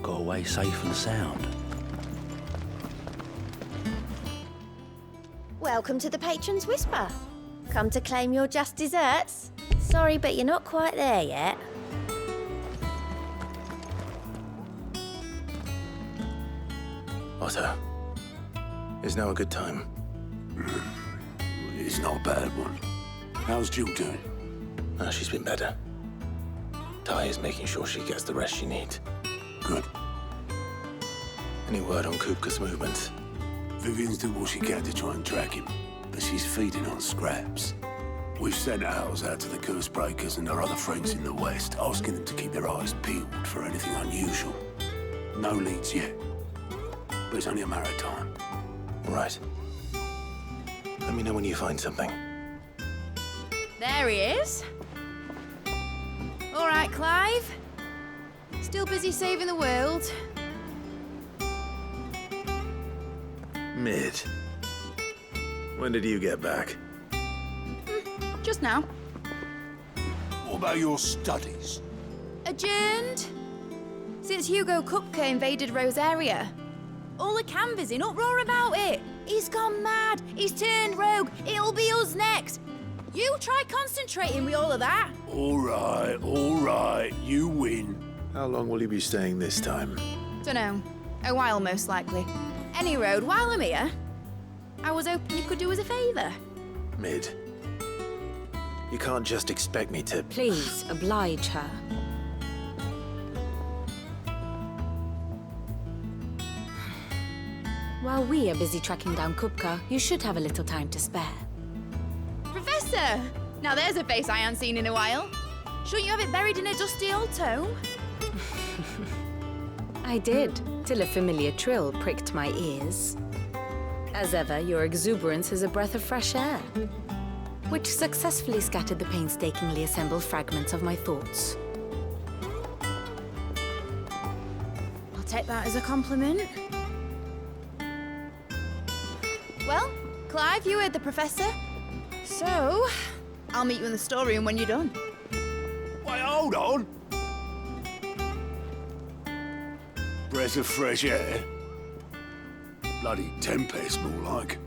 got away safe and sound. Welcome to the Patron's Whisper. Come to claim your just desserts? Sorry, but you're not quite there yet. Otto, is now a good time? It's not a bad one. How's Jill doing? She's been better. Ty is making sure she gets the rest she needs. Good. Any word on Kupka's movements? Vivian's doing what she can to try and track him, but she's feeding on scraps. We've sent ours out to the curse breakers and our other friends in the West, asking them to keep their eyes peeled for anything unusual. No leads yet, but it's only a matter of time. Right. Let me know when you find something. There he is. All right, Clive. Still busy saving the world. Mid. When did you get back? Just now. What about your studies? Adjourned. Since Hugo Kupka invaded Rosaria. All the canvas in uproar about it. He's gone mad. He's turned rogue. It'll be us next. You try concentrating with all of that. All right, you win. How long will you be staying this time? Dunno. A while, most likely. Any road, while I'm here, I was hoping you could do us a favour. Mid. You can't just expect me to... Please, oblige her. While we are busy tracking down Kupka, you should have a little time to spare. Professor! Now there's a face I haven't seen in a while. Shouldn't you have it buried in a dusty old tome? I did, till a familiar trill pricked my ears. As ever, your exuberance is a breath of fresh air, which successfully scattered the painstakingly assembled fragments of my thoughts. I'll take that as a compliment. Well, Clive, you heard the professor. So, I'll meet you in the storeroom when you're done. Wait, hold on. Breath of fresh air. Bloody tempest, more like.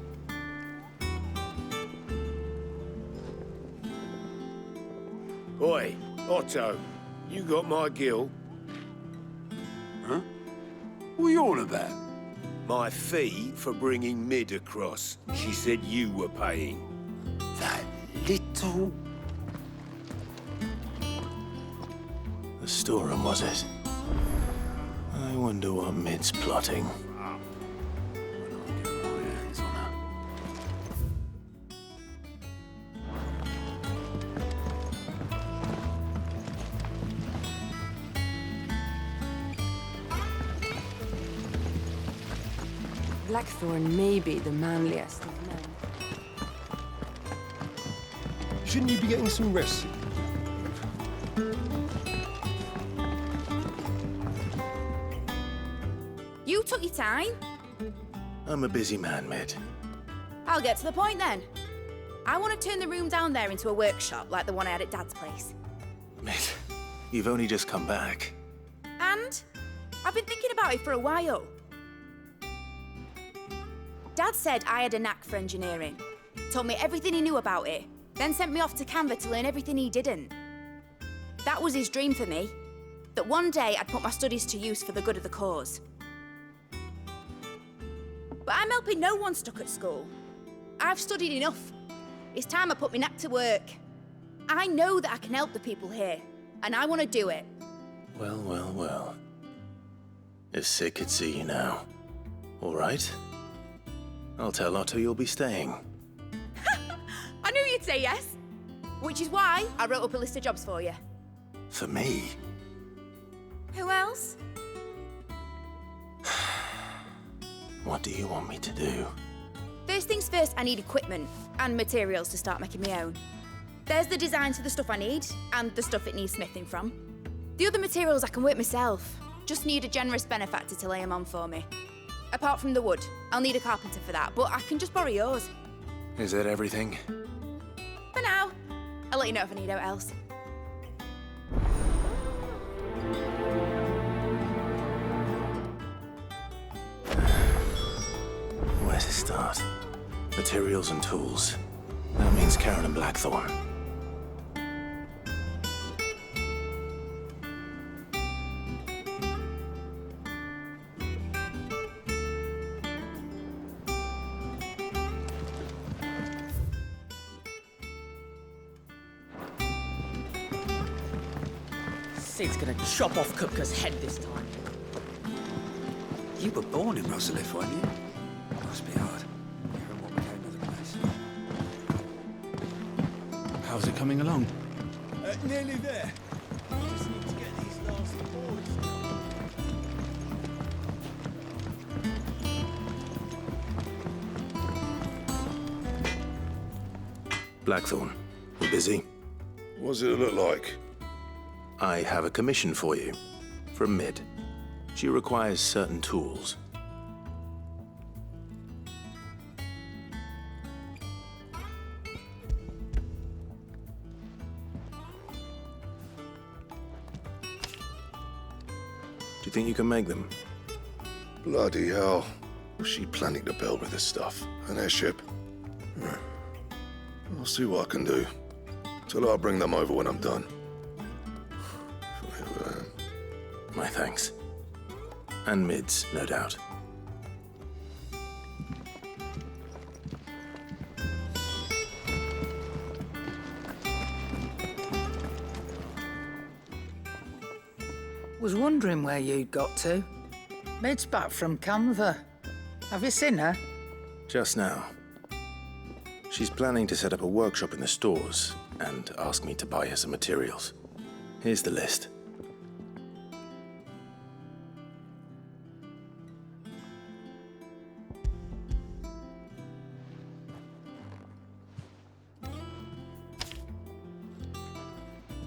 Oi, Otto, you got my gill? Huh? What are you on about? My fee for bringing Mid across. She said you were paying. That little... The storeroom, was it? I wonder what Mid's plotting. When I get my hands on her. Blackthorn may be the manliest of men. Shouldn't you be getting some rest? You took your time. I'm a busy man, Mid. I'll get to the point then. I want to turn the room down there into a workshop like the one I had at Dad's place. Mid, you've only just come back. And I've been thinking about it for a while. Dad said I had a knack for engineering. Told me everything he knew about it, then sent me off to Canva to learn everything he didn't. That was his dream for me. That one day I'd put my studies to use for the good of the cause. But I'm helping no one stuck at school. I've studied enough. It's time I put my knack to work. I know that I can help the people here, and I want to do it. Well. If Sid could see you now. All right? I'll tell Otto you'll be staying. I knew you'd say yes. Which is why I wrote up a list of jobs for you. For me? Who else? What do you want me to do? First things first, I need equipment and materials to start making my own. There's the designs for the stuff I need and the stuff it needs smithing from. The other materials I can work myself. Just need a generous benefactor to lay them on for me. Apart from the wood, I'll need a carpenter for that, but I can just borrow yours. Is that everything? For now. I'll let you know if I need out else. to start? Materials and tools. That means Karen and Blackthorn. Sid's gonna chop off Kupka's head this time. You were born in Rosalith, weren't you? Must be hard. Hearing what became of the place. How's it coming along? Nearly there. Just need to get these last boards. Blackthorn, you busy? What does it look like? I have a commission for you. From Mid. She requires certain tools. Do you think you can make them? Bloody hell. What's she planning to build with this stuff? An airship? I'll see what I can do. Tell her I'll bring them over when I'm done. My thanks. And Mid's, no doubt. Was wondering where you'd got to. Mid's back from Canva. Have you seen her? Just now. She's planning to set up a workshop in the stores and ask me to buy her some materials. Here's the list.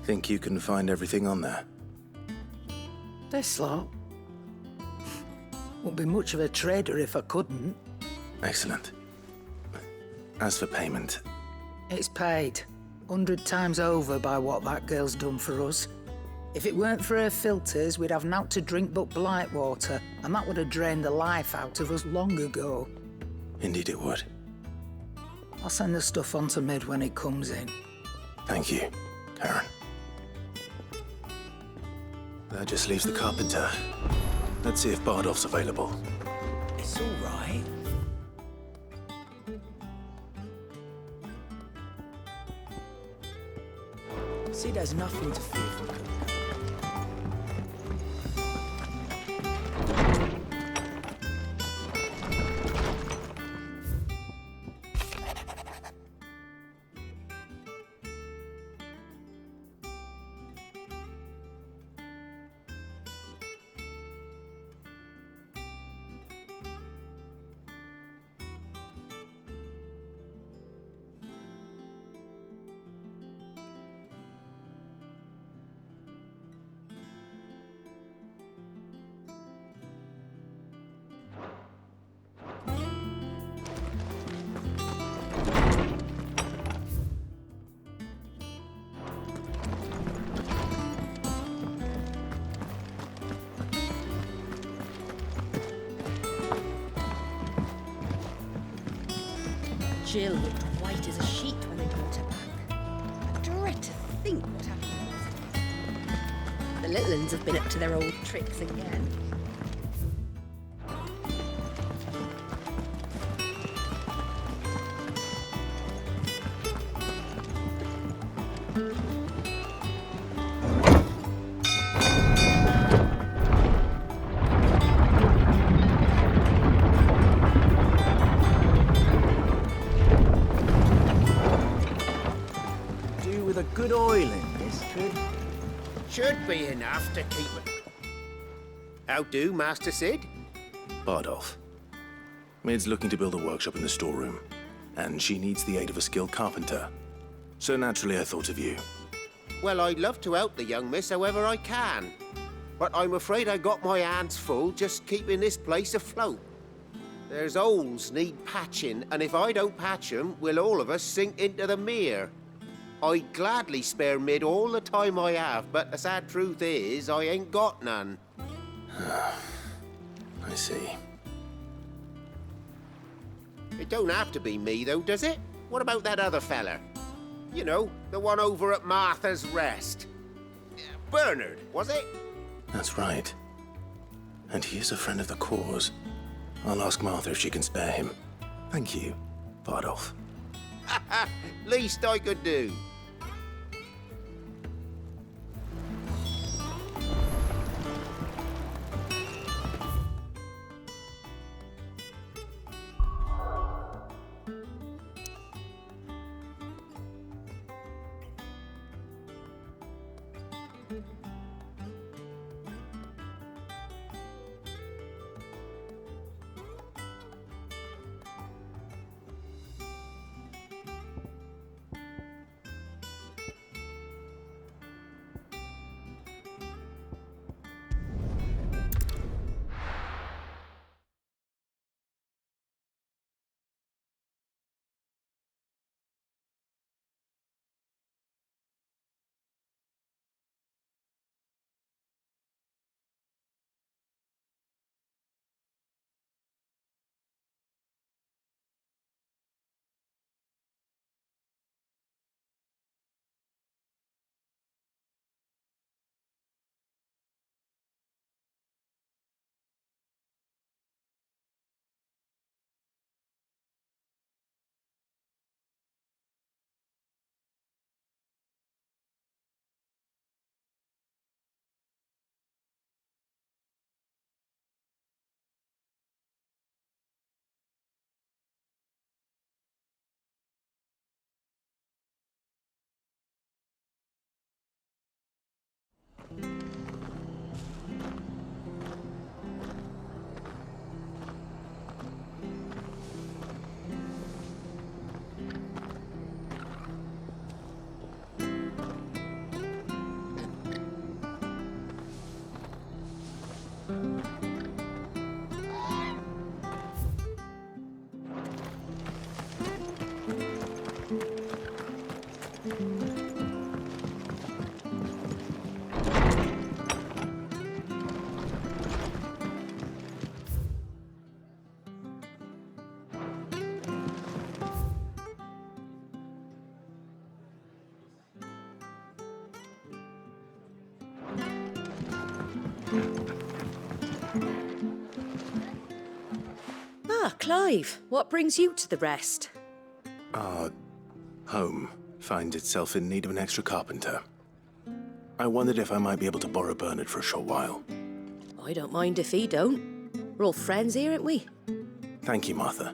Think you can find everything on there? This lot. Wouldn't be much of a trader if I couldn't. Excellent. As for payment, It's paid. 100 times over by what that girl's done for us. If it weren't for her filters, we'd have naught to drink but blight water, and that would have drained the life out of us long ago. indeed it would. I'll send the stuff on to Mid when it comes in. Thank you, Karen. That just leaves the carpenter. Let's see if Bardolph's available. It's all right. See, there's nothing to fear from Kupka. Jill looked white as a sheet when they brought her back. I dread to think what happened next. The little uns have been up to their old tricks again. Good oil in this should be enough to keep it. How do, Master Sid? Bardolph. Mid's looking to build a workshop in the storeroom, and she needs the aid of a skilled carpenter. So naturally I thought of you. Well, I'd love to help the young miss however I can. But I'm afraid I got my hands full just keeping this place afloat. There's holes need patching, and if I don't patch them, we'll all of us sink into the mere. I'd gladly spare Mid all the time I have, but the sad truth is, I ain't got none. I see. don't have to be me, though, does it? What about that other fella? You know, the one over at Martha's Rest. Bernard, was it? That's right. And he is a friend of the cause. I'll ask Martha if she can spare him. Thank you, Bardolph. Least I could do. Ah, Clive, what brings you to the Rest? Our home finds itself in need of an extra carpenter. I wondered if I might be able to borrow Bernard for a short while. I don't mind if he don't. We're all friends here, aren't we? Thank you, Martha.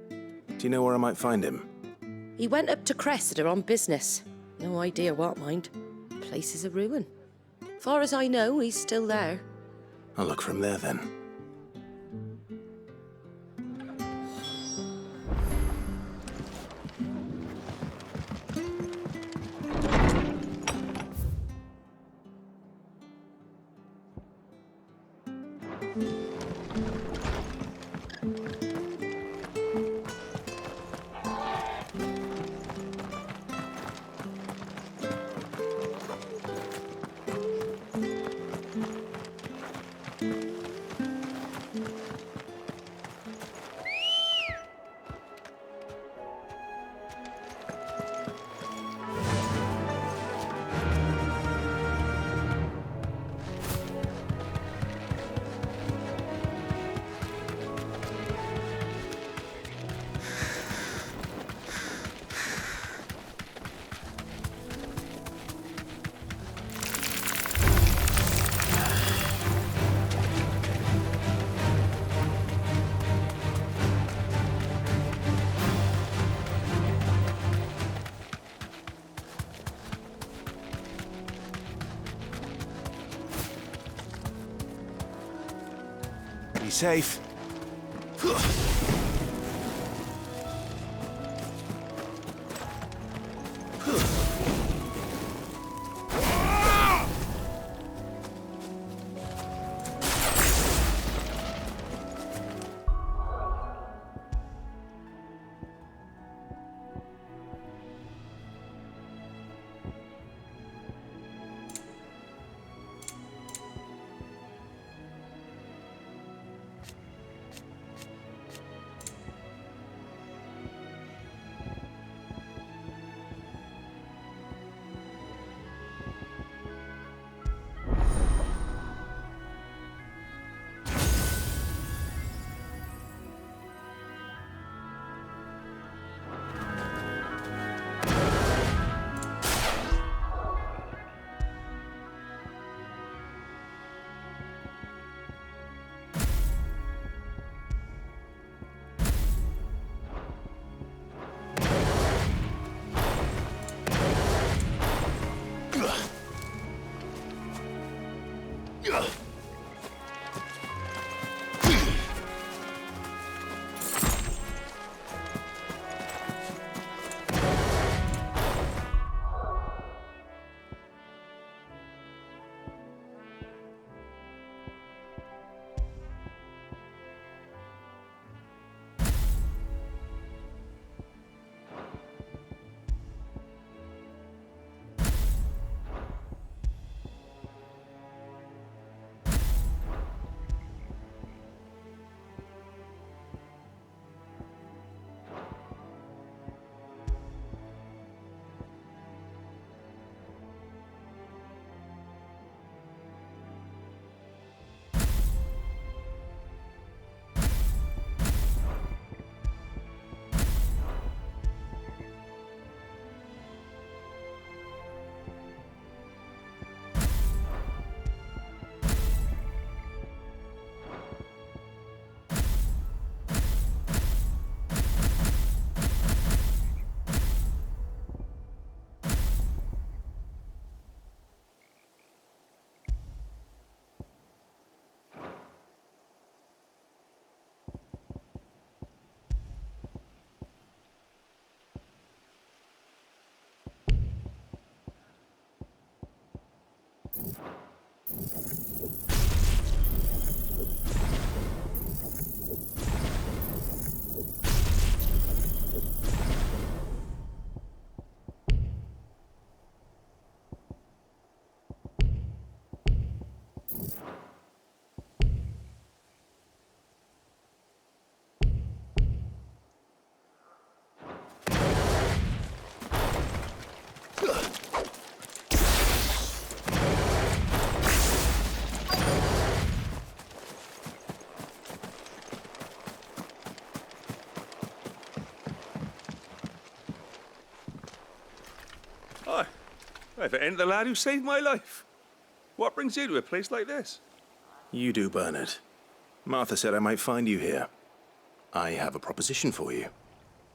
Do you know where I might find him? He went up to Cressida on business. No idea what, mind. Place is a ruin. Far as I know, he's still there. I'll look for him there then. Be safe. If it ain't the lad who saved my life. What brings you to a place like this? You do, Bernard. Martha said I might find you here. I have a proposition for you.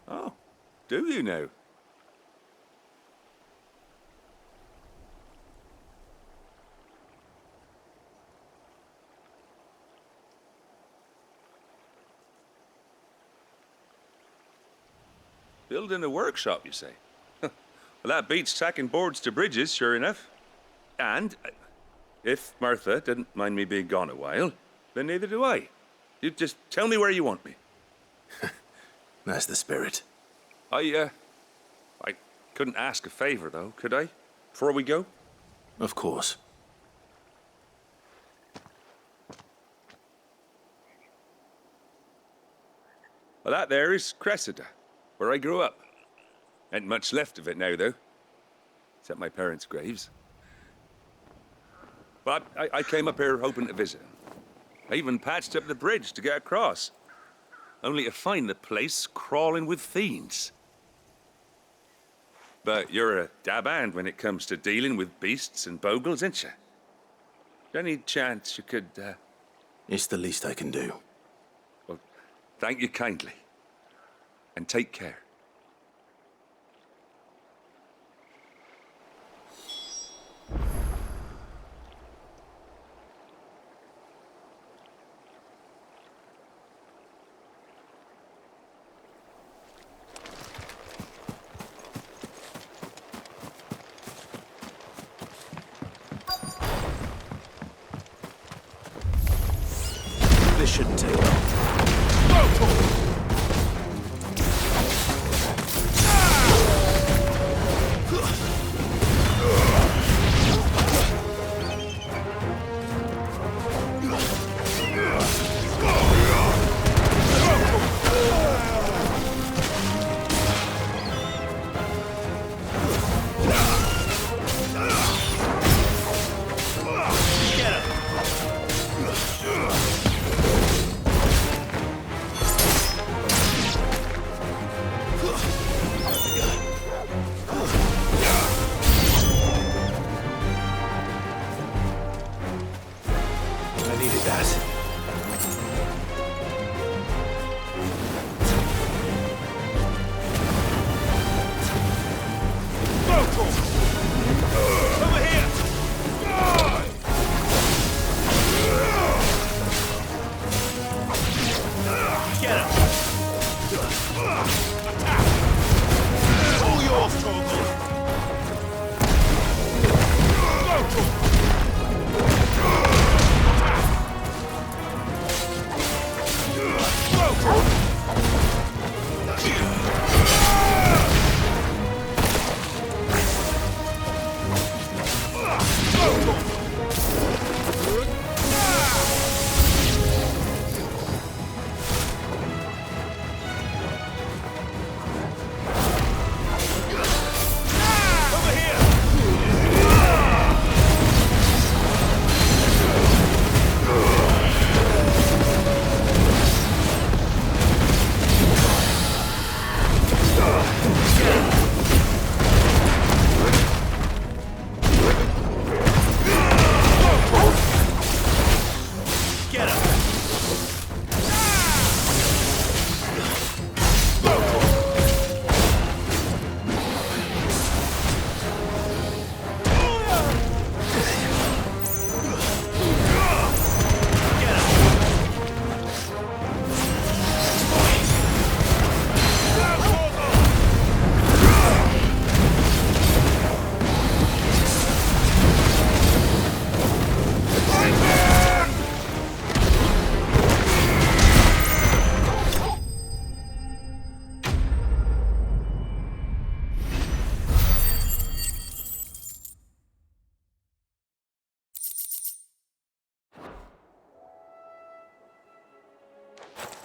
Oh, do you now? Building a workshop, you say? Well, that beats tacking boards to bridges, sure enough. And if Martha didn't mind me being gone a while, then neither do I. You just tell me where you want me. That's the spirit. I couldn't ask a favor, though, could I? Before we go? Of course. Well, that there is Cressida, where I grew up. Ain't much left of it now, though. Except my parents' graves. But I came up here hoping to visit. I even patched up the bridge to get across. Only to find the place crawling with fiends. But you're a dab hand when it comes to dealing with beasts and bogles, ain't you? Any chance you could, It's the least I can do. Well, thank you kindly. And take care. This shouldn't take long.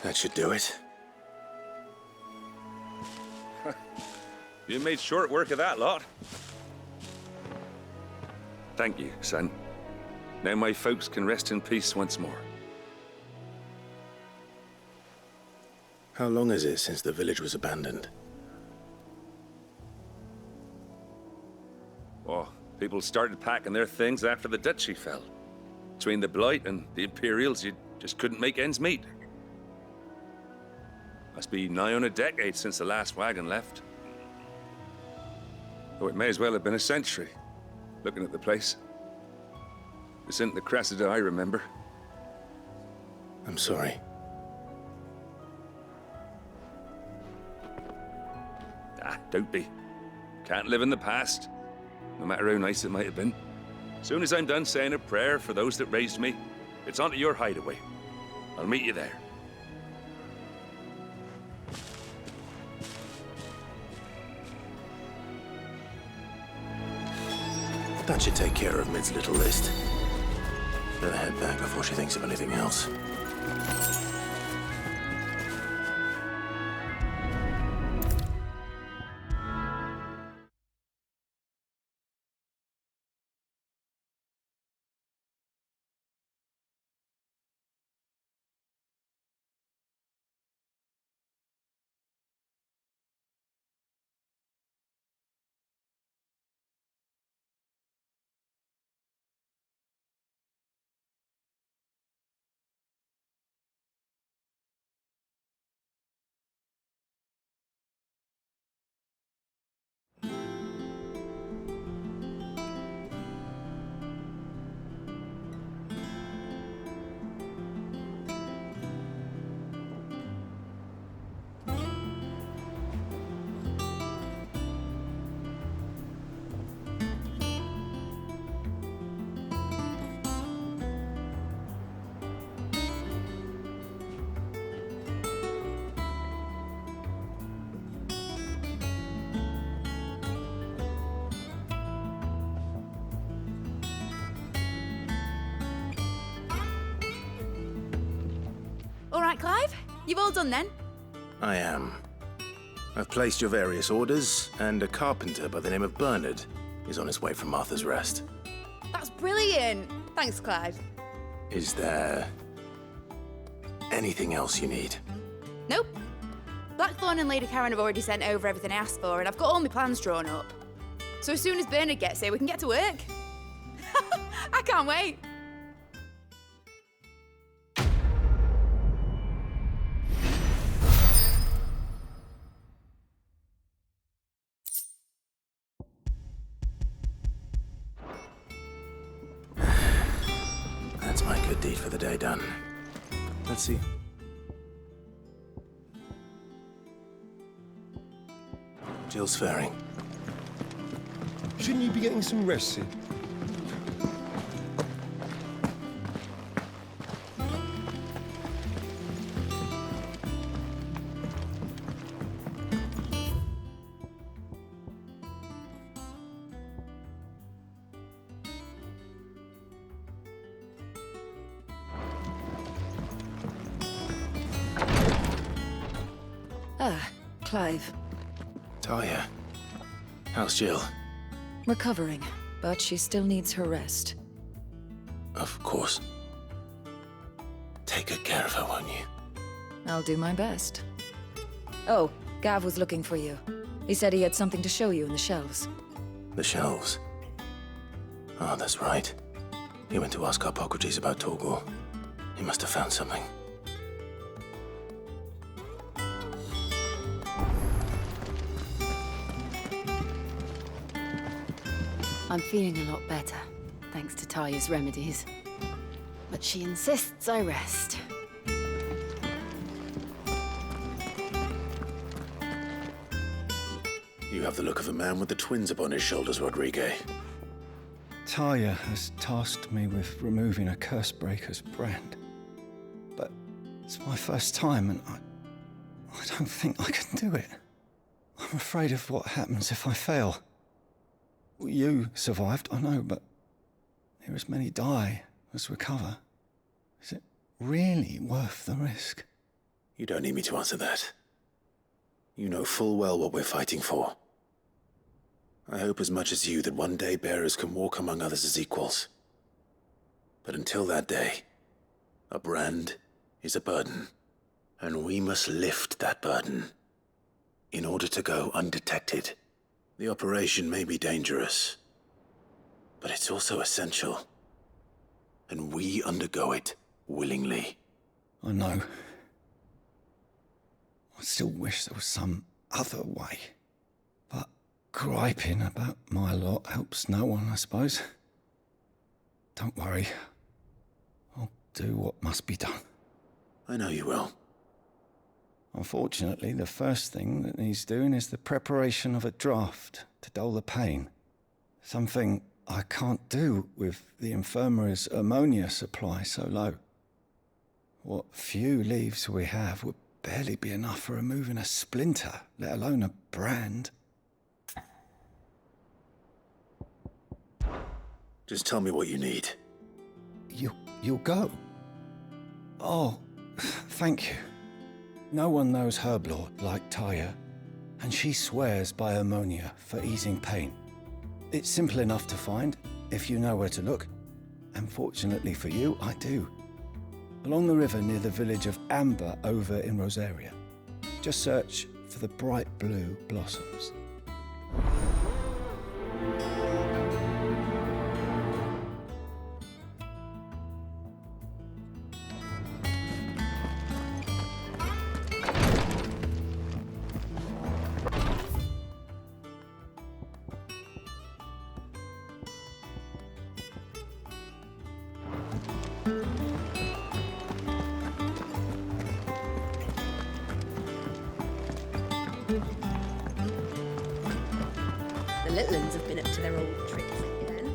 That should do it. You made short work of that lot. Thank you, son. Now my folks can rest in peace once more. How long is it since the village was abandoned? Oh, People started packing their things after the duchy fell. Between the Blight and the Imperials, you just couldn't make ends meet. Must be nigh on a decade since the last wagon left. Though it may as well have been a century, looking at the place. This isn't the Cressida I remember. I'm sorry. Ah, don't be. Can't live in the past, no matter how nice it might have been. Soon as I'm done saying a prayer for those that raised me, it's onto your hideaway. I'll meet you there. That should take care of Mid's little list. Better head back before she thinks of anything else. All right, Clive. You've all done then? I am. I've placed your various orders, and a carpenter by the name of Bernard is on his way from Martha's Rest. That's brilliant. Thanks, Clive. Is there anything else you need? Nope. Blackthorn and Lady Karen have already sent over everything I asked for, and I've got all my plans drawn up. So as soon as Bernard gets here, we can get to work. I can't wait. That's my good deed for the day done. Let's see. Jill's faring. Shouldn't you be getting some rest, Sid? Ah, Clive. Talia. How's Jill? Recovering, but she still needs her rest. Of course. Take good care of her, won't you? I'll do my best. Oh, Gav was looking for you. He said he had something to show you in the shelves. The shelves. Oh, that's right. He went to ask Harpocrates about Torgor. He must have found something. I'm feeling a lot better, thanks to Talia's remedies. But she insists I rest. You have the look of a man with the twins upon his shoulders, Rodrigue. Talia has tasked me with removing a Cursebreaker's brand. But it's my first time, and I don't think I can do it. I'm afraid of what happens if I fail. You survived, I know, but near as many die as recover. Is it really worth the risk? You don't need me to answer that. You know full well what we're fighting for. I hope as much as you that one day bearers can walk among others as equals. But until that day, a brand is a burden, and we must lift that burden in order to go undetected. The operation may be dangerous, but it's also essential. And we undergo it willingly. I know. I still wish there was some other way. But griping about my lot helps no one, I suppose. Don't worry. I'll do what must be done. I know you will. Unfortunately, the first thing that needs doing is the preparation of a draft to dull the pain. Something I can't do with the infirmary's ammonia supply so low. What few leaves we have would barely be enough for removing a splinter, let alone a brand. Just tell me what you need. You'll go? Oh, thank you. No one knows Herblord like Taya, and she swears by ammonia for easing pain. It's simple enough to find, if you know where to look. And fortunately for you, I do. Along the river near the village of Amber over in Rosaria. Just search for the bright blue blossoms. The little ones have been up to their old tricks again.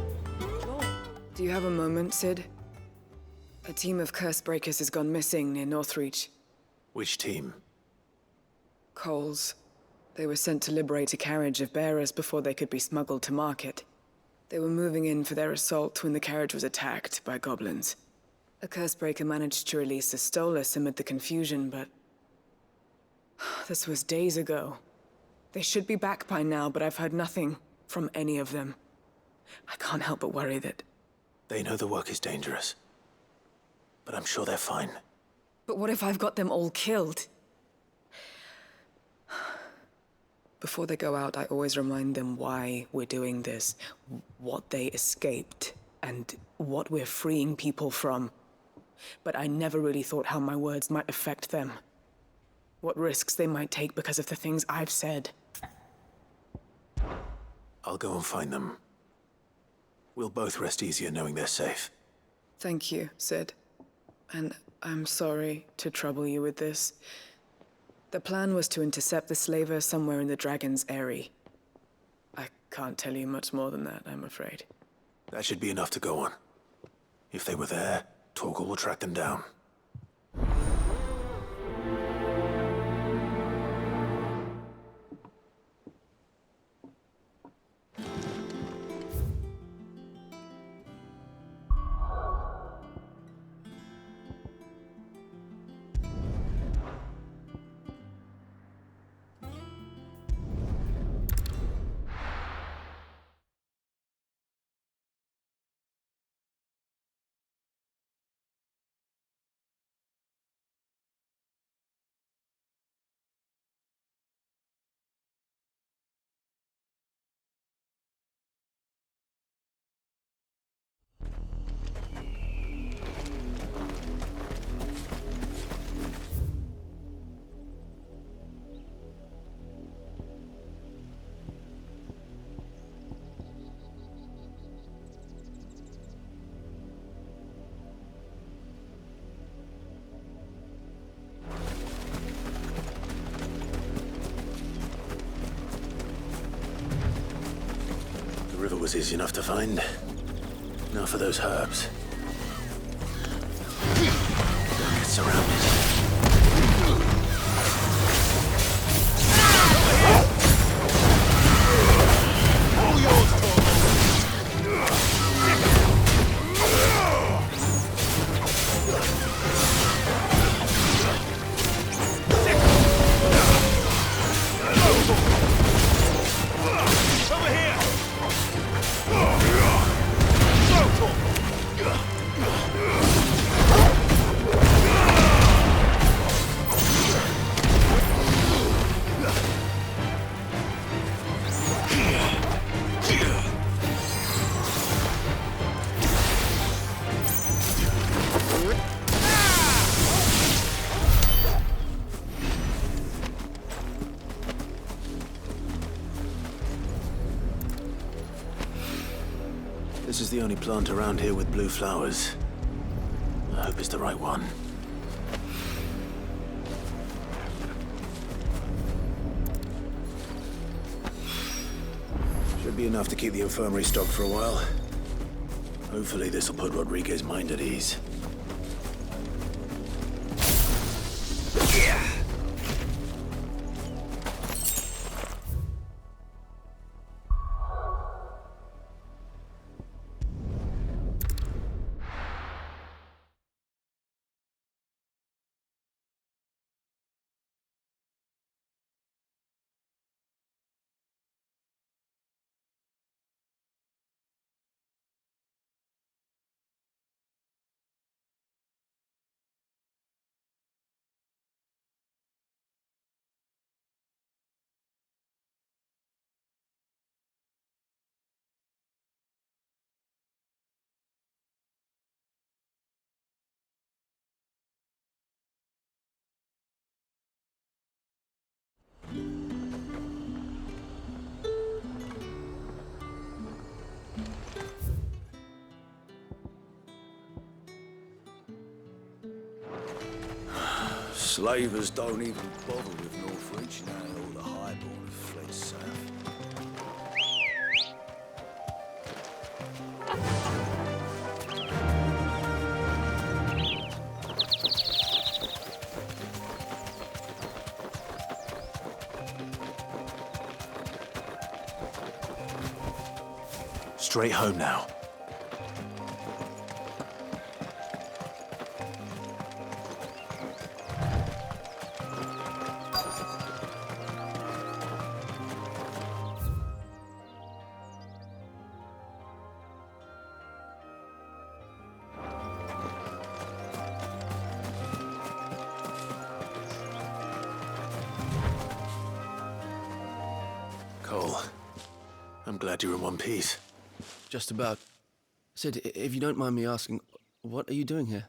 Do you have a moment, Sid? A team of curse breakers has gone missing near Northreach. Which team? Coles. They were sent to liberate a carriage of bearers before they could be smuggled to market. They were moving in for their assault when the carriage was attacked by goblins. A curse breaker managed to release a Stolas amid the confusion, but... this was days ago. They should be back by now, but I've heard nothing from any of them. I can't help but worry that... They know the work is dangerous. But I'm sure they're fine. But what if I've got them all killed? Before they go out, I always remind them why we're doing this, what they escaped, and what we're freeing people from. But I never really thought how my words might affect them. What risks they might take because of the things I've said. I'll go and find them. We'll both rest easier knowing they're safe. Thank you, Sid. And I'm sorry to trouble you with this. The plan was to intercept the slaver somewhere in the Dragon's Eyrie. I can't tell you much more than that, I'm afraid. That should be enough to go on. If they were there, Torgal will track them down. The river was easy enough to find. Now for those herbs. Don't get surrounded. This is the only plant around here with blue flowers. I hope it's the right one. Should be enough to keep the infirmary stocked for a while. Hopefully this will put Rodriguez's mind at ease. Yeah. Slavers don't even bother with Northreach now all the highborn have fled south. Straight home now. Cole, I'm glad you're in one piece. Just about. Sid, if you don't mind me asking, what are you doing here?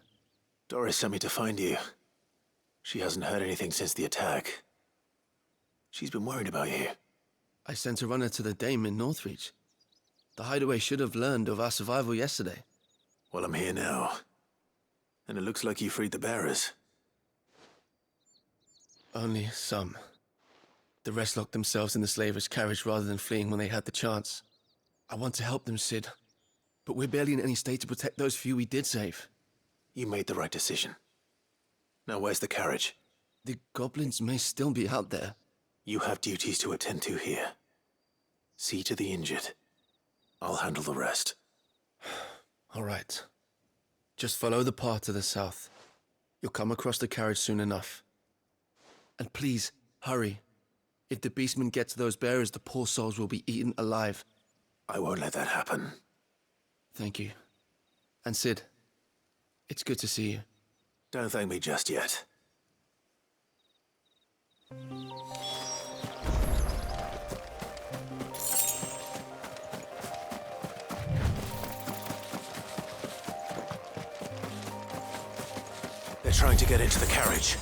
Doris sent me to find you. She hasn't heard anything since the attack. She's been worried about you. I sent a runner to the Dame in Northreach. The hideaway should have learned of our survival yesterday. Well, I'm here now. And it looks like you freed the bearers. Only some. The rest locked themselves in the slaver's carriage rather than fleeing when they had the chance. I want to help them, Sid. But we're barely in any state to protect those few we did save. You made the right decision. Now where's the carriage? The goblins may still be out there. You have duties to attend to here. See to the injured. I'll handle the rest. All right. Just follow the path to the south. You'll come across the carriage soon enough. And please, hurry. If the beastmen get to those bearers, the poor souls will be eaten alive. I won't let that happen. Thank you. And Sid, it's good to see you. Don't thank me just yet. They're trying to get into the carriage.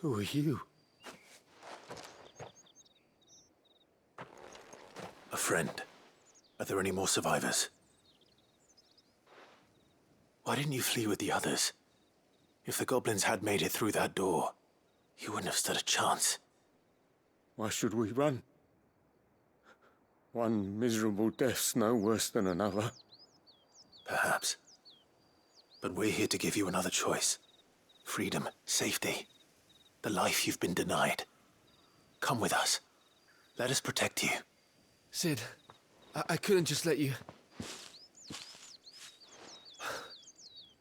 Who are you? A friend. Are there any more survivors? Why didn't you flee with the others? If the goblins had made it through that door, you wouldn't have stood a chance. Why should we run? One miserable death's no worse than another. Perhaps. But we're here to give you another choice. Freedom, safety, the life you've been denied. Come with us. Let us protect you. Sid, I couldn't just let you...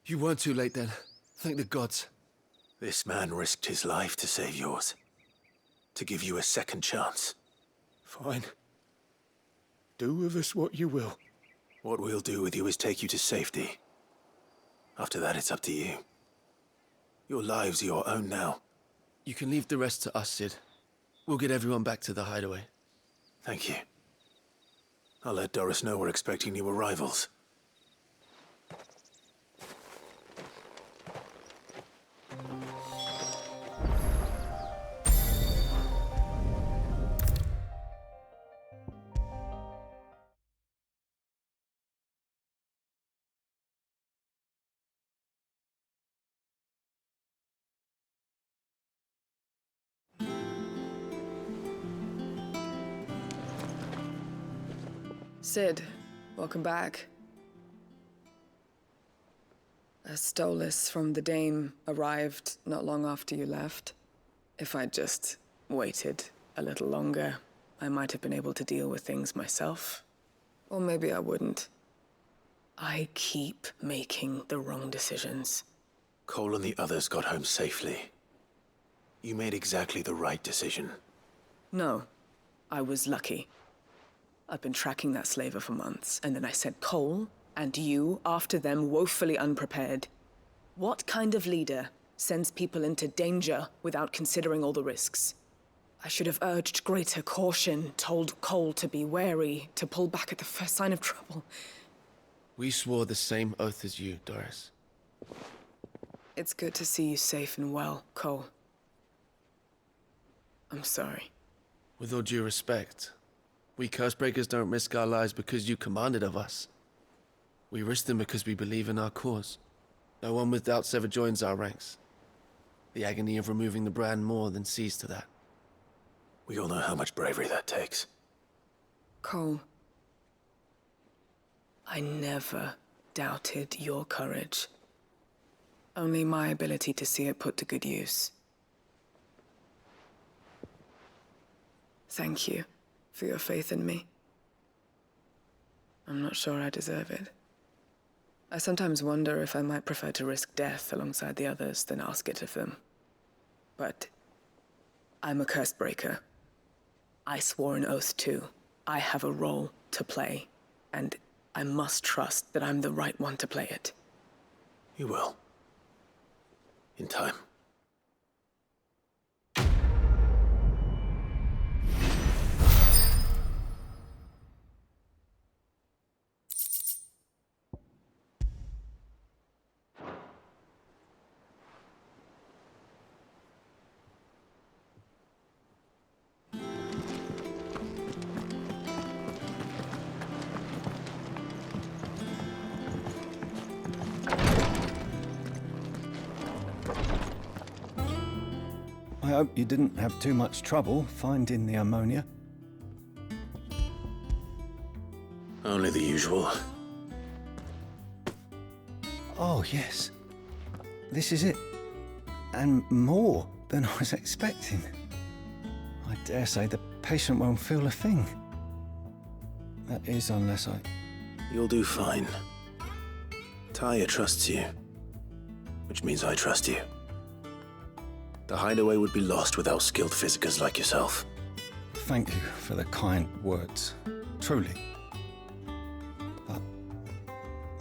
You weren't too late then. Thank the gods. This man risked his life to save yours. To give you a second chance. Fine. Do with us what you will. What we'll do with you is take you to safety. After that, it's up to you. Your lives are your own now. You can leave the rest to us, Sid. We'll get everyone back to the hideaway. Thank you. I'll let Doris know we're expecting new arrivals. Sid, welcome back. A Stolas from the Dame arrived not long after you left. If I'd just waited a little longer, I might have been able to deal with things myself. Or maybe I wouldn't. I keep making the wrong decisions. Cole and the others got home safely. You made exactly the right decision. No, I was lucky. I've been tracking that slaver for months, and then I sent Cole and you after them woefully unprepared. What kind of leader sends people into danger without considering all the risks? I should have urged greater caution, told Cole to be wary, to pull back at the first sign of trouble. We swore the same oath as you, Doris. It's good to see you safe and well, Cole. I'm sorry. With all due respect, we Cursebreakers don't risk our lives because you commanded of us. We risk them because we believe in our cause. No one with doubts ever joins our ranks. The agony of removing the brand more than sees to that. We all know how much bravery that takes. Cole, I never doubted your courage. Only my ability to see it put to good use. Thank you for your faith in me. I'm not sure I deserve it. I sometimes wonder if I might prefer to risk death alongside the others than ask it of them. But I'm a Cursebreaker. I swore an oath too. I have a role to play, and I must trust that I'm the right one to play it. You will. In time. I hope you didn't have too much trouble finding the ammonia. Only the usual. Oh, yes. This is it. And more than I was expecting. I dare say the patient won't feel a thing. That is, unless I... You'll do fine. Taya trusts you. Which means I trust you. The hideaway would be lost without skilled physicers like yourself. Thank you for the kind words. Truly. But...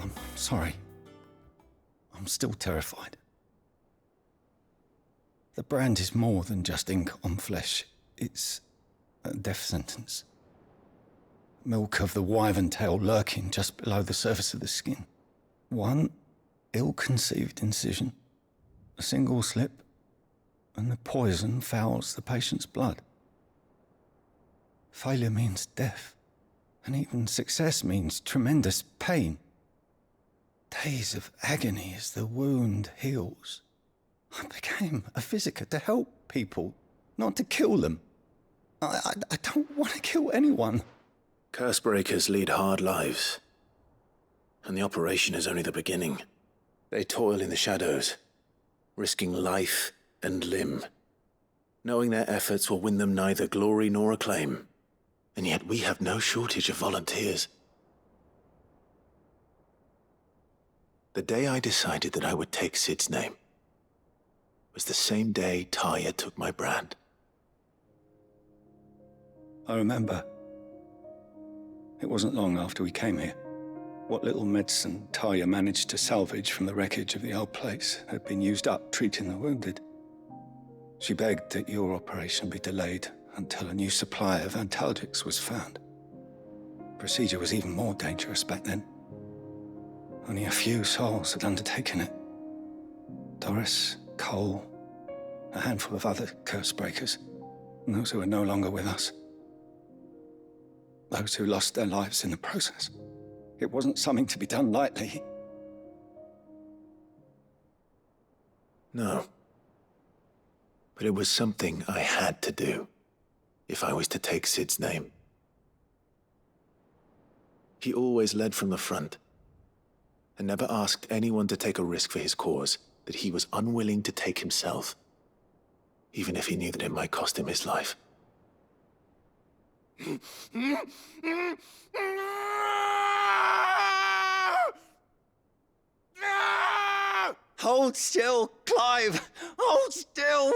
I'm sorry. I'm still terrified. The brand is more than just ink on flesh. It's a death sentence. Milk of the wyvern tail lurking just below the surface of the skin. One ill-conceived incision, a single slip, and the poison fouls the patient's blood. Failure means death, and even success means tremendous pain. Days of agony as the wound heals. I became a physiker to help people, not to kill them. I don't want to kill anyone. Cursebreakers lead hard lives, and the operation is only the beginning. They toil in the shadows, risking life and limb, knowing their efforts will win them neither glory nor acclaim. And yet we have no shortage of volunteers. The day I decided that I would take Sid's name was the same day Taya took my brand. I remember. It wasn't long after we came here. What little medicine Taya managed to salvage from the wreckage of the old place had been used up treating the wounded. She begged that your operation be delayed until a new supply of antalgics was found. Procedure was even more dangerous back then. Only a few souls had undertaken it. Doris, Cole, a handful of other Cursebreakers, and those who are no longer with us. Those who lost their lives in the process. It wasn't something to be done lightly. No. But it was something I had to do, if I was to take Sid's name. He always led from the front, and never asked anyone to take a risk for his cause that he was unwilling to take himself, even if he knew that it might cost him his life. Hold still, Clive! Hold still!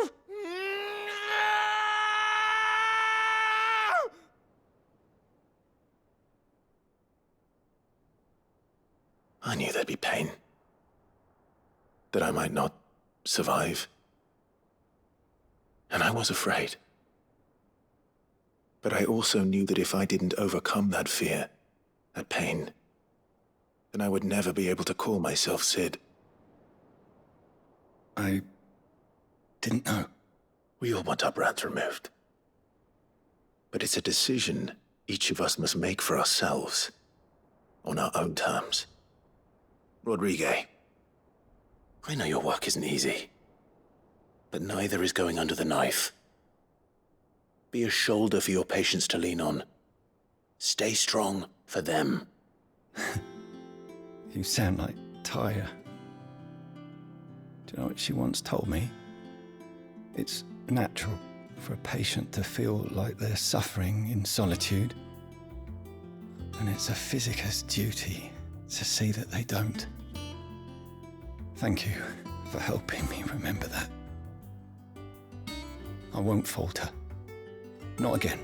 I knew there'd be pain. That I might not survive. And I was afraid. But I also knew that if I didn't overcome that fear, that pain, then I would never be able to call myself Sid. I didn't know. We all want our brands removed. But it's a decision each of us must make for ourselves, on our own terms. Rodrigue, I know your work isn't easy, but neither is going under the knife. Be a shoulder for your patients to lean on. Stay strong for them. You sound like Taya. Do you know what she once told me? It's natural for a patient to feel like they're suffering in solitude. And it's a physiker's duty to see that they don't. Thank you for helping me remember that. I won't falter. Not again.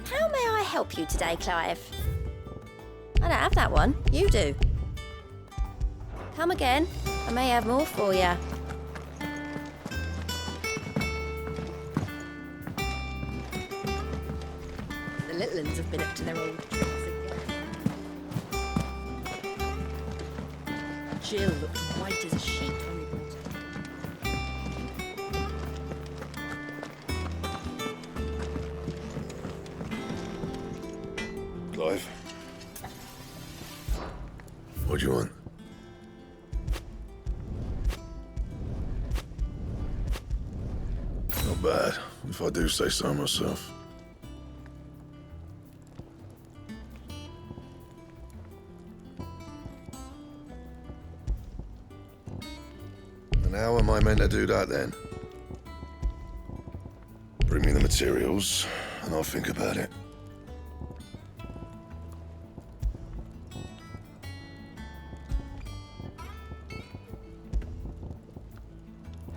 How may I help you today, Clive? I don't have that one. You do. Come again. I may have more for you. The little ones have been up to their old tricks again. Jill looked white as a sheet when we brought her. Clive? What do you want? Not bad, if I do say so myself. And how am I meant to do that then? Bring me the materials, and I'll think about it.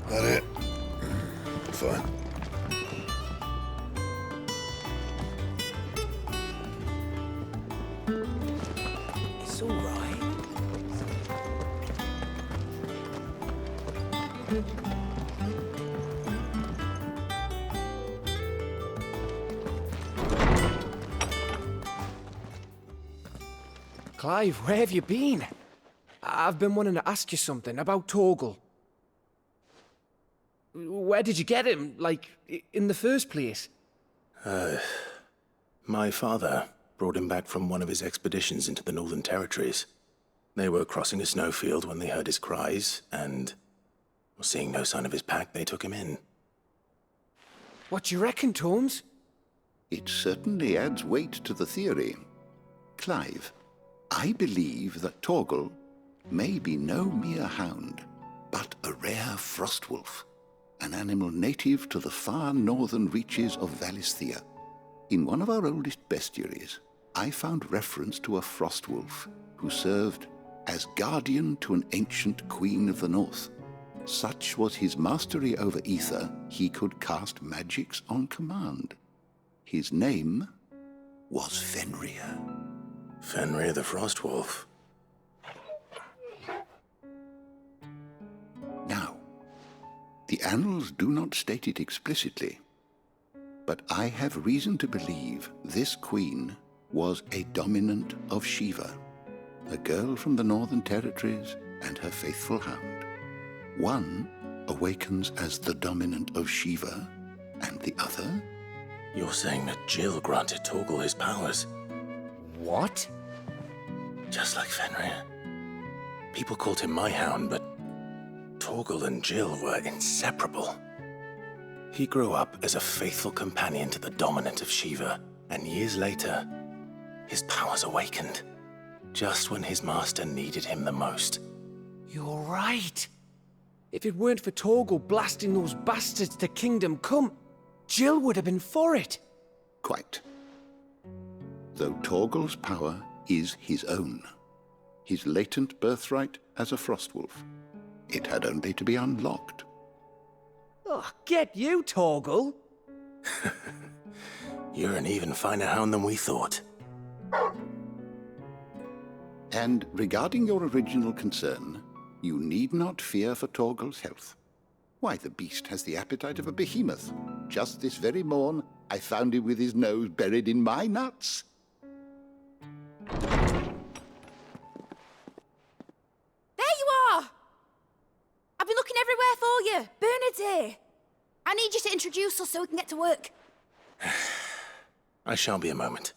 That it? fine. It's all right. Clive, where have you been? I've been wanting to ask you something about Torgal. Where did you get him, like, in the first place? My father brought him back from one of his expeditions into the Northern Territories. They were crossing a snowfield when they heard his cries, and seeing no sign of his pack, they took him in. What do you reckon, Torms? It certainly adds weight to the theory. Clive, I believe that Torgal may be no mere hound, but a rare frostwolf, an animal native to the far northern reaches of Valisthea. In one of our oldest bestiaries, I found reference to a frostwolf who served as guardian to an ancient queen of the north. Such was his mastery over ether, he could cast magics on command. His name was Fenrir. Fenrir the Frostwolf. Now, the annals do not state it explicitly, but I have reason to believe this queen was a dominant of Shiva, a girl from the Northern Territories and her faithful hound. One awakens as the dominant of Shiva, and the other? You're saying that Jill granted Torgal his powers? What? Just like Fenrir. People called him my hound, but Torgal and Jill were inseparable. He grew up as a faithful companion to the dominant of Shiva, and years later, his powers awakened, just when his master needed him the most. You're right. If it weren't for Torgal blasting those bastards to Kingdom Come, Jill would have been for it. Quite. Though Torgal's power is his own, his latent birthright as a frostwolf. It had only to be unlocked. Oh, get you, Torgal! You're an even finer hound than we thought. And regarding your original concern, you need not fear for Torgal's health. Why, the beast has the appetite of a behemoth. Just this very morn, I found him with his nose buried in my nuts. There you are! I've been looking everywhere for you. Bernard's here. I need you to introduce us so we can get to work. I shall be a moment.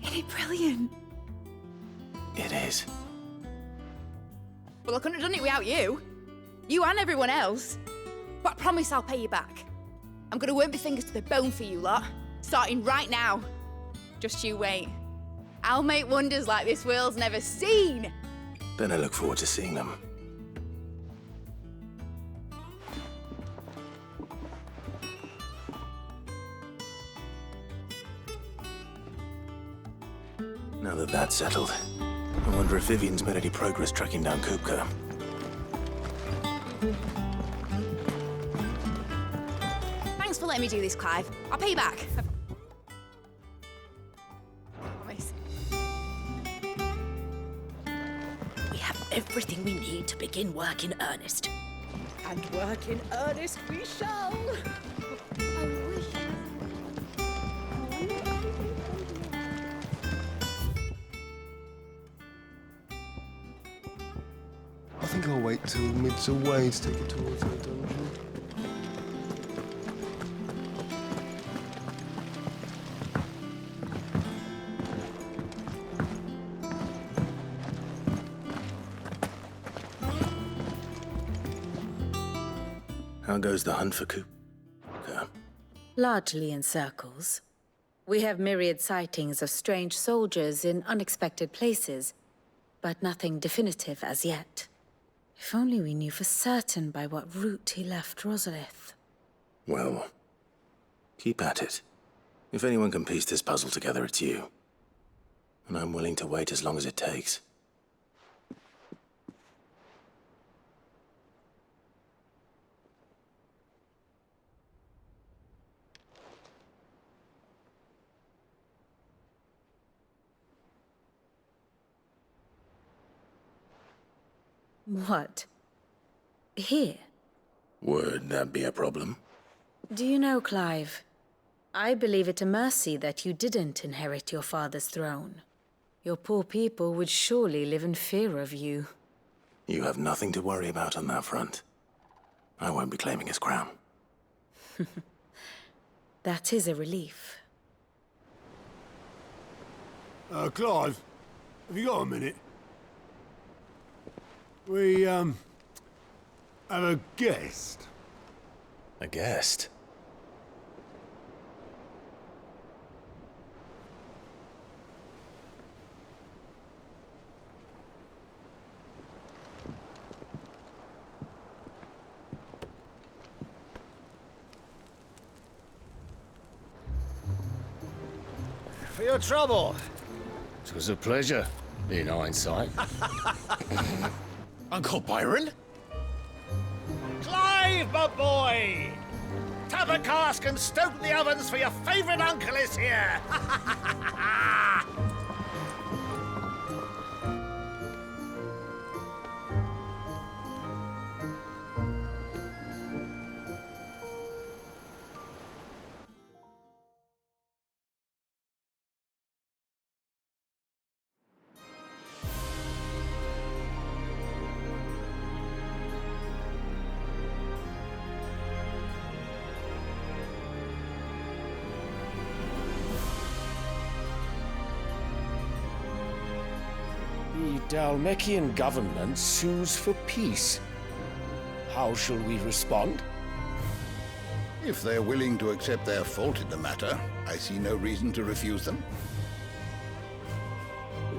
Isn't it brilliant? It is. Well, I couldn't have done it without you. You and everyone else. But I promise I'll pay you back. I'm gonna work my fingers to the bone for you lot, starting right now. Just you wait. I'll make wonders like this world's never seen. Then I look forward to seeing them. Now that that's settled, I wonder if Vivian's made any progress tracking down Kupka. Thanks for letting me do this, Clive. I'll pay you back. Promise. We have everything we need to begin work in earnest. And work in earnest we shall. I think I'll wait till mid's away to take it towards the dungeon. How goes the hunt for Coop? Largely in circles. We have myriad sightings of strange soldiers in unexpected places, but nothing definitive as yet. If only we knew for certain by what route he left Rosalith. Well, keep at it. If anyone can piece this puzzle together, it's you. And I'm willing to wait as long as it takes. What? Here? Would that be a problem? Do you know, Clive? I believe it a mercy that you didn't inherit your father's throne. Your poor people would surely live in fear of you. You have nothing to worry about on that front. I won't be claiming his crown. That is a relief. Clive, have you got a minute? We, have a guest. A guest? For your trouble. It was a pleasure, in hindsight. Uncle Byron? Clive, my boy! Tap a cask and stoke the ovens, for your favourite uncle is here! The Dalmekian government sues for peace. How shall we respond? If they're willing to accept their fault in the matter, I see no reason to refuse them.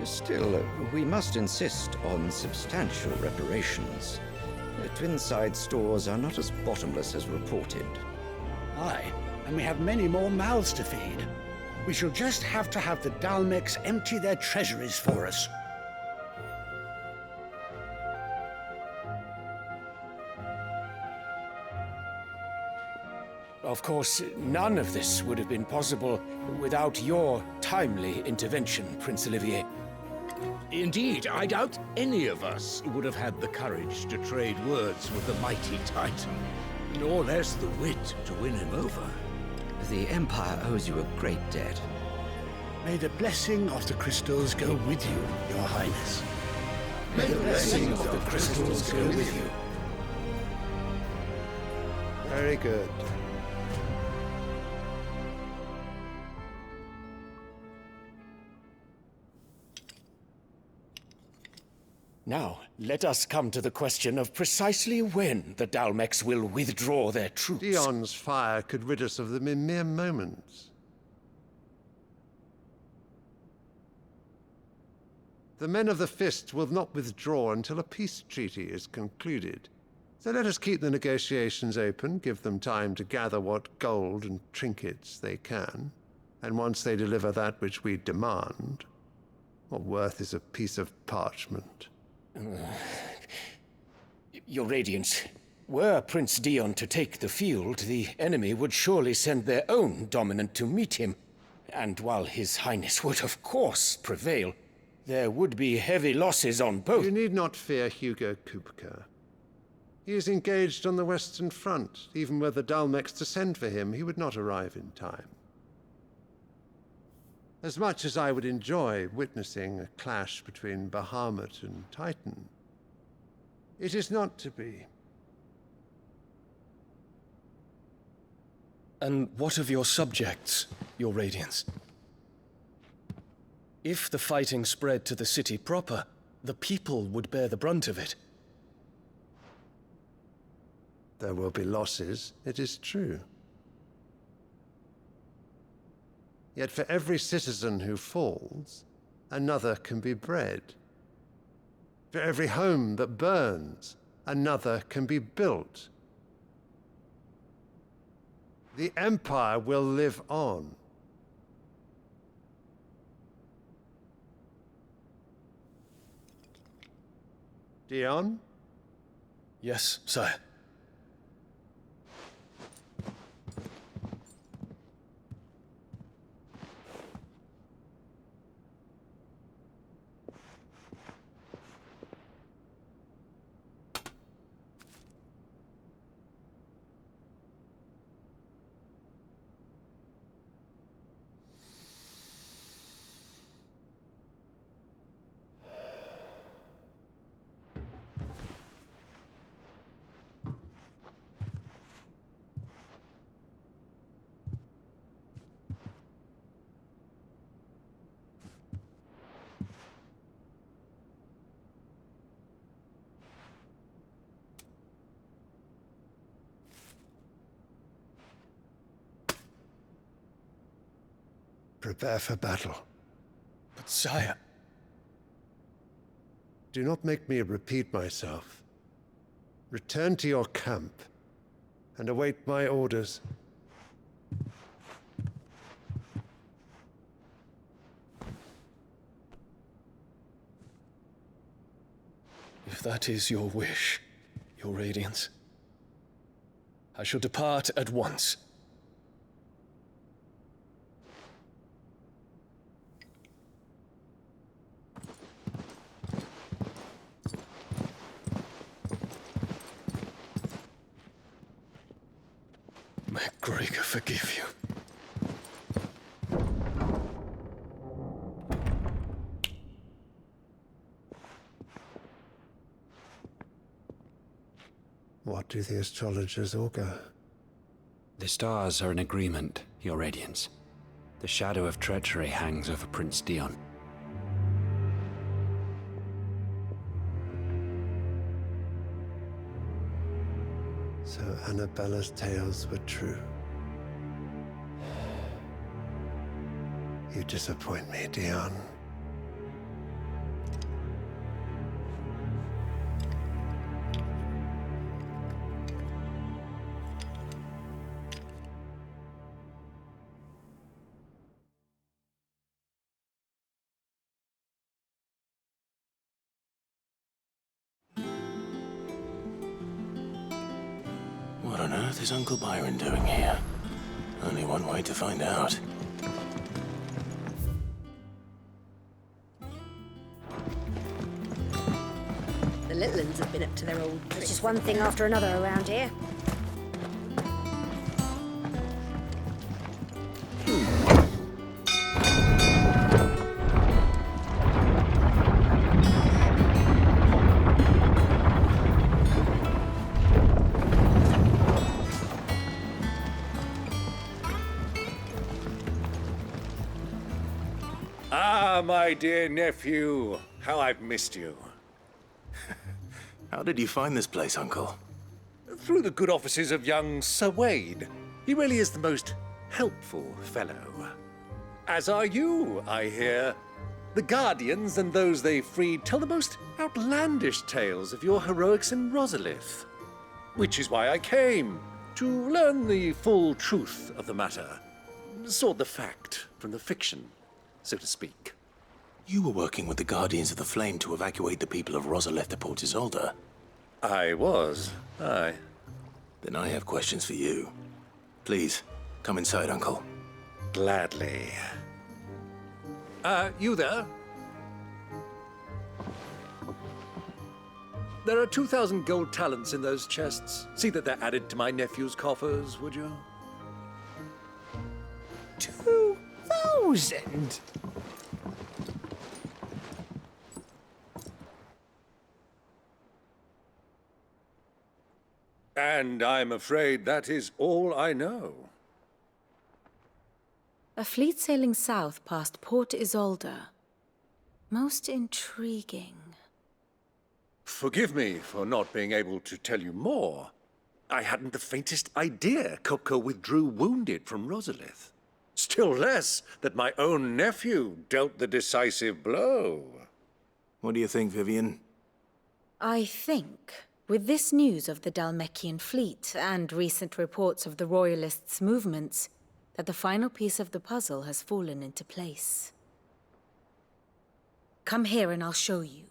Still, we must insist on substantial reparations. Twinside stores are not as bottomless as reported. Aye, and we have many more mouths to feed. We shall just have to have the Dalmecs empty their treasuries for us. Of course, none of this would have been possible without your timely intervention, Prince Olivier. Indeed, I doubt any of us would have had the courage to trade words with the mighty Titan, nor less the wit to win him over. The Empire owes you a great debt. May the blessing of the crystals go with you, Your Highness. May the blessing of the crystals go with you. Very good. Now, let us come to the question of precisely when the Dalmecs will withdraw their troops. Dion's fire could rid us of them in mere moments. The men of the Fist will not withdraw until a peace treaty is concluded. So let us keep the negotiations open, give them time to gather what gold and trinkets they can, and once they deliver that which we demand, what worth is a piece of parchment? Your Radiance, were Prince Dion to take the field, the enemy would surely send their own dominant to meet him. And while His Highness would of course prevail, there would be heavy losses on both. You need not fear Hugo Kupka. He is engaged on the Western Front. Even were the Dalmecs to send for him, he would not arrive in time. As much as I would enjoy witnessing a clash between Bahamut and Titan, it is not to be. And what of your subjects, Your Radiance? If the fighting spread to the city proper, the people would bear the brunt of it. There will be losses, it is true. Yet for every citizen who falls, another can be bred. For every home that burns, another can be built. The Empire will live on. Dion? Yes, sire. Prepare for battle. But sire... Do not make me repeat myself. Return to your camp and await my orders. If that is your wish, Your Radiance, I shall depart at once. May Gregor forgive you. What do the astrologers augur? The stars are in agreement, Your Radiance. The shadow of treachery hangs over Prince Dion. So Annabella's tales were true. You disappoint me, Dion. What on earth is Uncle Byron doing here? Only one way to find out. The little ones have been up to their old tricks. It's just one thing after another around here. Ah, my dear nephew, how I've missed you. How did you find this place, Uncle? Through the good offices of young Sir Wade. He really is the most helpful fellow. As are you, I hear. The Guardians and those they freed tell the most outlandish tales of your heroics in Rosalith. Which is why I came, to learn the full truth of the matter. Sort the fact from the fiction, so to speak. You were working with the Guardians of the Flame to evacuate the people of Rosalith to Port Isolde. I was, aye. Then I have questions for you. Please, come inside, Uncle. Gladly. You there? There are 2,000 gold talents in those chests. See that they're added to my nephew's coffers, would you? 2,000? And I'm afraid that is all I know. A fleet sailing south past Port Isolde. Most intriguing. Forgive me for not being able to tell you more. I hadn't the faintest idea Kupka withdrew wounded from Rosalith. Still less that my own nephew dealt the decisive blow. What do you think, Vivian? I think, with this news of the Dalmekian fleet and recent reports of the Royalists' movements, that the final piece of the puzzle has fallen into place. Come here and I'll show you.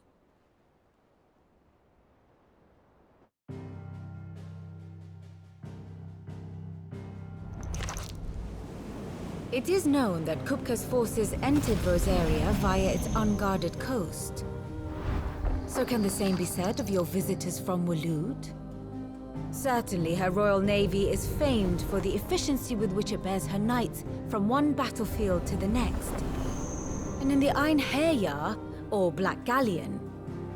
It is known that Kupka's forces entered Rosaria via its unguarded coast. So can the same be said of your visitors from Waloed? Certainly her Royal Navy is famed for the efficiency with which it bears her knights from one battlefield to the next. And in the Einherjar, or Black Galleon,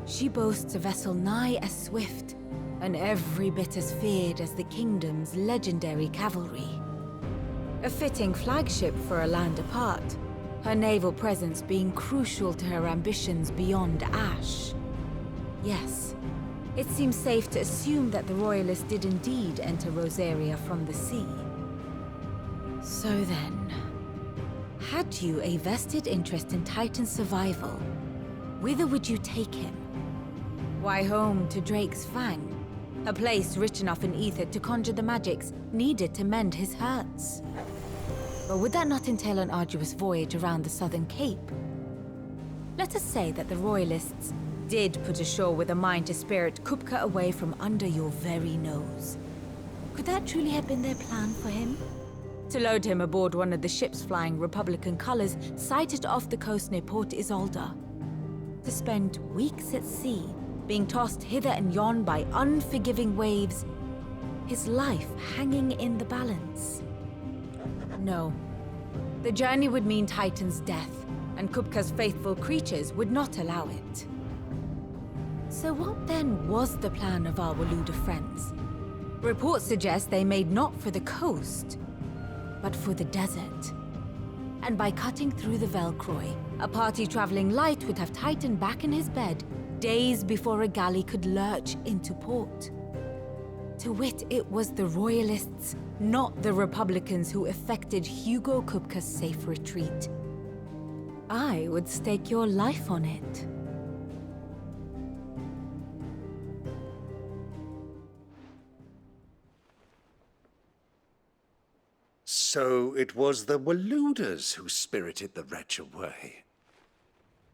she boasts a vessel nigh as swift and every bit as feared as the kingdom's legendary cavalry. A fitting flagship for a land apart, her naval presence being crucial to her ambitions beyond Ash. Yes, it seems safe to assume that the Royalists did indeed enter Rosaria from the sea. So then, had you a vested interest in Titan's survival, whither would you take him? Why, home to Drake's Fang, a place rich enough in ether to conjure the magics needed to mend his hurts. But would that not entail an arduous voyage around the Southern Cape? Let us say that the Royalists did put ashore with a mind to spirit Kupka away from under your very nose. Could that truly have been their plan for him? To load him aboard one of the ships flying Republican colors sighted off the coast near Port Isolde? To spend weeks at sea, being tossed hither and yon by unforgiving waves, his life hanging in the balance? No. The journey would mean Titan's death, and Kupka's faithful creatures would not allow it. So what then was the plan of our Waluda friends? Reports suggest they made not for the coast, but for the desert. And by cutting through the Velcroy, a party traveling light would have Titan back in his bed days before a galley could lurch into port. To wit, it was the Royalists, not the Republicans, who effected Hugo Kupka's safe retreat. I would stake your life on it. So it was the Waludas who spirited the wretch away.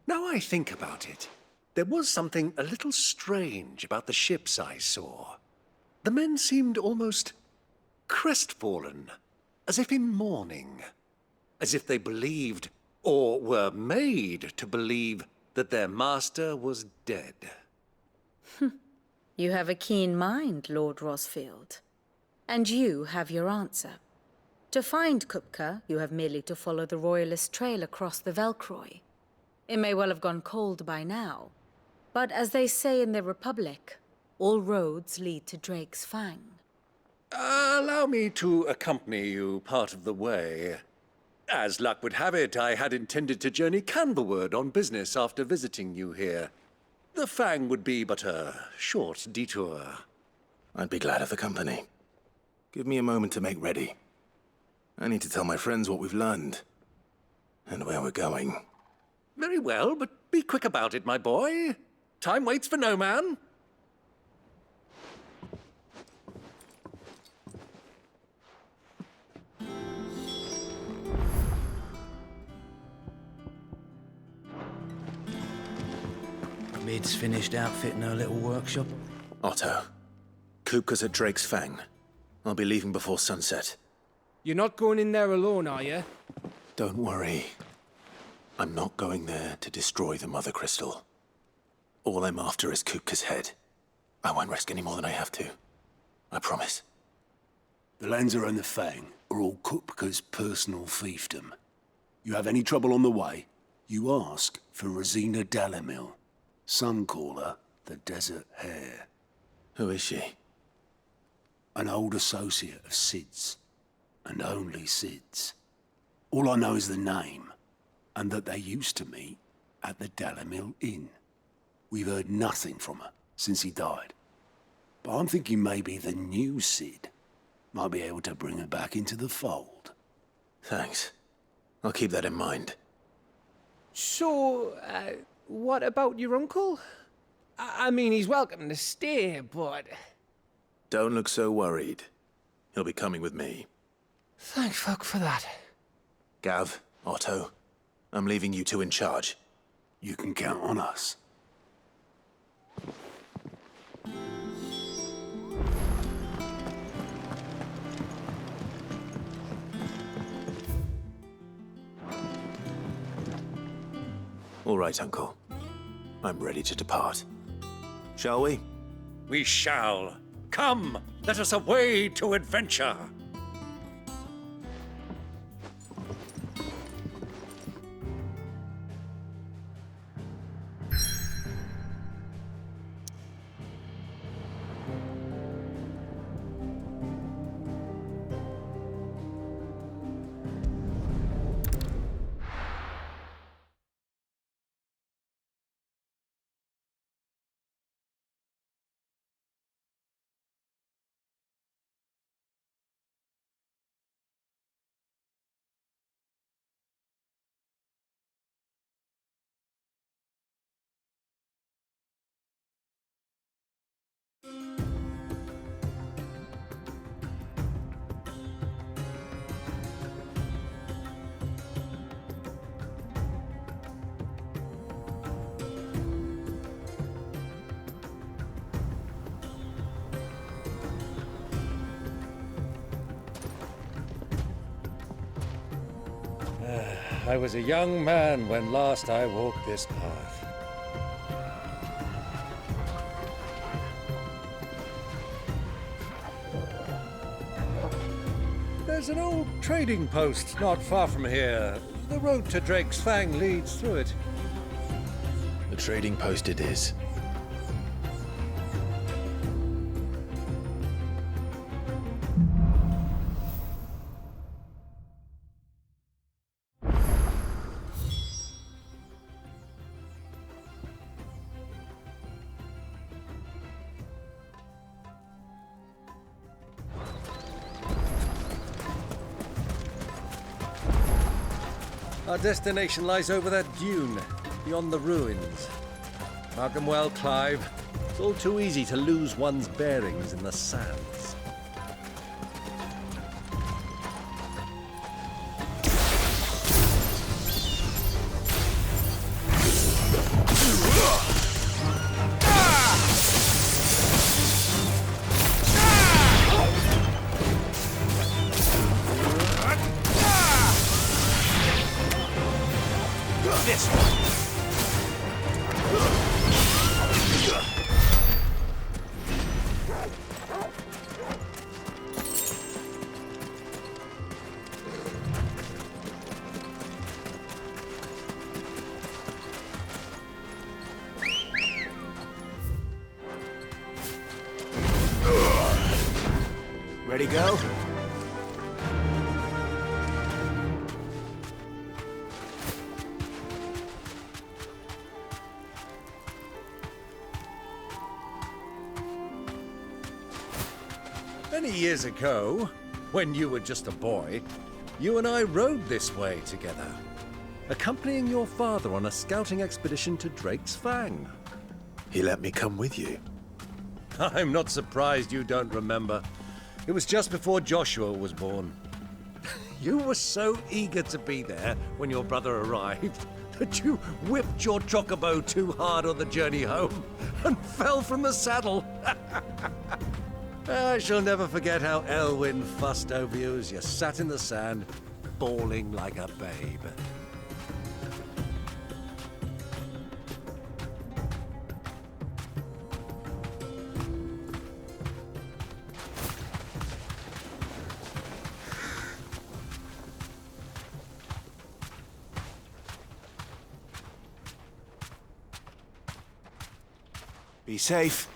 Now I think about it, there was something a little strange about the ships I saw. The men seemed almost crestfallen, as if in mourning, as if they believed, or were made to believe, that their master was dead. You have a keen mind, Lord Rosfield. And you have your answer. To find Kupka, you have merely to follow the Royalist trail across the Velcroy. It may well have gone cold by now, but as they say in the Republic, all roads lead to Drake's Fang. Allow me to accompany you part of the way. As luck would have it, I had intended to journey Canberward on business after visiting you here. The Fang would be but a short detour. I'd be glad of the company. Give me a moment to make ready. I need to tell my friends what we've learned, and where we're going. Very well, but be quick about it, my boy. Time waits for no man. Mid's finished outfitting her little workshop. Otto, Kupka's at Drake's Fang. I'll be leaving before sunset. You're not going in there alone, are you? Don't worry. I'm not going there to destroy the Mother Crystal. All I'm after is Kupka's head. I won't risk any more than I have to. I promise. The Lanza and the Fang are all Kupka's personal fiefdom. You have any trouble on the way, you ask for Rosina Dalamil. Some call her the Desert Hare. Who is she? An old associate of Sid's, and only Sid's. All I know is the name, and that they used to meet at the Dalamil Inn. We've heard nothing from her since he died. But I'm thinking maybe the new Cid might be able to bring her back into the fold. Thanks. I'll keep that in mind. So, what about your uncle? I mean, he's welcome to stay, but... Don't look so worried. He'll be coming with me. Thank fuck for that. Gav, Otto, I'm leaving you two in charge. You can count on us. All right, Uncle. I'm ready to depart. Shall we? We shall. Come, let us away to adventure. I was a young man when last I walked this path. There's an old trading post not far from here. The road to Drake's Fang leads through it. The trading post it is. Our destination lies over that dune, beyond the ruins. Mark 'em well, Clive. It's all too easy to lose one's bearings in the sands. This one. Ready, go? Many years ago, when you were just a boy, you and I rode this way together, accompanying your father on a scouting expedition to Drake's Fang. He let me come with you. I'm not surprised you don't remember. It was just before Joshua was born. You were so eager to be there when your brother arrived that you whipped your chocobo too hard on the journey home and fell from the saddle. I shall never forget how Elwyn fussed over you as you sat in the sand, bawling like a babe. Be safe.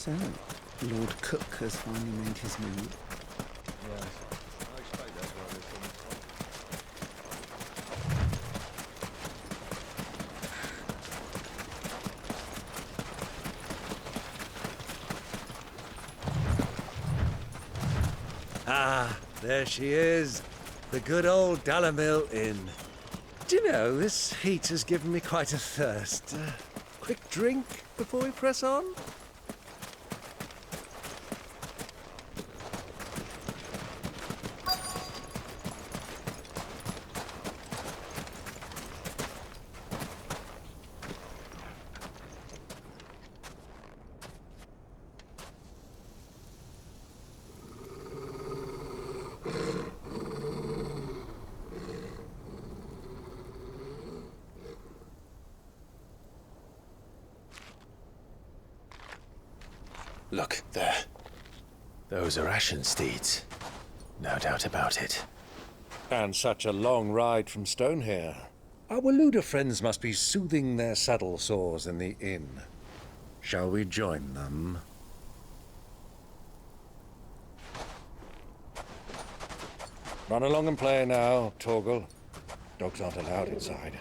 So, Lord Cook has finally made his move. Yes. I expect that's why they're coming from. Ah, there she is. The good old Dalamil Inn. Do you know, this heat has given me quite a thirst. Quick drink before we press on? Look, there. Those are Ashen steeds. No doubt about it. And such a long ride from Stonehair. Our Luda friends must be soothing their saddle sores in the inn. Shall we join them? Run along and play now, Torgal. Dogs aren't allowed inside.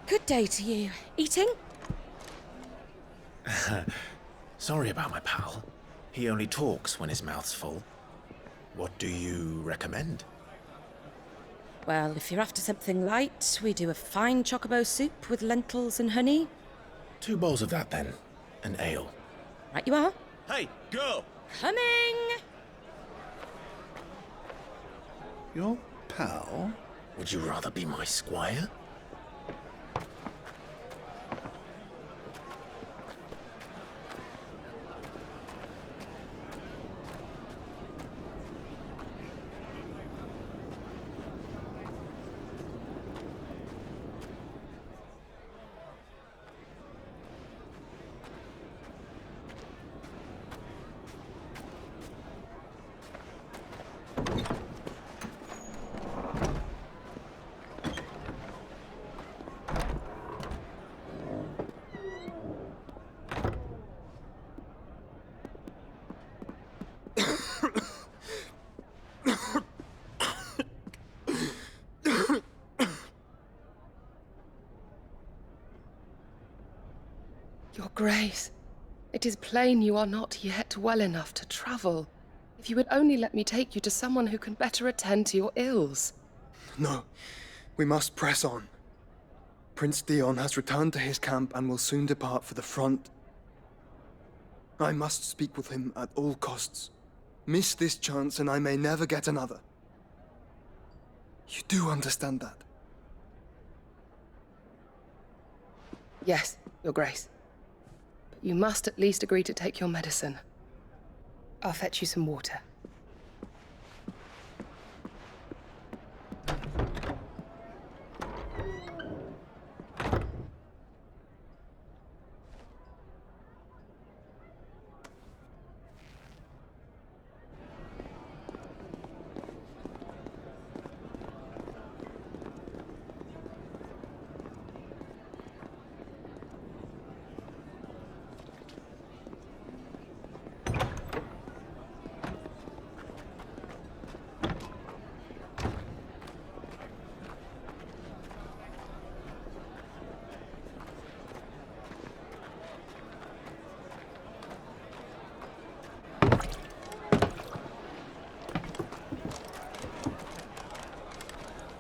Good day to you. Eating? Sorry about my pal. He only talks when his mouth's full. What do you recommend? Well, if you're after something light, we do a fine chocobo soup with lentils and honey. 2 bowls of that, then. An ale. Right you are. Hey, girl! Coming! Your pal? Would you rather be my squire? Your Grace, it is plain you are not yet well enough to travel. If you would only let me take you to someone who can better attend to your ills. No, we must press on. Prince Dion has returned to his camp and will soon depart for the front. I must speak with him at all costs. Miss this chance and I may never get another. You do understand that? Yes, Your Grace. But you must at least agree to take your medicine. I'll fetch you some water.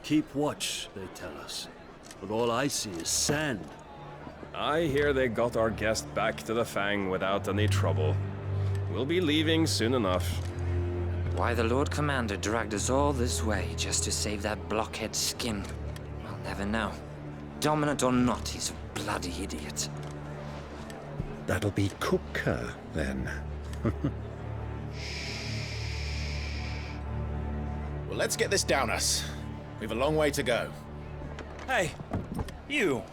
Keep watch, they tell us. But all I see is sand. I hear they got our guest back to the Fang without any trouble. We'll be leaving soon enough. Why the Lord Commander dragged us all this way just to save that blockhead skin, I'll never know. Dominant or not, he's a bloody idiot. That'll be Cooker, then. Well, let's get this down us. We've a long way to go. Hey, you!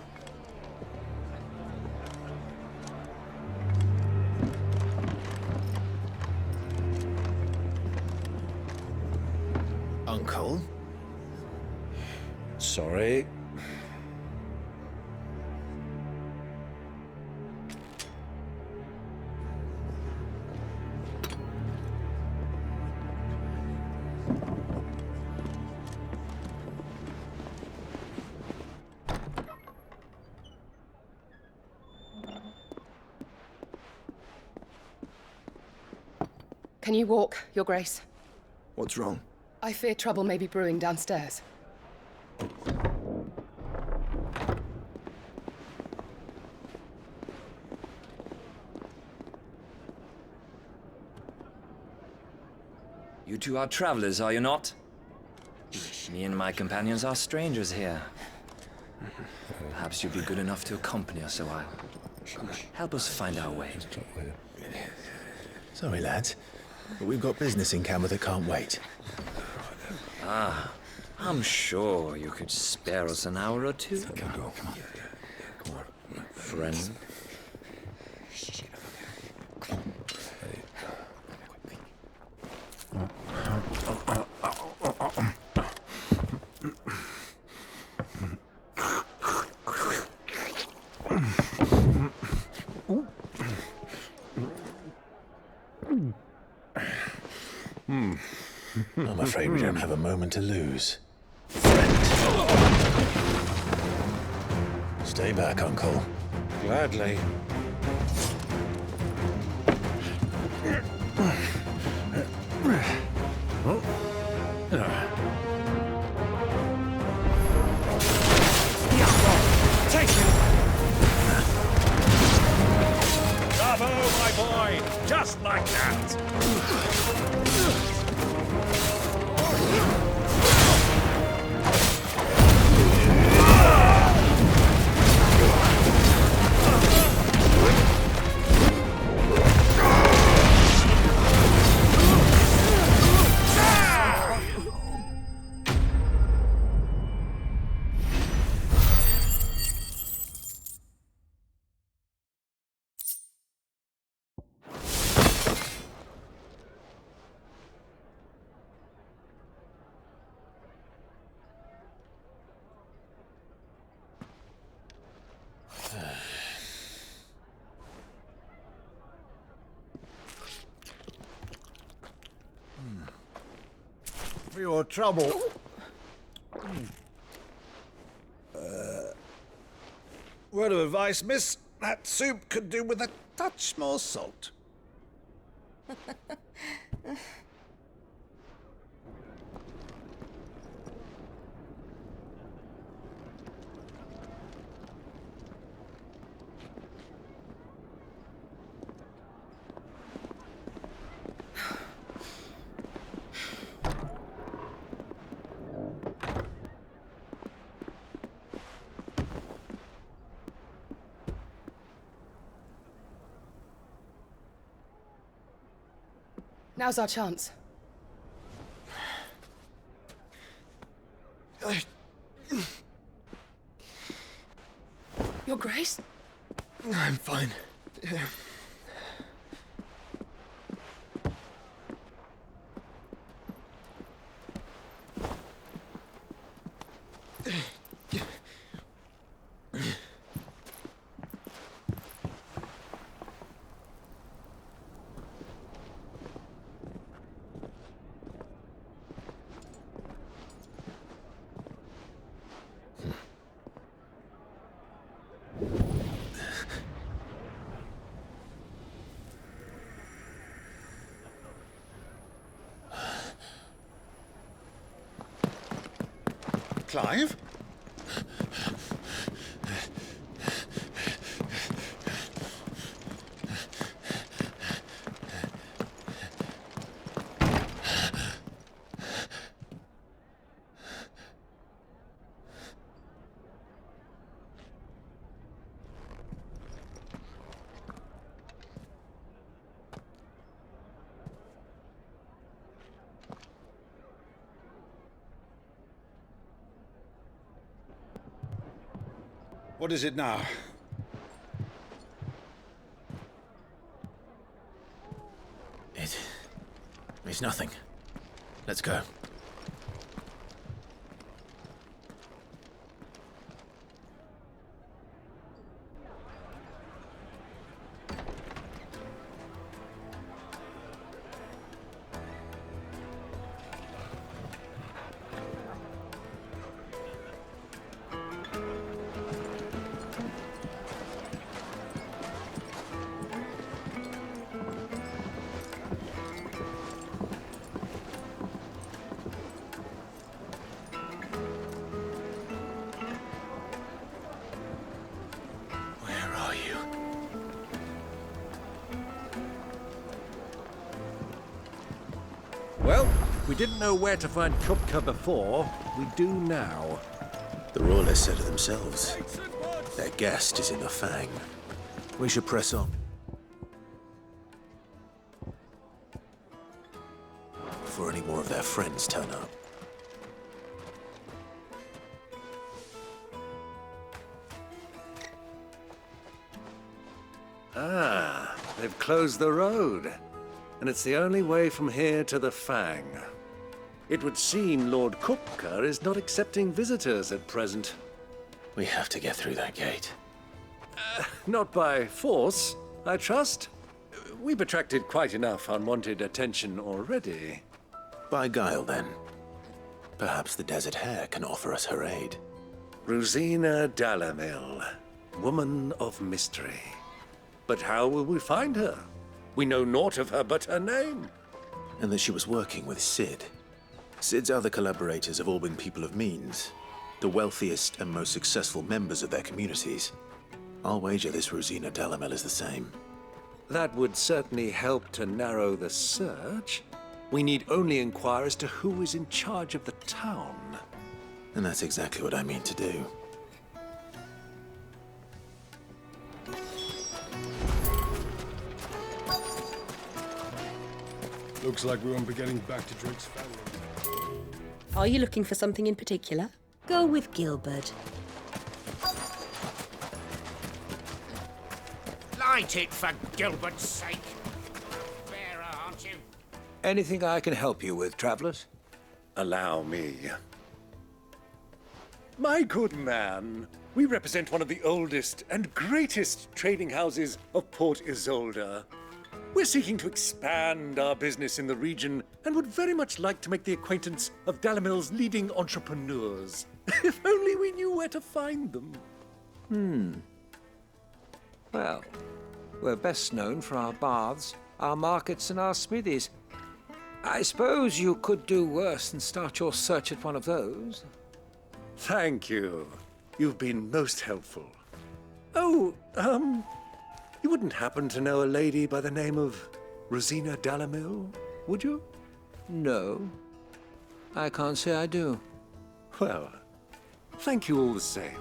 Uncle? Sorry. Can you walk, Your Grace? What's wrong? I fear trouble may be brewing downstairs. You two are travelers, are you not? Me and my companions are strangers here. Perhaps you'd be good enough to accompany us a while. Help us find our way. Sorry, lads, but we've got business in camera that can't wait. Ah, I'm sure you could spare us an hour or two. Come on. Friend. I'm afraid we don't have a moment to lose. Stay back, Uncle. Gladly. Take him! Bravo, my boy! Just like that! For your trouble. Word of advice, miss. That soup could do with a touch more salt. Now's our chance. Your Grace? I'm fine. Clive? What is it now? It's nothing. Let's go. Well, we didn't know where to find Kupka before. We do now. The Royalists said it themselves. Their guest is in the Fang. We should press on. Before any more of their friends turn up. Ah, they've closed the road. And it's the only way from here to the Fang. It would seem Lord Kupka is not accepting visitors at present. We have to get through that gate. Not by force, I trust. We've attracted quite enough unwanted attention already. By guile, then. Perhaps the Desert Hare can offer us her aid. Rosina Dalamil, woman of mystery. But how will we find her? We know naught of her but her name. And that she was working with Cid. Cid's other collaborators have all been people of means, the wealthiest and most successful members of their communities. I'll wager this Rosina Dalamel is the same. That would certainly help to narrow the search. We need only inquire as to who is in charge of the town. And that's exactly what I mean to do. Looks like we won't be getting back to Drake's family. Are you looking for something in particular? Go with Gilbert. Light it, for Gilbert's sake. Bearer, aren't you? Anything I can help you with, travelers? Allow me. My good man, we represent one of the oldest and greatest trading houses of Port Isolde. We're seeking to expand our business in the region and would very much like to make the acquaintance of Dalamil's leading entrepreneurs. If only we knew where to find them. Well, we're best known for our baths, our markets, and our smithies. I suppose you could do worse than start your search at one of those. Thank you. You've been most helpful. Oh, you wouldn't happen to know a lady by the name of Rosina Dalamil, would you? No. I can't say I do. Well, thank you all the same.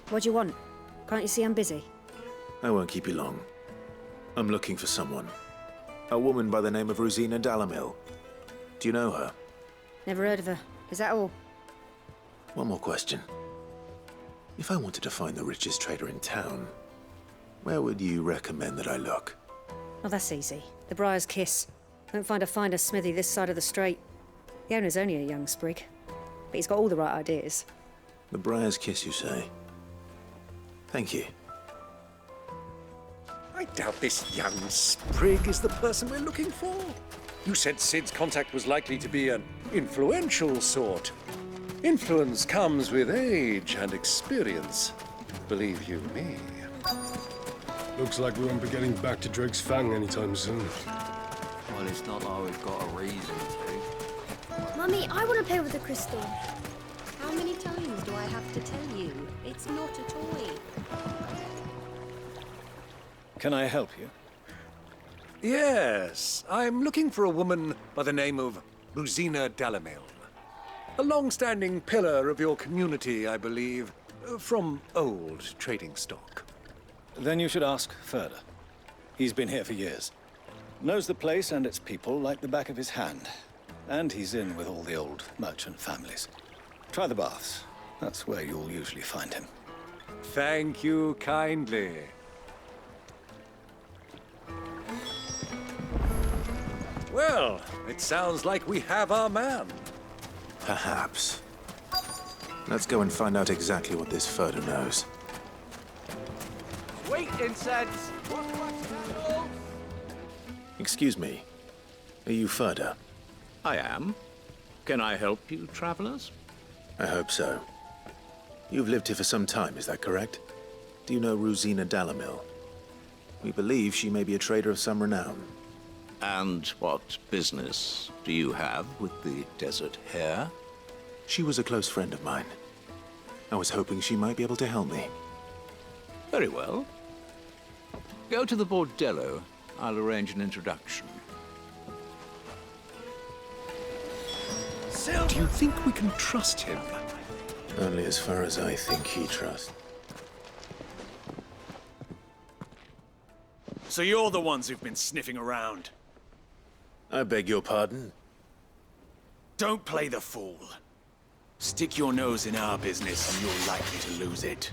What do you want? Can't you see I'm busy? I won't keep you long. I'm looking for someone. A woman by the name of Rosina Dalamil. Do you know her? Never heard of her. Is that all? One more question. If I wanted to find the richest trader in town, where would you recommend that I look? Oh, that's easy. The Briar's Kiss. Don't find a finer smithy this side of the strait. The owner's only a young sprig, but he's got all the right ideas. The Briar's Kiss, you say? Thank you. I doubt this young sprig is the person we're looking for. You said Cid's contact was likely to be an influential sort. Influence comes with age and experience, believe you me. Looks like we won't be getting back to Drake's Fang anytime soon. Well, it's not like we've got a reason to. Mummy, I want to play with the crystal. How many times do I have to tell you? It's not a toy. Can I help you? Yes, I'm looking for a woman by the name of Rosina Dalamil. A long-standing pillar of your community, I believe, from old trading stock. Then you should ask Ferda. He's been here for years. Knows the place and its people like the back of his hand. And he's in with all the old merchant families. Try the baths. That's where you'll usually find him. Thank you kindly. Well, it sounds like we have our man. Perhaps. Let's go and find out exactly what this Ferda knows. Wait, incense! Excuse me. Are you Ferda? I am. Can I help you, travelers? I hope so. You've lived here for some time, is that correct? Do you know Rosina Dalamil? We believe she may be a trader of some renown. And what business do you have with the desert hare? She was a close friend of mine. I was hoping she might be able to help me. Very well. Go to the bordello. I'll arrange an introduction. Do you think we can trust him? Only as far as I think he trusts. So you're the ones who've been sniffing around. I beg your pardon? Don't play the fool. Stick your nose in our business and you're likely to lose it.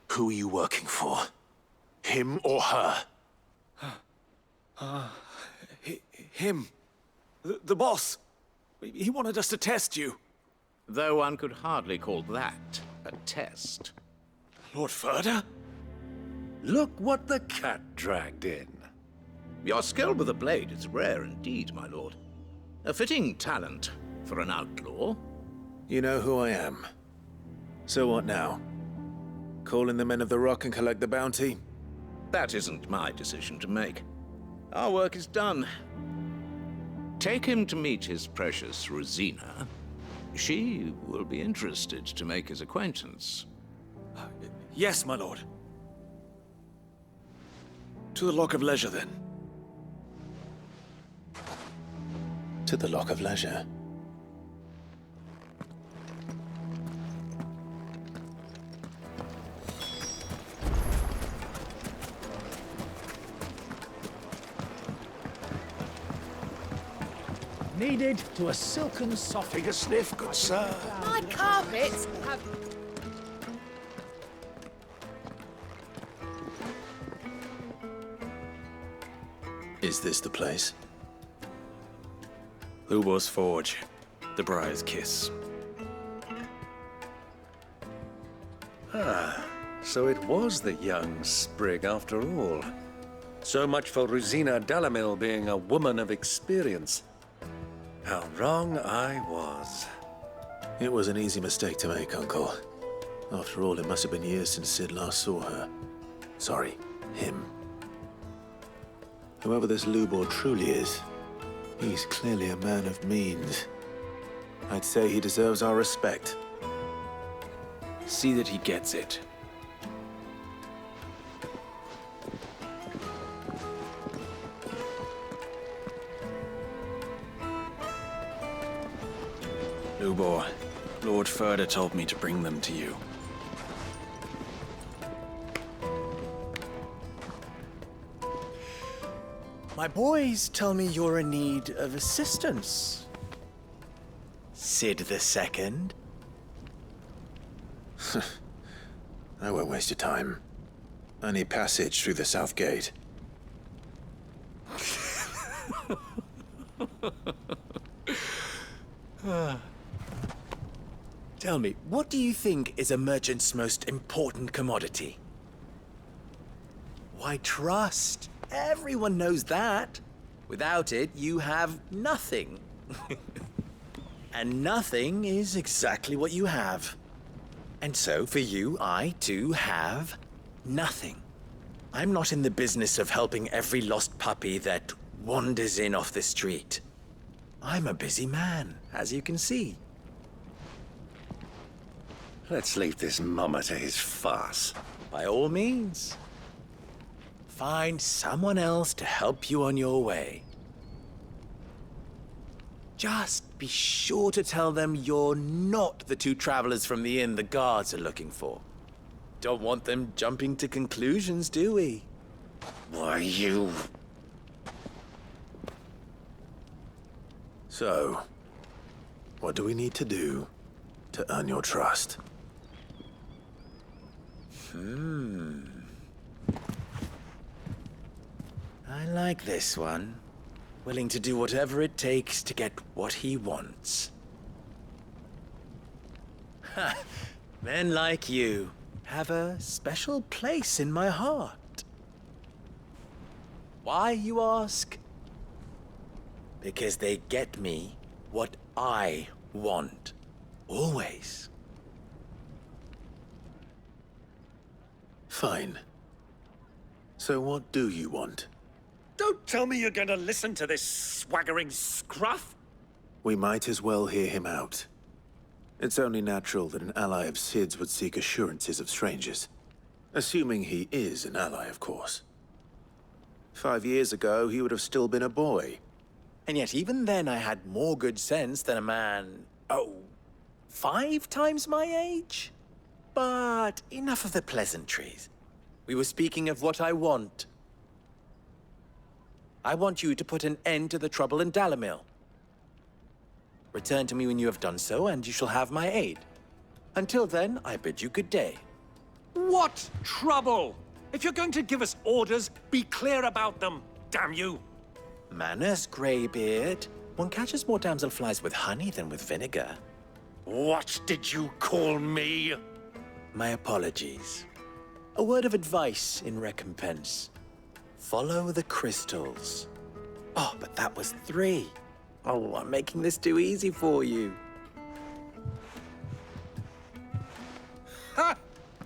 Who are you working for? Him or her? Him. The boss. He wanted us to test you. Though one could hardly call that a test. Lord Ferda? Look what the cat dragged in. Your skill with a blade is rare indeed, my lord. A fitting talent for an outlaw. You know who I am. So what now? Call in the Men of the Rock and collect the bounty? That isn't my decision to make. Our work is done. Take him to meet his precious Rosina. She will be interested to make his acquaintance. Yes, my lord. To the Lock of Leisure, then. To the Lock of Leisure. Needed to a silken soft. Take a sniff, good sir. My carpets have... Is this the place? Lubo's Forge. The Briar's Kiss. Ah, so it was the young sprig after all. So much for Rosina Delamil being a woman of experience. How wrong I was. It was an easy mistake to make, Uncle. After all, it must have been years since Sid last saw her. Sorry, him. Whoever this Lubor truly is, he's clearly a man of means. I'd say he deserves our respect. See that he gets it. Lubor, Lord Furder told me to bring them to you. My boys tell me you're in need of assistance. Sid the Second? I won't waste your time. I need passage through the south gate. Tell me, what do you think is a merchant's most important commodity? Why, trust. Everyone knows that. Without it, you have nothing. And nothing is exactly what you have. And so, for you, I, too, have nothing. I'm not in the business of helping every lost puppy that wanders in off the street. I'm a busy man, as you can see. Let's leave this mummer to his farce. By all means. Find someone else to help you on your way. Just be sure to tell them you're not the two travelers from the inn the guards are looking for. Don't want them jumping to conclusions, do we? Why, you... So, what do we need to do to earn your trust? I like this one. Willing to do whatever it takes to get what he wants. Ha! Men like you have a special place in my heart. Why, you ask? Because they get me what I want. Always. Fine. So what do you want? Don't tell me you're going to listen to this swaggering scruff! We might as well hear him out. It's only natural that an ally of Sid's would seek assurances of strangers. Assuming he is an ally, of course. 5 years ago, he would have still been a boy. And yet even then I had more good sense than a man, 5 times my age? But enough of the pleasantries. We were speaking of what I want. I want you to put an end to the trouble in Dalamil. Return to me when you have done so, and you shall have my aid. Until then, I bid you good day. What trouble? If you're going to give us orders, be clear about them, damn you! Manners, Greybeard. One catches more damselflies with honey than with vinegar. What did you call me? My apologies. A word of advice in recompense. Follow the crystals. Oh, but that was 3. Oh, I'm making this too easy for you. Ha!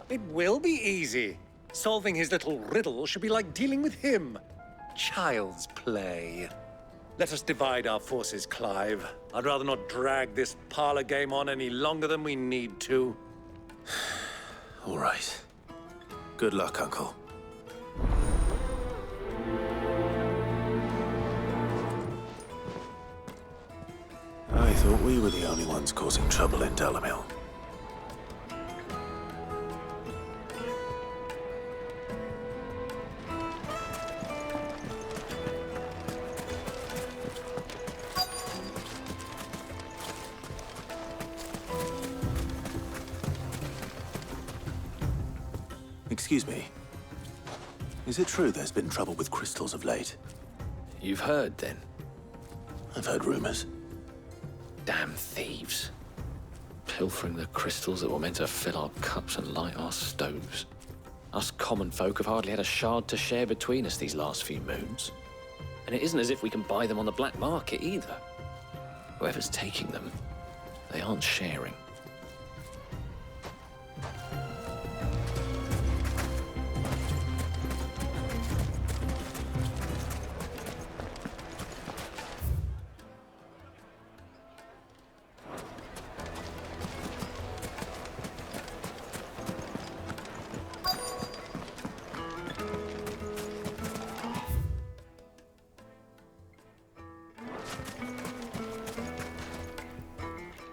It will be easy. Solving his little riddle should be like dealing with him. Child's play. Let us divide our forces, Clive. I'd rather not drag this parlor game on any longer than we need to. All right. Good luck, Uncle. I thought we were the only ones causing trouble in Dalamil. Excuse me. Is it true there's been trouble with crystals of late? You've heard, then? I've heard rumors. Damn thieves. Pilfering the crystals that were meant to fill our cups and light our stoves. Us common folk have hardly had a shard to share between us these last few moons. And it isn't as if we can buy them on the black market either. Whoever's taking them, they aren't sharing.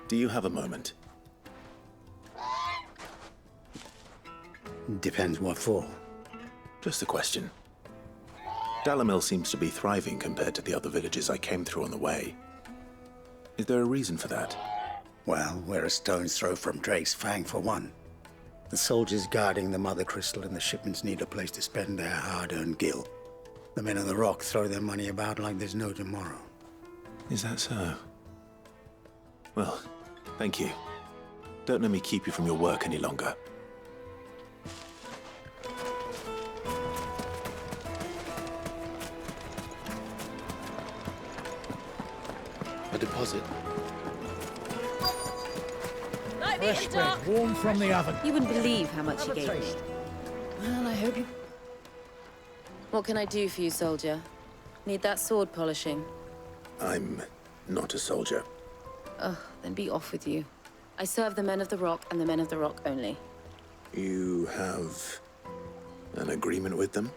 Do you have a moment? Depends what for. Just a question. Dalamil seems to be thriving compared to the other villages I came through on the way. Is there a reason for that? Well, we're a stone's throw from Drake's Fang, for one. The soldiers guarding the Mother Crystal and the shipments need a place to spend their hard-earned gil. The men on the rock throw their money about like there's no tomorrow. Is that so? Well, thank you. Don't let me keep you from your work any longer. A deposit. Fresh bread, warm from the oven. You wouldn't believe how much he gave me. Well, I hope you... What can I do for you, soldier? Need that sword polishing? I'm not a soldier. Ugh, then be off with you. I serve the men of the Rock and the men of the Rock only. You have an agreement with them?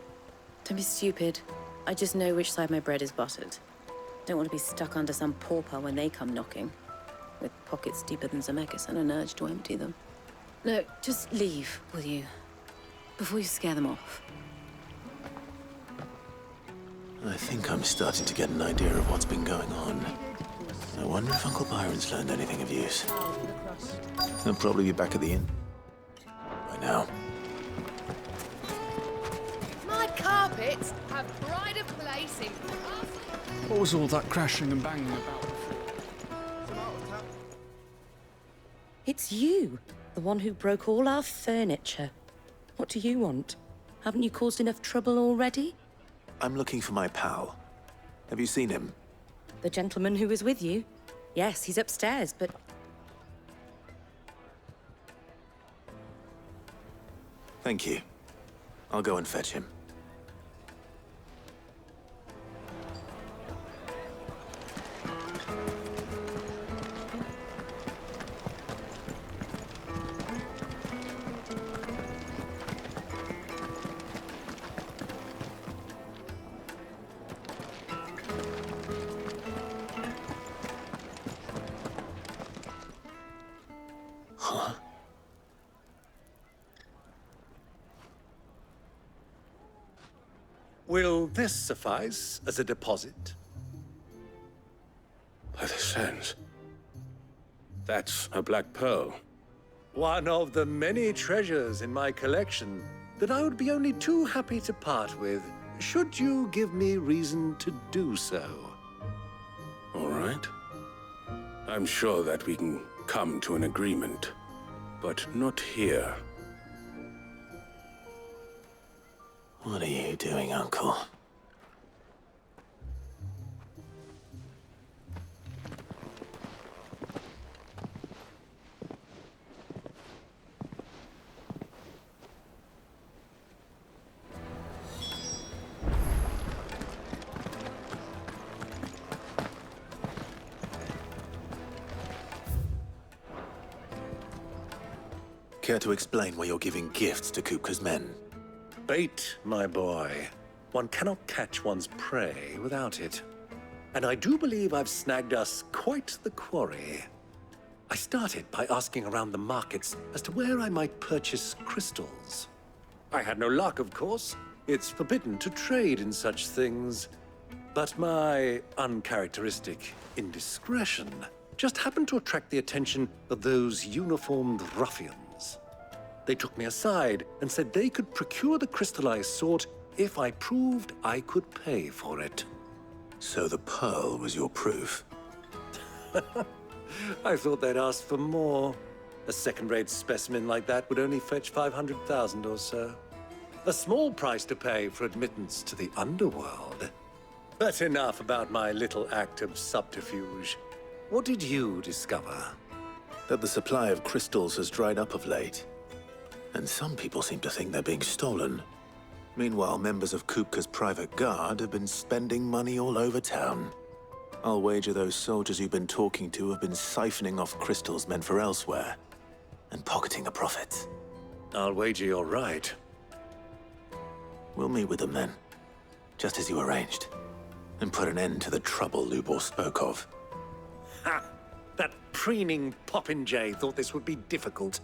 Don't be stupid. I just know which side my bread is buttered. Don't want to be stuck under some pauper when they come knocking. With pockets deeper than Zemeckis and an urge to empty them. No, just leave, will you? Before you scare them off. I think I'm starting to get an idea of what's been going on. I wonder if Uncle Byron's learned anything of use. He'll probably be back at the inn by now. My carpets have pride of place in... What was all that crashing and banging about? It's you, the one who broke all our furniture. What do you want? Haven't you caused enough trouble already? I'm looking for my pal. Have you seen him? The gentleman who was with you? Yes, he's upstairs, but... Thank you. I'll go and fetch him. Huh? Will this suffice as a deposit? By the sands. That's a black pearl. One of the many treasures in my collection that I would be only too happy to part with, should you give me reason to do so. All right. I'm sure that we can come to an agreement, but not here. What are you doing, Uncle? Care to explain why you're giving gifts to Kupka's men? Bait, my boy. One cannot catch one's prey without it. And I do believe I've snagged us quite the quarry. I started by asking around the markets as to where I might purchase crystals. I had no luck, of course. It's forbidden to trade in such things. But my uncharacteristic indiscretion just happened to attract the attention of those uniformed ruffians. They took me aside and said they could procure the crystal I sought if I proved I could pay for it. So the pearl was your proof? I thought they'd ask for more. A second-rate specimen like that would only fetch 500,000 or so. A small price to pay for admittance to the underworld. But enough about my little act of subterfuge. What did you discover? That the supply of crystals has dried up of late. And some people seem to think they're being stolen. Meanwhile, members of Kupka's private guard have been spending money all over town. I'll wager those soldiers you've been talking to have been siphoning off crystals meant for elsewhere, and pocketing a profit. I'll wager you're right. We'll meet with them then, just as you arranged, and put an end to the trouble Lubor spoke of. Ha! That preening popinjay thought this would be difficult.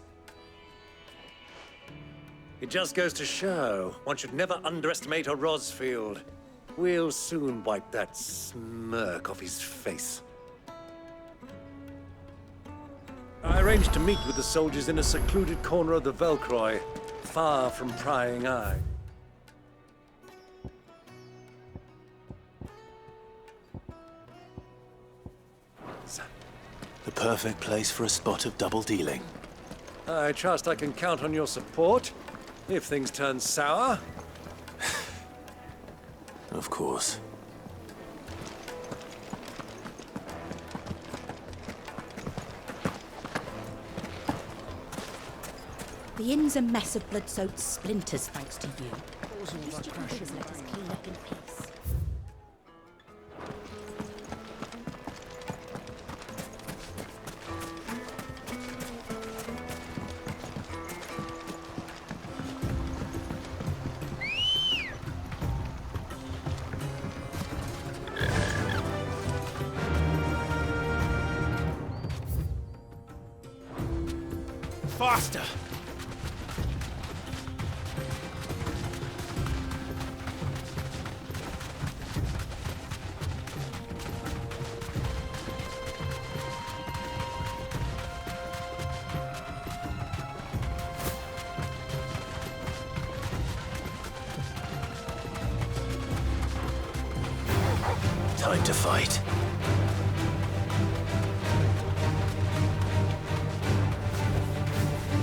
It just goes to show, one should never underestimate a Rosfield. We'll soon wipe that smirk off his face. I arranged to meet with the soldiers in a secluded corner of the Velcroy, far from prying eye. The perfect place for a spot of double dealing. I trust I can count on your support, if things turn sour. Of course. The inn's a mess of blood-soaked splinters, thanks to you. At least you can let us clean up in peace. Faster! Time to fight.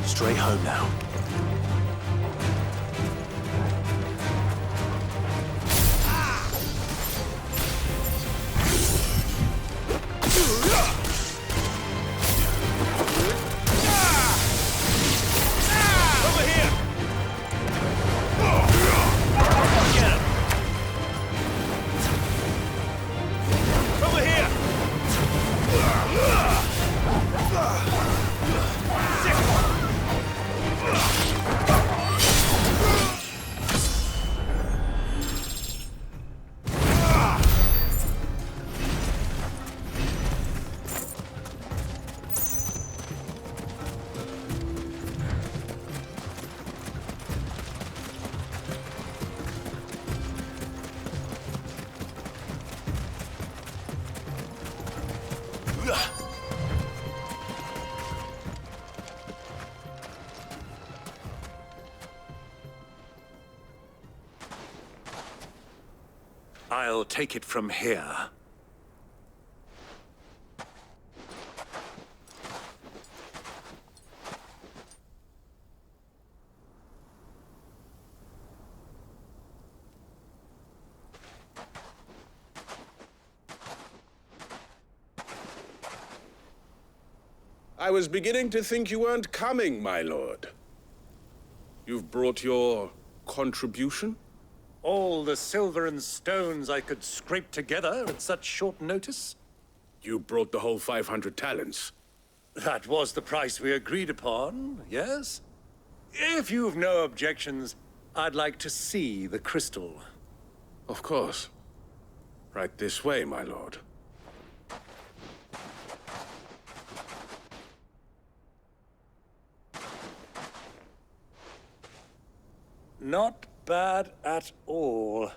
Straight home now. Over here! Get him! Over here! I'll take it from here. I was beginning to think you weren't coming, my lord. You've brought your contribution? All the silver and stones I could scrape together at such short notice? You brought the whole 500 talents. That was the price we agreed upon, yes? If you've no objections, I'd like to see the crystal. Of course. Right this way, my lord. Not bad at all.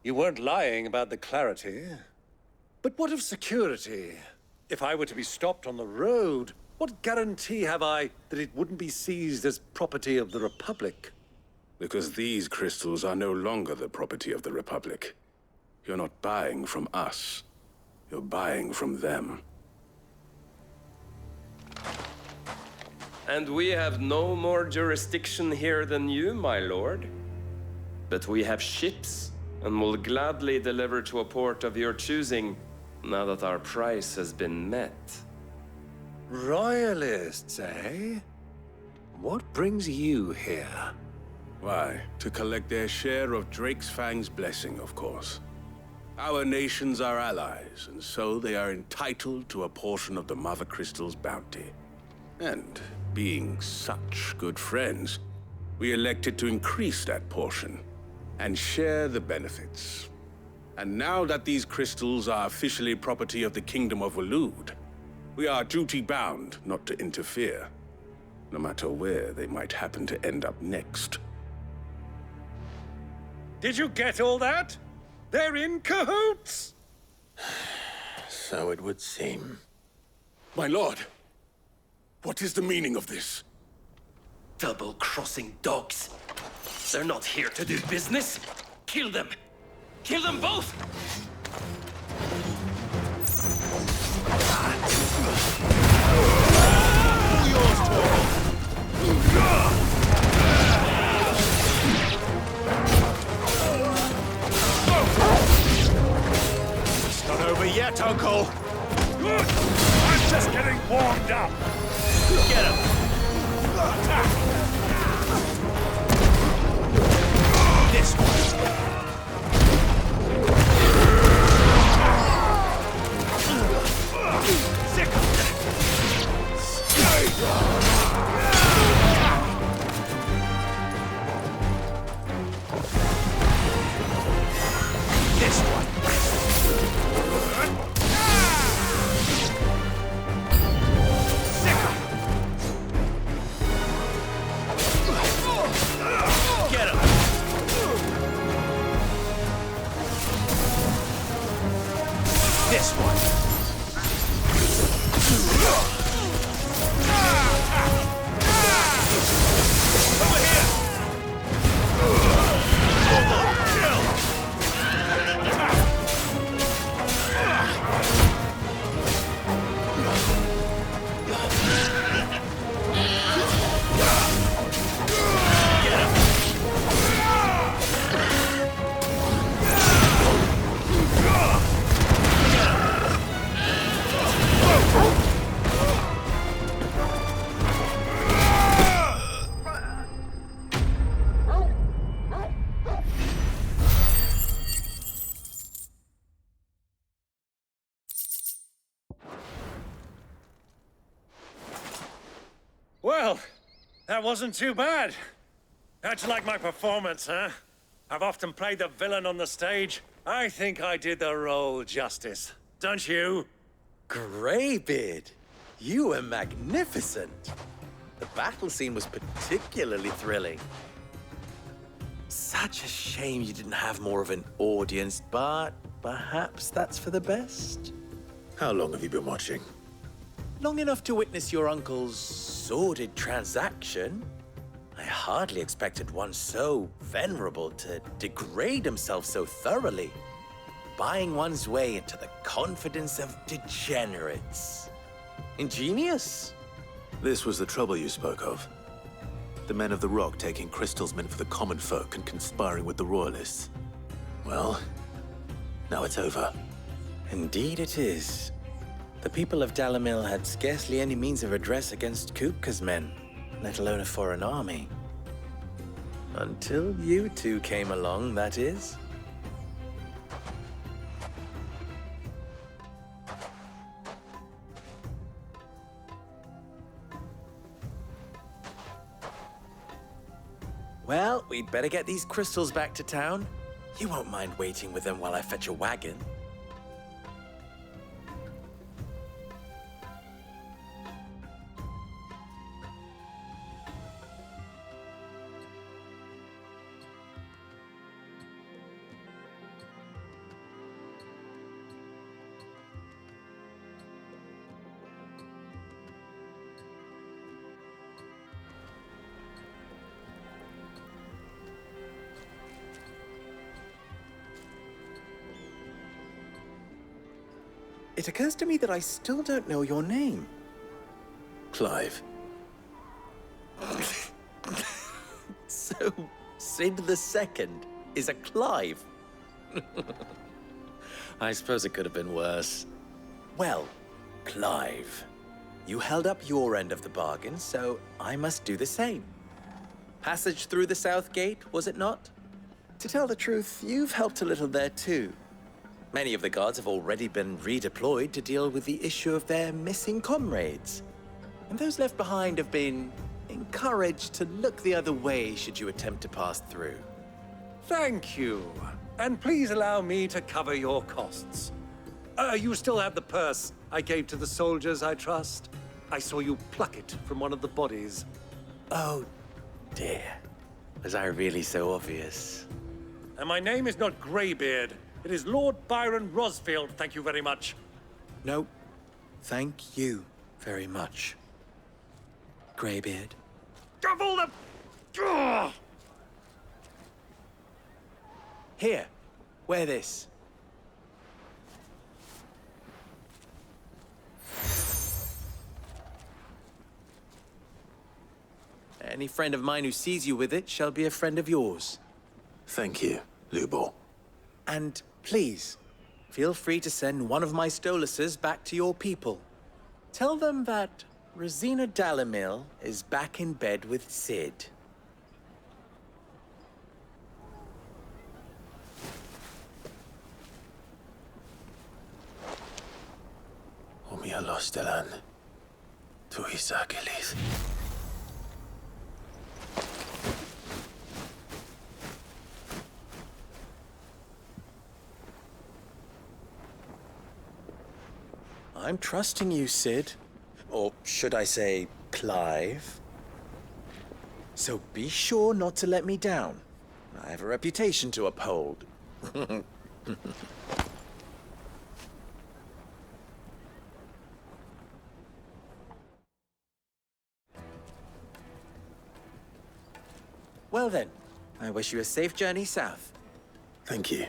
You weren't lying about the clarity. But what of security? If I were to be stopped on the road, what guarantee have I that it wouldn't be seized as property of the Republic? Because these crystals are no longer the property of the Republic. You're not buying from us. You're buying from them. And we have no more jurisdiction here than you, my lord. But we have ships, and will gladly deliver to a port of your choosing, now that our price has been met. Royalists, eh? What brings you here? Why, to collect their share of Drake's Fang's blessing, of course. Our nations are allies, and so they are entitled to a portion of the Mother Crystal's bounty. And being such good friends, we elected to increase that portion and share the benefits. And now that these crystals are officially property of the Kingdom of Waloed, we are duty-bound not to interfere, no matter where they might happen to end up next. Did you get all that? They're in cahoots! So it would seem. My lord, what is the meaning of this? Double-crossing dogs. They're not here to do business. Kill them! Kill them both! It's not over yet, Uncle! Good! I'm just getting warmed up! Get him! Attack! This one! Sick of that! This one! Get him! This one! Over here! Kill! Well, that wasn't too bad. How'd you like my performance, huh? I've often played the villain on the stage. I think I did the role justice. Don't you? Greybeard, you were magnificent. The battle scene was particularly thrilling. Such a shame you didn't have more of an audience, but perhaps that's for the best. How long have you been watching? Long enough to witness your uncle's sordid transaction. I hardly expected one so venerable to degrade himself so thoroughly, buying one's way into the confidence of degenerates. Ingenious. This was the trouble you spoke of. The men of the Rock taking crystals meant for the common folk and conspiring with the Royalists. Well, now it's over. Indeed it is. The people of Dalamil had scarcely any means of redress against Kupka's men, let alone a foreign army. Until you two came along, that is. Well, we'd better get these crystals back to town. You won't mind waiting with them while I fetch a wagon. It occurs to me that I still don't know your name. Clive. So, Sid the Second. is a Clive. I suppose it could have been worse. Well, Clive, you held up your end of the bargain, so I must do the same. Passage through the South Gate, was it not? To tell the truth, you've helped a little there too. Many of the guards have already been redeployed to deal with the issue of their missing comrades. And those left behind have been encouraged to look the other way should you attempt to pass through. Thank you. And please allow me to cover your costs. You still have the purse I gave to the soldiers, I trust? I saw you pluck it from one of the bodies. Oh, dear. Was I really so obvious? And my name is not Greybeard. It is Lord Byron Rosfield, thank you very much. No, thank you very much, Greybeard. Double the... Ugh! Here, wear this. Any friend of mine who sees you with it shall be a friend of yours. Thank you, Lubor. And please, feel free to send one of my Stoluses back to your people. Tell them that Rosina Dalamil is back in bed with Sid. Omia Lostelan. Tu Isakelis. I'm trusting you, Sid. Or should I say, Clive? So be sure not to let me down. I have a reputation to uphold. Well then, I wish you a safe journey south. Thank you.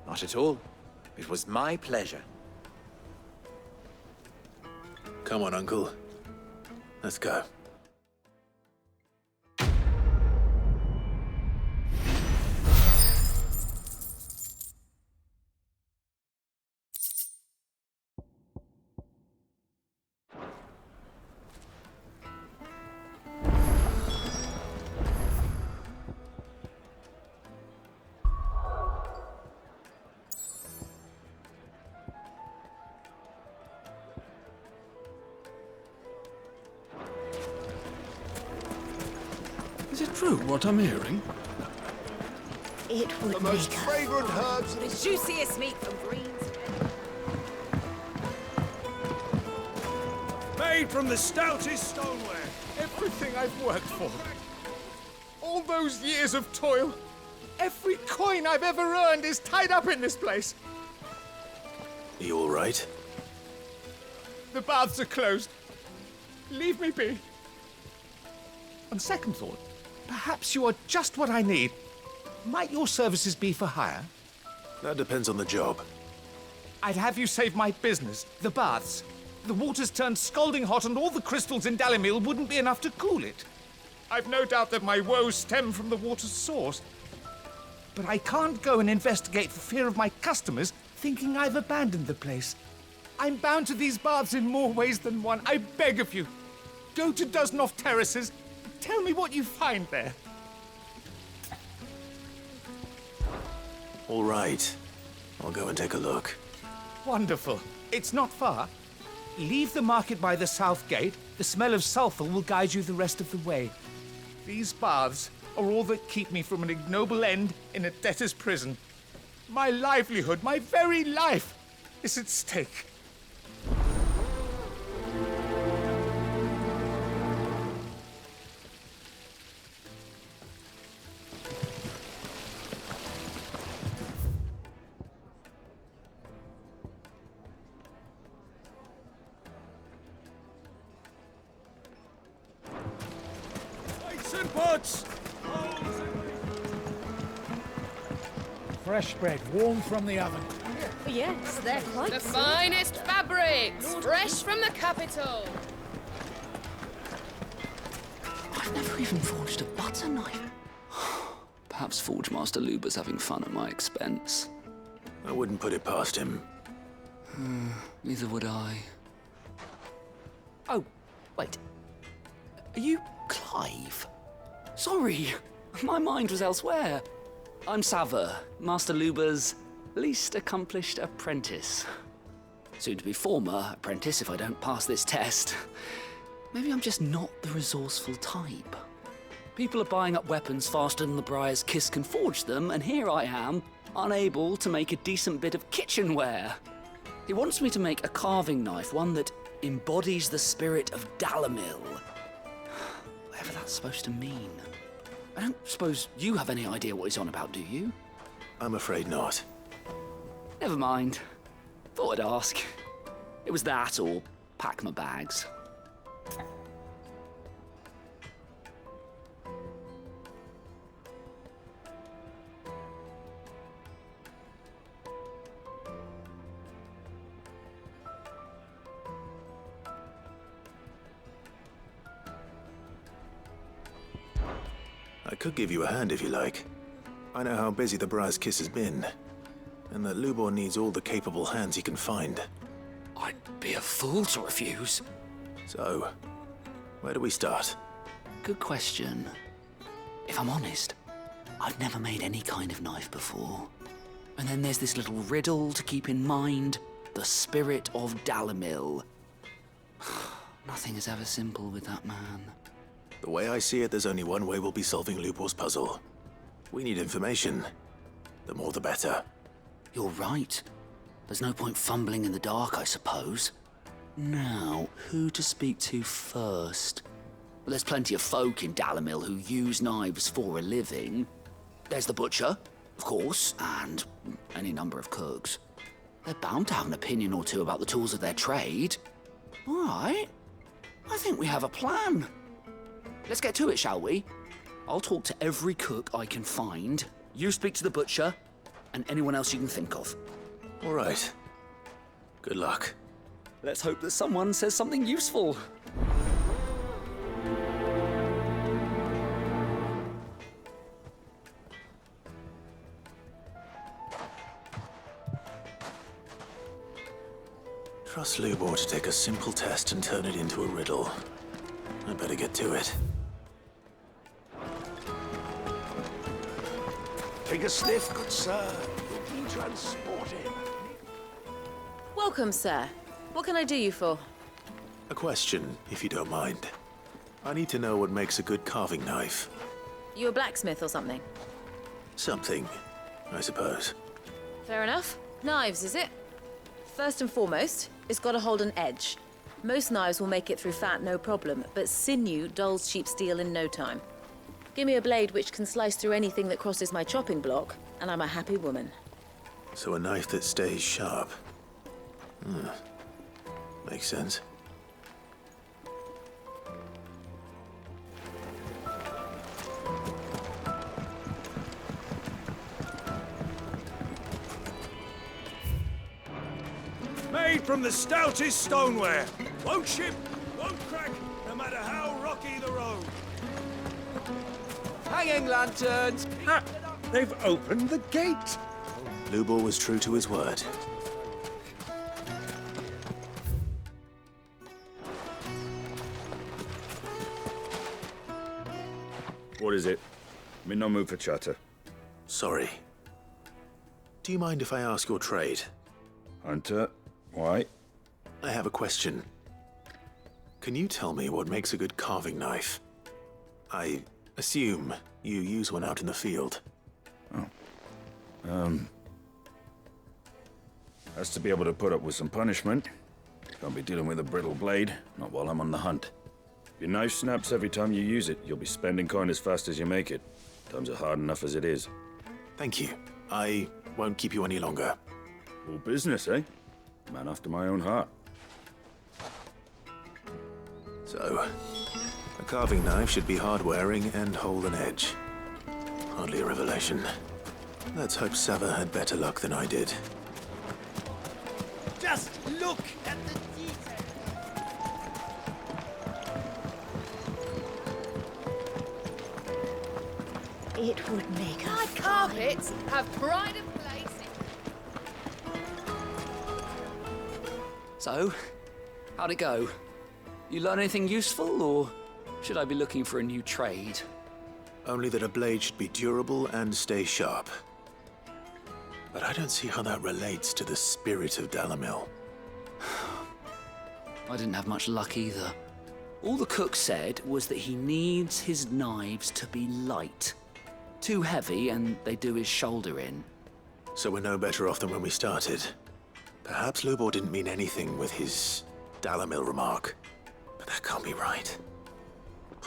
Not at all. It was my pleasure. Come on, Uncle. Let's go. Is it true what I'm hearing? It would The most make a fragrant herbs. the juiciest meat from greens. Made from the stoutest stoneware. Everything I've worked for. All those years of toil. Every coin I've ever earned is tied up in this place. Are you all right? The baths are closed. Leave me be. On second thought, perhaps you are just what I need. Might your services be for hire? That depends on the job. I'd have you save my business, the baths. The water's turned scalding hot and all the crystals in Dalimil wouldn't be enough to cool it. I've no doubt that my woes stem from the water's source. But I can't go and investigate for fear of my customers thinking I've abandoned the place. I'm bound to these baths in more ways than one. I beg of you. Go to Dusnoff Terraces. Tell me what you find there. All right. I'll go and take a look. Wonderful. It's not far. Leave the market by the south gate. The smell of sulfur will guide you the rest of the way. These baths are all that keep me from an ignoble end in a debtor's prison. My livelihood, my very life, is at stake. Pots! Fresh bread, warm from the oven. Yes, they're quite The soft. finest fabrics, fresh from the capital. I've never even forged a butter knife. Perhaps Forge Master Luber's having fun at my expense. I wouldn't put it past him. Neither would I. Oh, wait. Are you Clive? Sorry, my mind was elsewhere. I'm Sava, Master Luber's least accomplished apprentice. Soon to be former apprentice if I don't pass this test. Maybe I'm just not the resourceful type. People are buying up weapons faster than the Briar's Kiss can forge them, and here I am, unable to make a decent bit of kitchenware. He wants me to make a carving knife, one that embodies the spirit of Dalamil. Whatever that's supposed to mean. I don't suppose you have any idea what he's on about, do you? I'm afraid not. Never mind. Thought I'd ask. It was that or pack my bags. I could give you a hand if you like. I know how busy the Briar's Kiss has been, and that Lubor needs all the capable hands he can find. I'd be a fool to refuse. So, where do we start? Good question. If I'm honest, I've never made any kind of knife before. And then there's this little riddle to keep in mind. The spirit of Dalamil. Nothing is ever simple with that man. The way I see it, there's only one way we'll be solving Lubor's puzzle. We need information. The more the better. You're right. There's no point fumbling in the dark, I suppose. Now, who to speak to first? Well, there's plenty of folk in Dalamil who use knives for a living. There's the butcher, of course, and any number of cooks. They're bound to have an opinion or two about the tools of their trade. All right. I think we have a plan. Let's get to it, shall we? I'll talk to every cook I can find. You speak to the butcher, and anyone else you can think of. All right. Good luck. Let's hope that someone says something useful. Trust Lubor to take a simple test and turn it into a riddle. I better get to it. Take a sniff, good sir. You'll be transported. Welcome, sir. What can I do you for? A question, if you don't mind. I need to know what makes a good carving knife. You a blacksmith or something? Something, I suppose. Fair enough. Knives, is it? First and foremost, it's got to hold an edge. Most knives will make it through fat, no problem, but sinew dulls cheap steel in no time. Give me a blade which can slice through anything that crosses my chopping block, and I'm a happy woman. So a knife that stays sharp. Makes sense. Made from the stoutest stoneware. Won't ship, won't crack, no matter how rocky the road. Hanging lanterns! Ha! They've opened the gate! Lubor was true to his word. What is it? I'm in no mood for chatter. Sorry. Do you mind if I ask your trade? Hunter, why? I have a question. Can you tell me what makes a good carving knife? I assume you use one out in the field. Has to be able to put up with some punishment. Can't be dealing with a brittle blade, not while I'm on the hunt. If your knife snaps every time you use it, you'll be spending coin as fast as you make it. Times are hard enough as it is. Thank you. I won't keep you any longer. All business, eh? Man after my own heart. So, a carving knife should be hard-wearing and hold an edge. Hardly a revelation. Let's hope Sava had better luck than I did. Just look at the detail. It would make a Hard carpets have pride of place. So, how'd it go? You learn anything useful, or should I be looking for a new trade? Only that a blade should be durable and stay sharp. But I don't see how that relates to the spirit of Dalamil. I didn't have much luck either. All the cook said was that he needs his knives to be light. Too heavy and they do his shoulder in. So we're no better off than when we started. Perhaps Lubor didn't mean anything with his Dalamil remark. But that can't be right.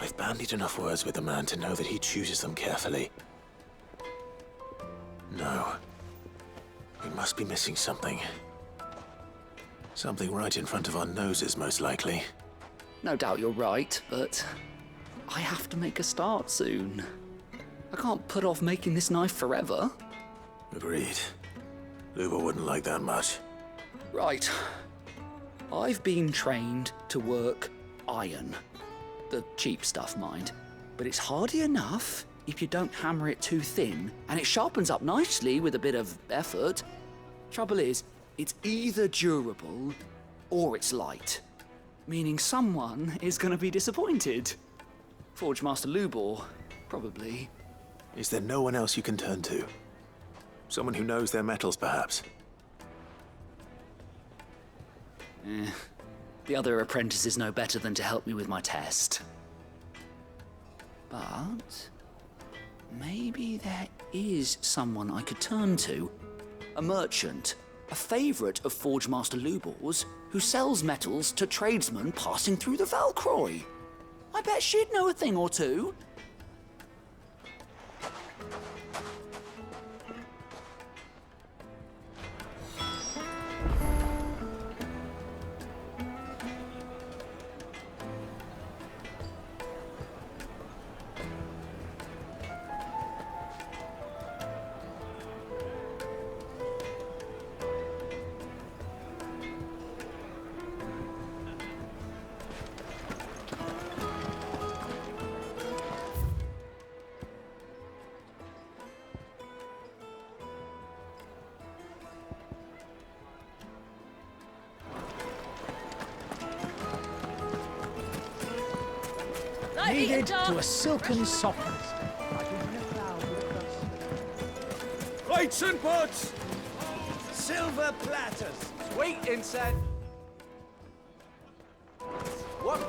I've bandied enough words with the man to know that he chooses them carefully. No. We must be missing something. Something right in front of our noses, most likely. No doubt you're right, but I have to make a start soon. I can't put off making this knife forever. Agreed. Lubor wouldn't like that much. Right. I've been trained to work iron. The cheap stuff, mind. But it's hardy enough if you don't hammer it too thin, and it sharpens up nicely with a bit of effort. Trouble is, it's either durable or it's light. Meaning someone is gonna be disappointed. Forge Master Lubor, probably. Is there no one else you can turn to? Someone who knows their metals, perhaps? The other apprentices know better than to help me with my test. But maybe there is someone I could turn to. A merchant, a favourite of Forge Master Lubor's, who sells metals to tradesmen passing through the Valcroy. I bet she'd know a thing or two. Needed to a silken softness. Plates and pots! Silver platters! Sweet incense! What?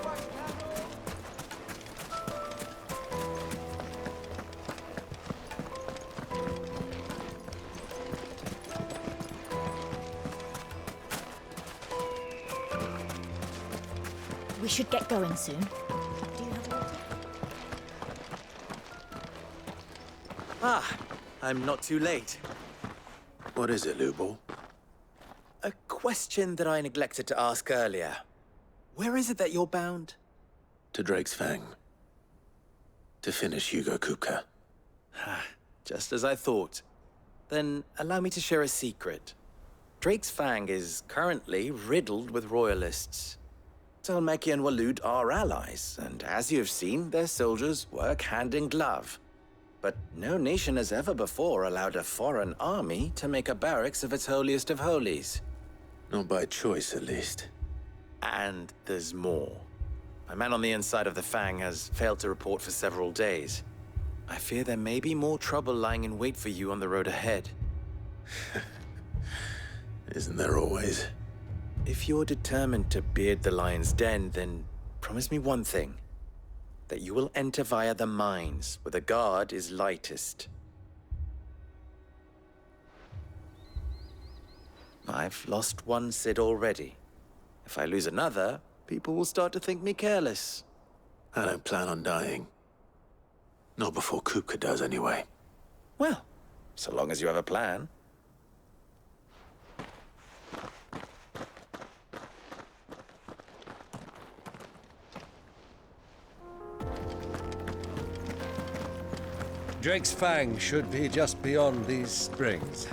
We should get going soon. Ah, I'm not too late. What is it, Lubor? A question that I neglected to ask earlier. Where is it that you're bound? To Drake's Fang. To finish Hugo Kupka. Just as I thought. Then allow me to share a secret. Drake's Fang is currently riddled with royalists. Talmeki and Walud are allies, and as you've seen, their soldiers work hand in glove. But no nation has ever before allowed a foreign army to make a barracks of its holiest of holies. Not by choice, at least. And there's more. A man on the inside of the Fang has failed to report for several days. I fear there may be more trouble lying in wait for you on the road ahead. Isn't there always? If you're determined to beard the lion's den, then promise me one thing. That you will enter via the mines, where the guard is lightest. I've lost one Cid already. If I lose another, people will start to think me careless. I don't plan on dying. Not before Kupka does, anyway. Well, so long as you have a plan. Drake's Fang should be just beyond these springs.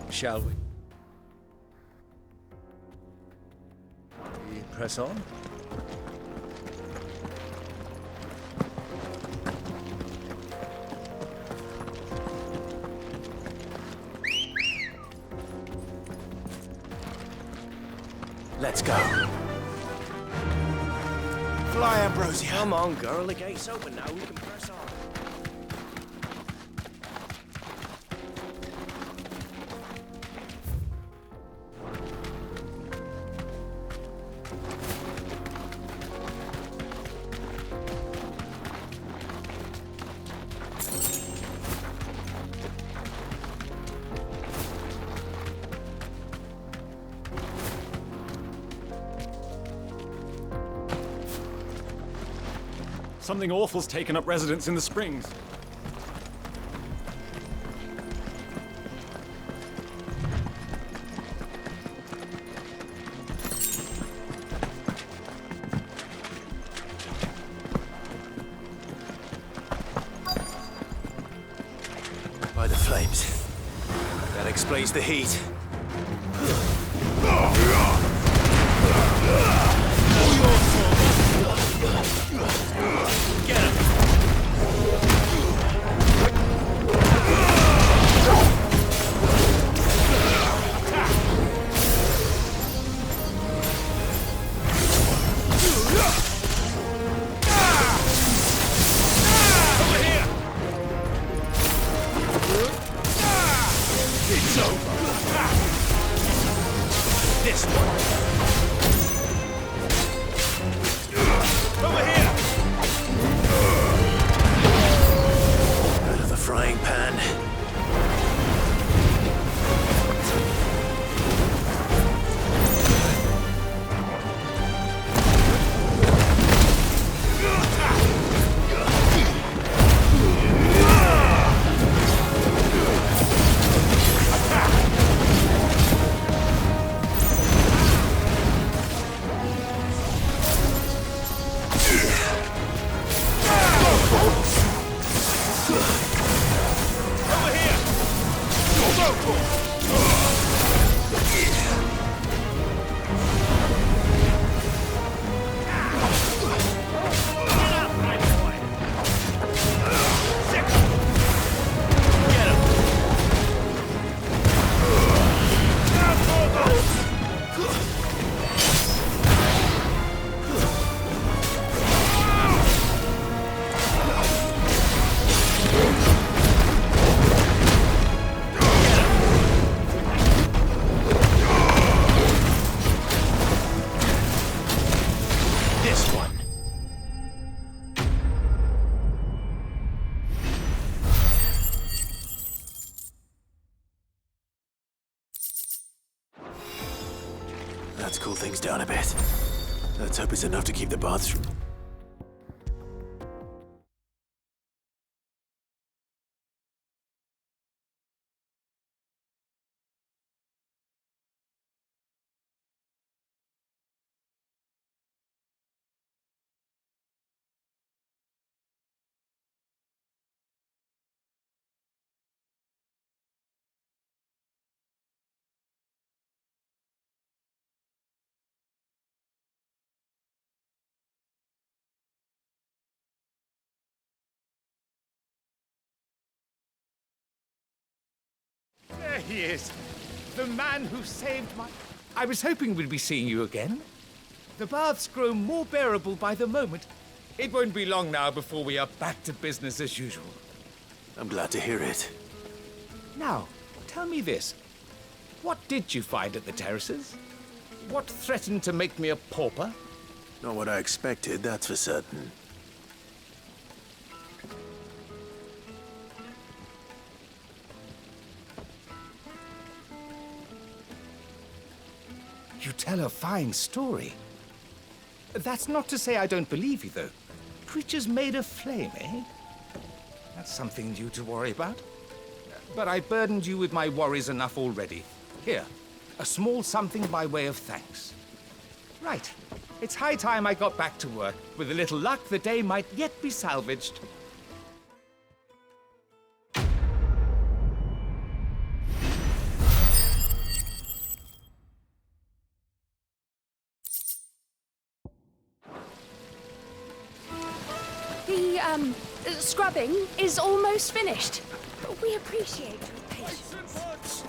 Shall we? We press on? Let's go. Fly, Ambrosia. Come on, girl. The gate's open now. We can press on. Something awful's taken up residence in the springs. By the flames. That explains the heat. Get him! Over here! It's over. This one. Over here! Out of the frying pan. Let's cool things down a bit. Let's hope it's enough to keep the baths from... There he is. The man who saved my... I was hoping we'd be seeing you again. The baths grow more bearable by the moment. It won't be long now before we are back to business as usual. I'm glad to hear it. Now, tell me this. What did you find at the terraces? What threatened to make me a pauper? Not what I expected, that's for certain. You tell a fine story. That's not to say I don't believe you, though. Creatures made of flame, eh? That's something new to worry about. But I burdened you with my worries enough already. Here, a small something by way of thanks. Right. It's high time I got back to work. With a little luck, the day might yet be salvaged. The scrubbing is almost finished. We appreciate your patience.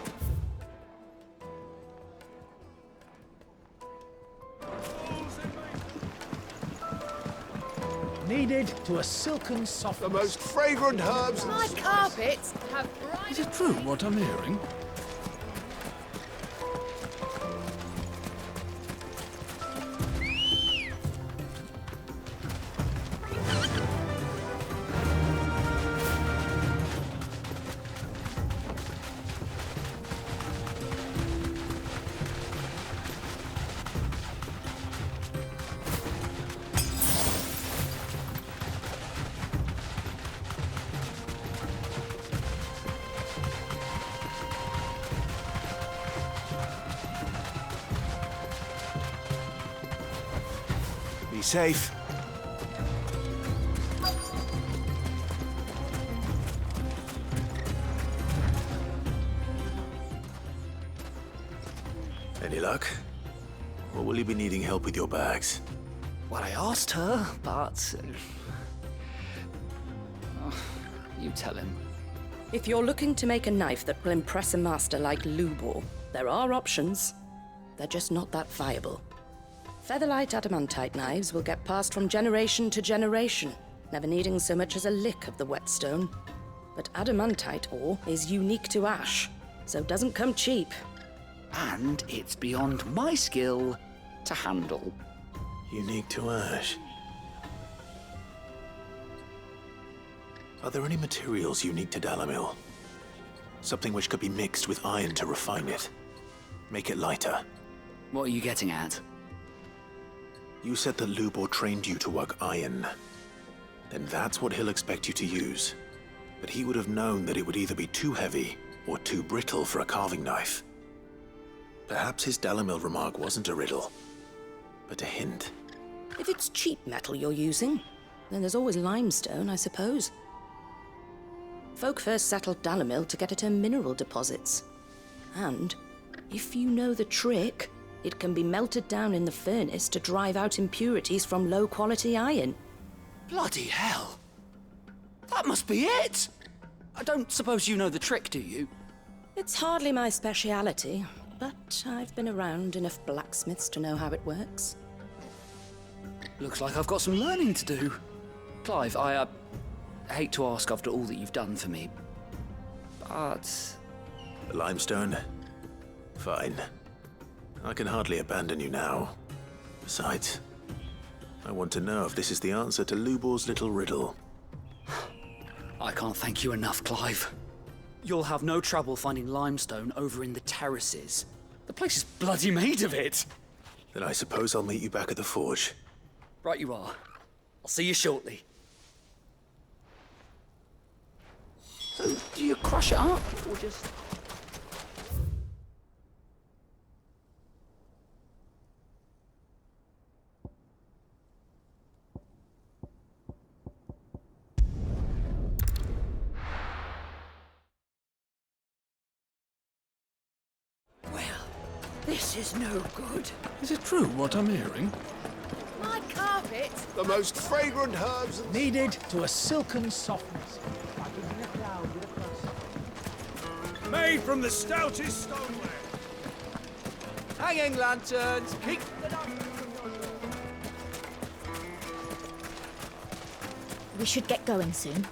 Kneaded to a silken softness. The most fragrant herbs. My carpets have bright... Is it true what I'm hearing? Be safe. Any luck? Or will you be needing help with your bags? Well, I asked her, but... you tell him. If you're looking to make a knife that will impress a master like Lubor, there are options. They're just not that viable. Featherlight adamantite knives will get passed from generation to generation, never needing so much as a lick of the whetstone. But adamantite ore is unique to ash, so doesn't come cheap. And it's beyond my skill to handle. Unique to ash. Are there any materials unique to Dalamil? Something which could be mixed with iron to refine it. Make it lighter. What are you getting at? You said that Lubor trained you to work iron. Then that's what he'll expect you to use. But he would have known that it would either be too heavy or too brittle for a carving knife. Perhaps his Dalamil remark wasn't a riddle, but a hint. If it's cheap metal you're using, then there's always limestone, I suppose. Folk first settled Dalamil to get at her mineral deposits. And, if you know the trick, it can be melted down in the furnace to drive out impurities from low-quality iron. Bloody hell! That must be it! I don't suppose you know the trick, do you? It's hardly my speciality, but I've been around enough blacksmiths to know how it works. Looks like I've got some learning to do. Clive, I hate to ask after all that you've done for me, but... The limestone? Fine. I can hardly abandon you now. Besides, I want to know if this is the answer to Lubor's little riddle. I can't thank you enough, Clive. You'll have no trouble finding limestone over in the terraces. The place is bloody made of it. Then I suppose I'll meet you back at the forge. Right you are. I'll see you shortly. So, do you crush it up, or just... This is no good. Is it true what I'm hearing? My carpets... The most fragrant herbs... Kneaded to a silken softness. Made from the stoutest stoneware. Hanging lanterns, keep... We should get going soon.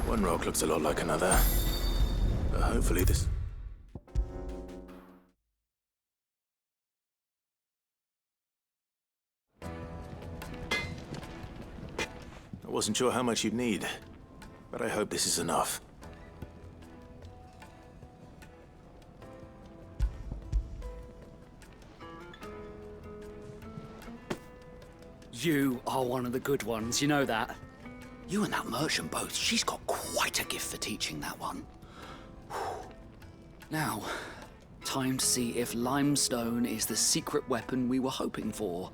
One rock looks a lot like another. But hopefully this... I wasn't sure how much you'd need, but I hope this is enough. You are one of the good ones, you know that. You and that merchant both, she's got quite a gift for teaching that one. Now, time to see if limestone is the secret weapon we were hoping for.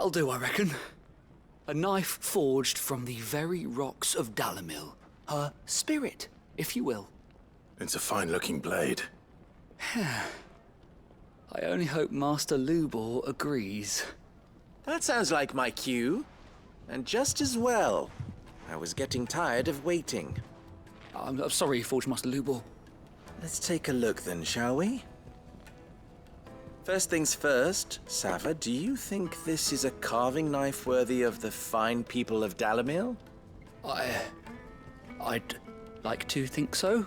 That'll do, I reckon. A knife forged from the very rocks of Dalimil. Her spirit, if you will. It's a fine-looking blade. I only hope Master Lubor agrees. That sounds like my cue. And just as well. I was getting tired of waiting. I'm sorry, Forge Master Lubor. Let's take a look then, shall we? First things first, Sava, do you think this is a carving knife worthy of the fine people of Dalimil? I'd like to think so.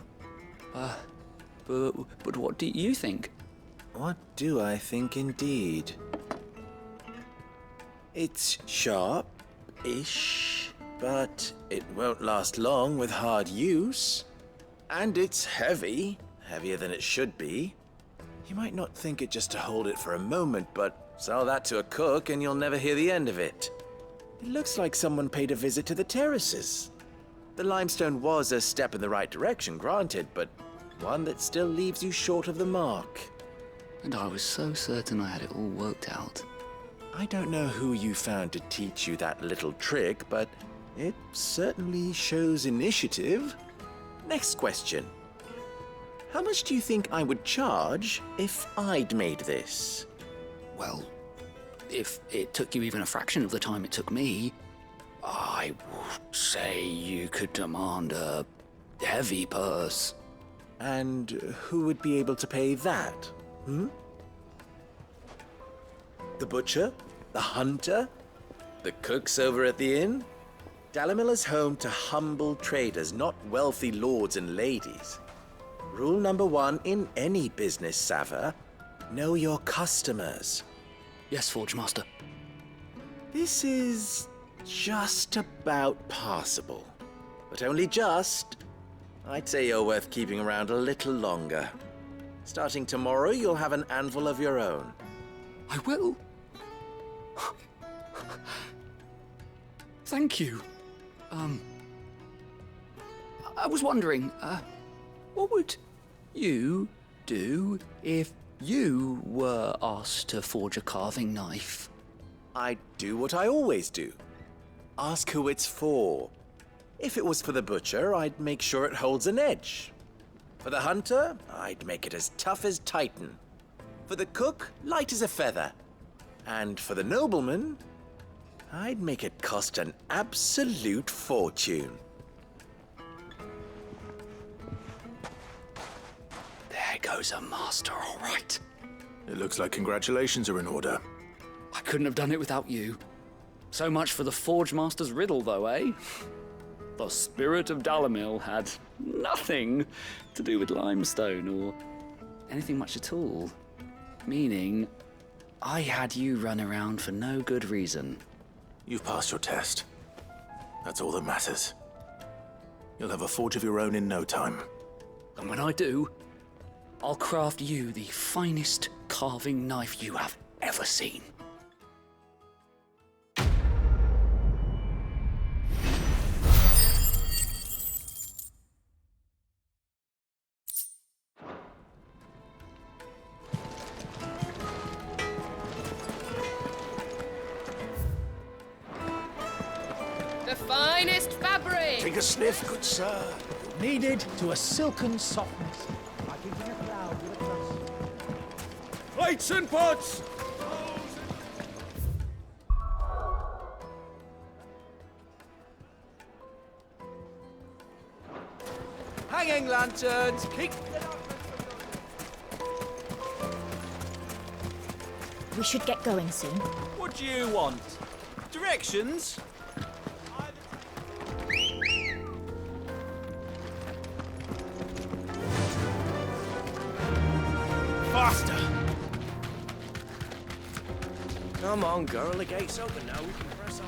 But what do you think? What do I think indeed? It's sharp-ish, but it won't last long with hard use. And it's heavy, heavier than it should be. You might not think it just to hold it for a moment, but sell that to a cook and you'll never hear the end of it. It looks like someone paid a visit to the terraces. The limestone was a step in the right direction, granted, but one that still leaves you short of the mark. And I was so certain I had it all worked out. I don't know who you found to teach you that little trick, but it certainly shows initiative. Next question. How much do you think I would charge if I'd made this? Well, if it took you even a fraction of the time it took me, I would say you could demand a heavy purse. And who would be able to pay that? The butcher? The hunter? The cooks over at the inn? Dalimil is home to humble traders, not wealthy lords and ladies. Rule number 1 in any business, Sava, know your customers. Yes, Forge Master. This is just about passable. But only just. I'd say you're worth keeping around a little longer. Starting tomorrow, you'll have an anvil of your own. I will. Thank you. I was wondering, what would you do if you were asked to forge a carving knife? I'd do what I always do. Ask who it's for. If it was for the butcher, I'd make sure it holds an edge. For the hunter, I'd make it as tough as Titan. For the cook, light as a feather. And for the nobleman, I'd make it cost an absolute fortune. There goes a master, all right. It looks like congratulations are in order. I couldn't have done it without you. So much for the Forge Master's riddle, though, eh? The spirit of Dalimil had nothing to do with limestone or anything much at all. Meaning, I had you run around for no good reason. You've passed your test. That's all that matters. You'll have a forge of your own in no time. And when I do, I'll craft you the finest carving knife you have ever seen. The finest fabric! Take a sniff, good sir. Kneaded to a silken softness. Like eating a cloud with a crust. Plates and pots! Hanging lanterns, keep We should get going soon. What do you want? Directions? Faster! Come on, girl, the gate's open now. We can press on.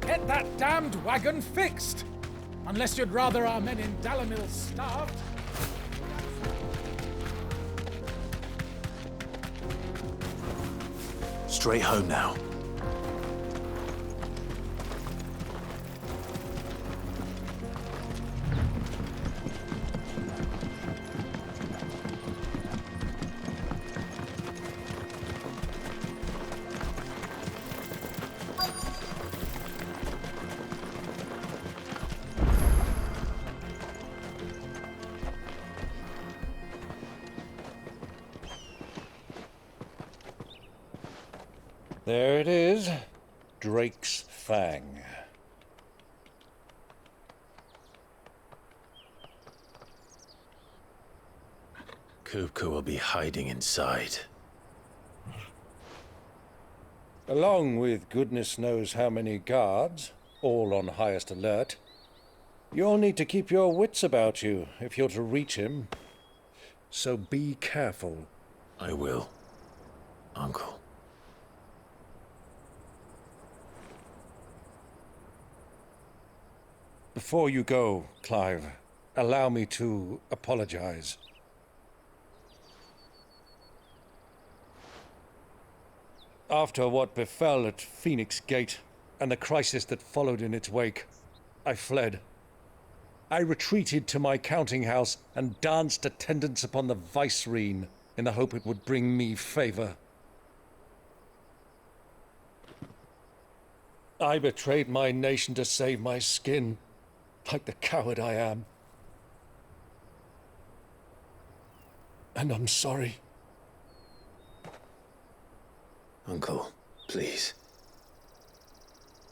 get that damned wagon fixed. Unless you'd rather our men in Dalamil starved. Straight home now. There it is. Drake's Fang. Kupka will be hiding inside. Along with goodness knows how many guards, all on highest alert. You'll need to keep your wits about you if you're to reach him. So be careful. I will, Uncle. Before you go, Clive, allow me to apologize. After what befell at Phoenix Gate and the crisis that followed in its wake, I fled. I retreated to my counting house and danced attendance upon the vicereine in the hope it would bring me favor. I betrayed my nation to save my skin, like the coward I am. And I'm sorry. Uncle, please.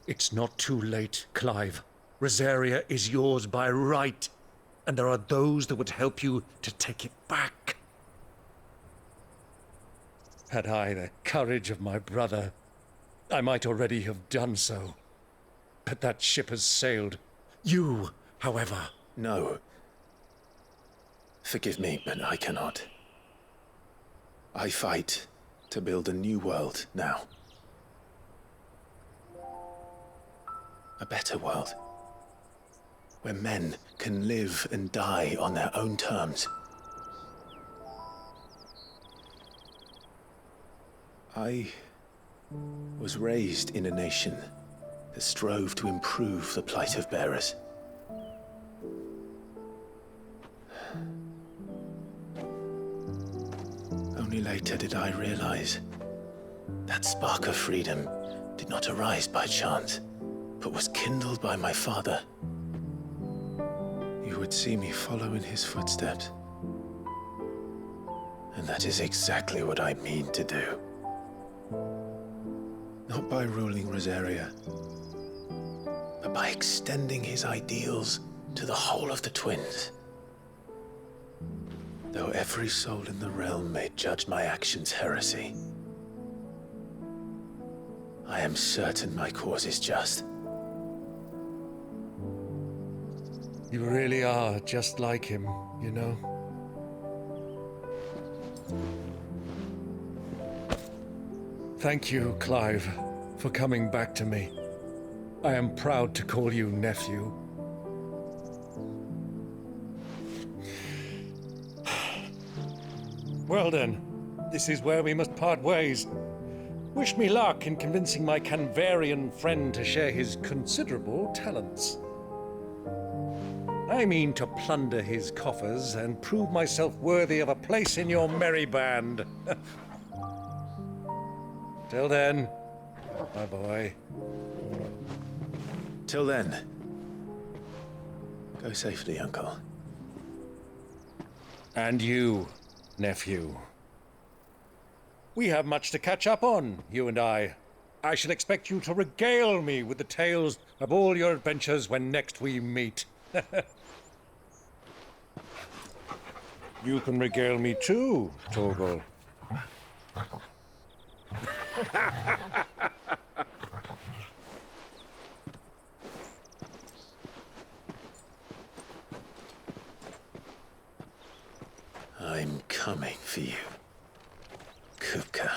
It's not too late, Clive. Rosaria is yours by right, and there are those that would help you to take it back. Had I the courage of my brother, I might already have done so. But that ship has sailed. You, however... No. Forgive me, but I cannot. I fight to build a new world now. A better world. Where men can live and die on their own terms. I was raised in a nation that strove to improve the plight of bearers. Only later did I realize that spark of freedom did not arise by chance, but was kindled by my father. You would see me follow in his footsteps. And that is exactly what I mean to do. Not by ruling Rosaria, but by extending his ideals to the whole of the twins. Though every soul in the realm may judge my actions heresy, I am certain my cause is just. You really are just like him, you know? Thank you, Clive, for coming back to me. I am proud to call you nephew. Well then, this is where we must part ways. Wish me luck in convincing my Canvarian friend to share his considerable talents. I mean to plunder his coffers and prove myself worthy of a place in your merry band. Till then, my boy. Till then, go safely, Uncle. And you, nephew. We have much to catch up on, you and I. I shall expect you to regale me with the tales of all your adventures when next we meet. You can regale me too, Torgal. I'm coming for you, Kupka.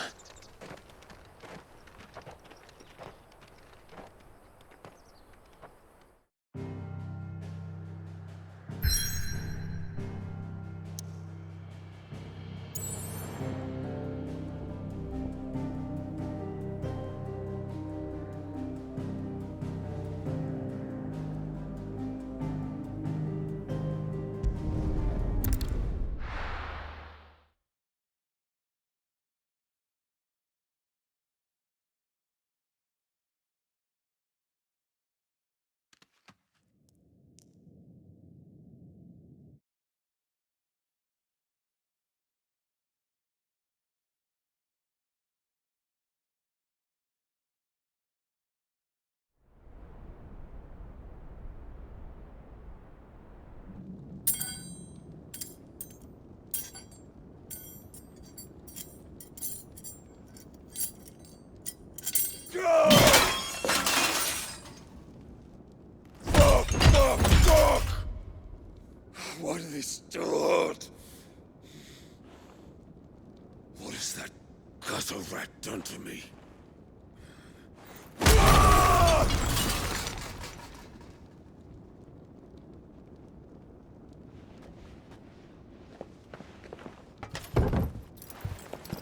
rat done to me?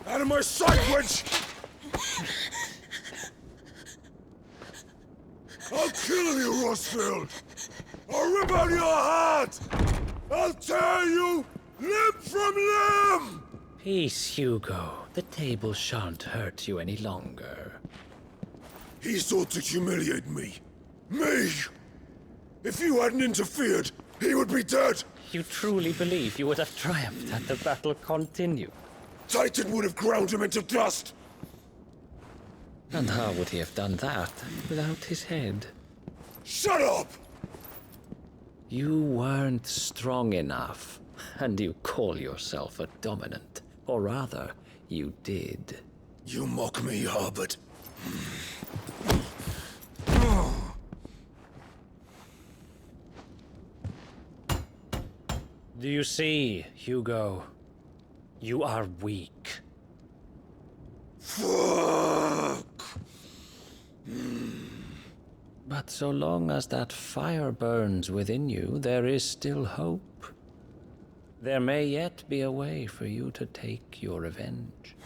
Out of my sight, witch! I'll kill you, Rossfield! I'll rip out your heart! I'll tear you limb from limb! Peace, Hugo. The table shan't hurt you any longer. He sought to humiliate me. Me! If you hadn't interfered, he would be dead! You truly believe you would have triumphed had the battle continued? Titan would have ground him into dust! And how would he have done that without his head? Shut up! You weren't strong enough, and you call yourself a dominant. Or rather, you did. You mock me, Harbert. Do you see, Hugo? You are weak. Fuck! But so long as that fire burns within you, there is still hope. There may yet be a way for you to take your revenge.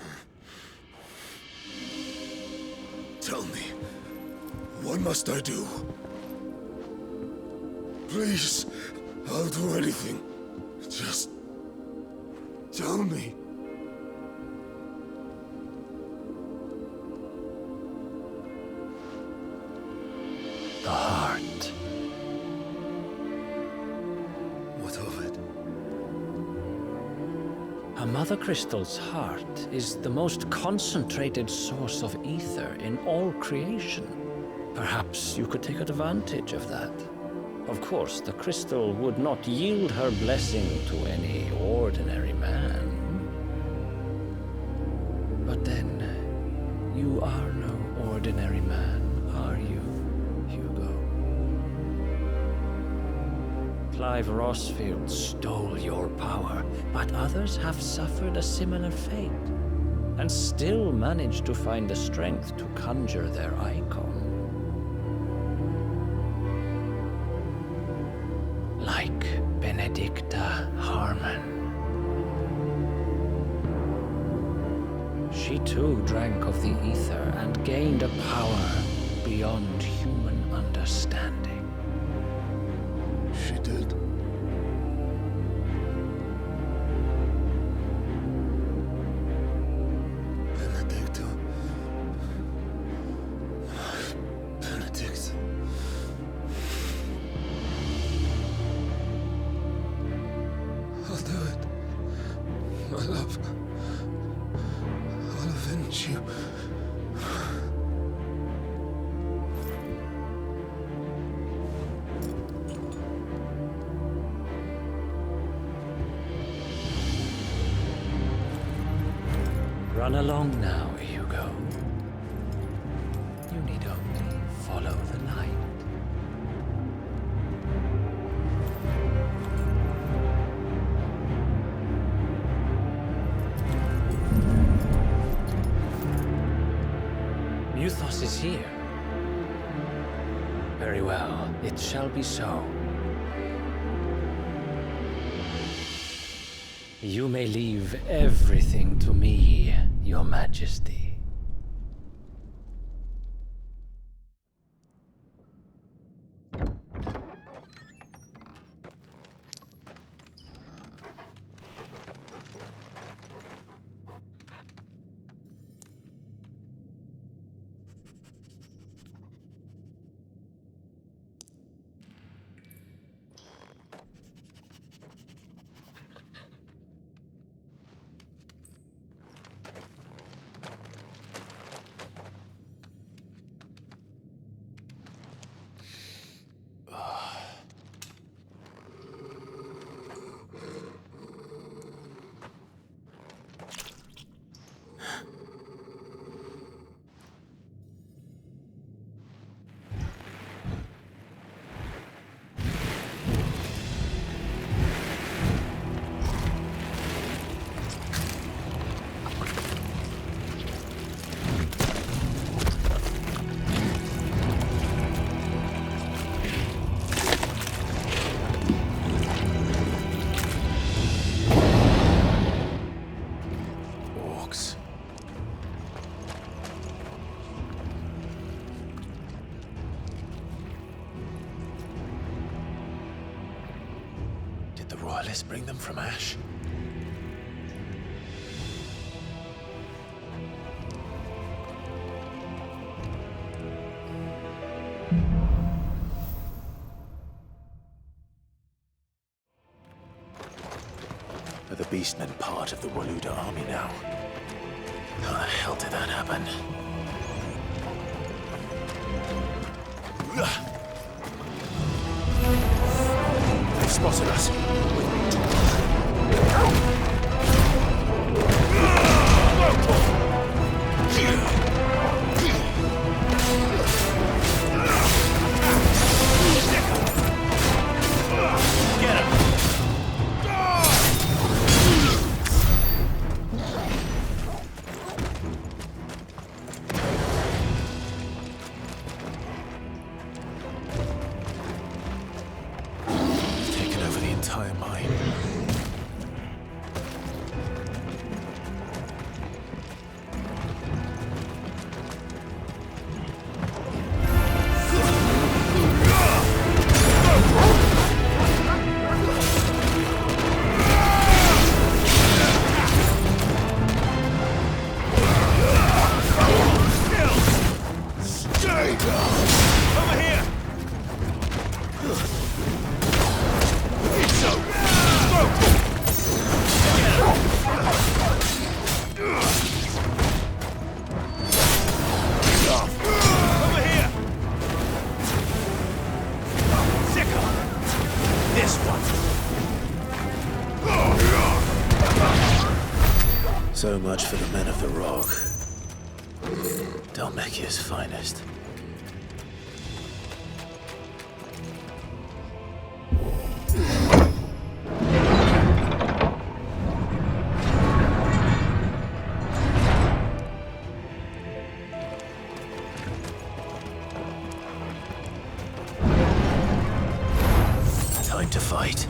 Tell me, what must I do? Please, I'll do anything. Just tell me. The heart. What of it? A Mother Crystal's heart is the most concentrated source of ether in all creation. Perhaps you could take advantage of that. Of course, the crystal would not yield her blessing to any ordinary man. But then, you are no ordinary man, are you, Hugo? Clive Rossfield stole your power, but others have suffered a similar fate, and still managed to find the strength to conjure their icon. Like Benedicta Harmon. She too drank of the ether and gained a power beyond human understanding. She did. Benedicta. Benedict. I'll do it. My love. I'll avenge you. Run along now, Hugo. You need only follow the light. Muthos is here. Very well, it shall be so. You may leave everything to me, Your Majesty. the royalists bring them from Ash? Are the beastmen part of the Waluda army now? How the hell did that happen? They've spotted us. Get him! Taken over the entire mine. So much for the men of the Rock. Dalmekia's finest. Time to fight.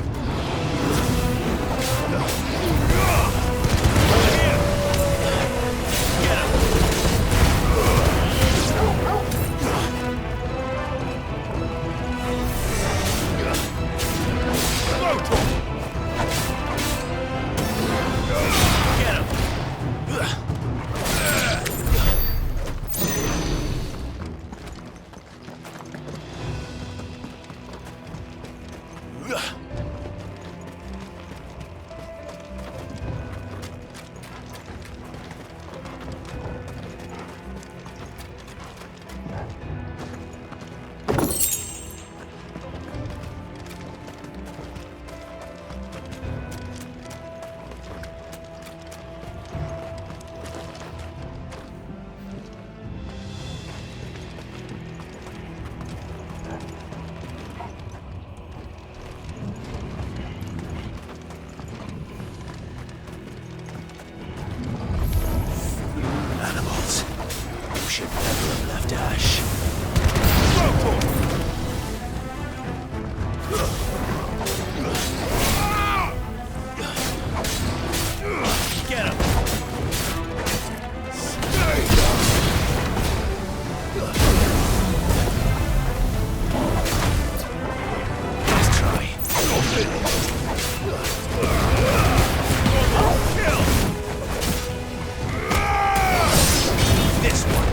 Should never have left Ash. Get him! Let's try. Kill! This one.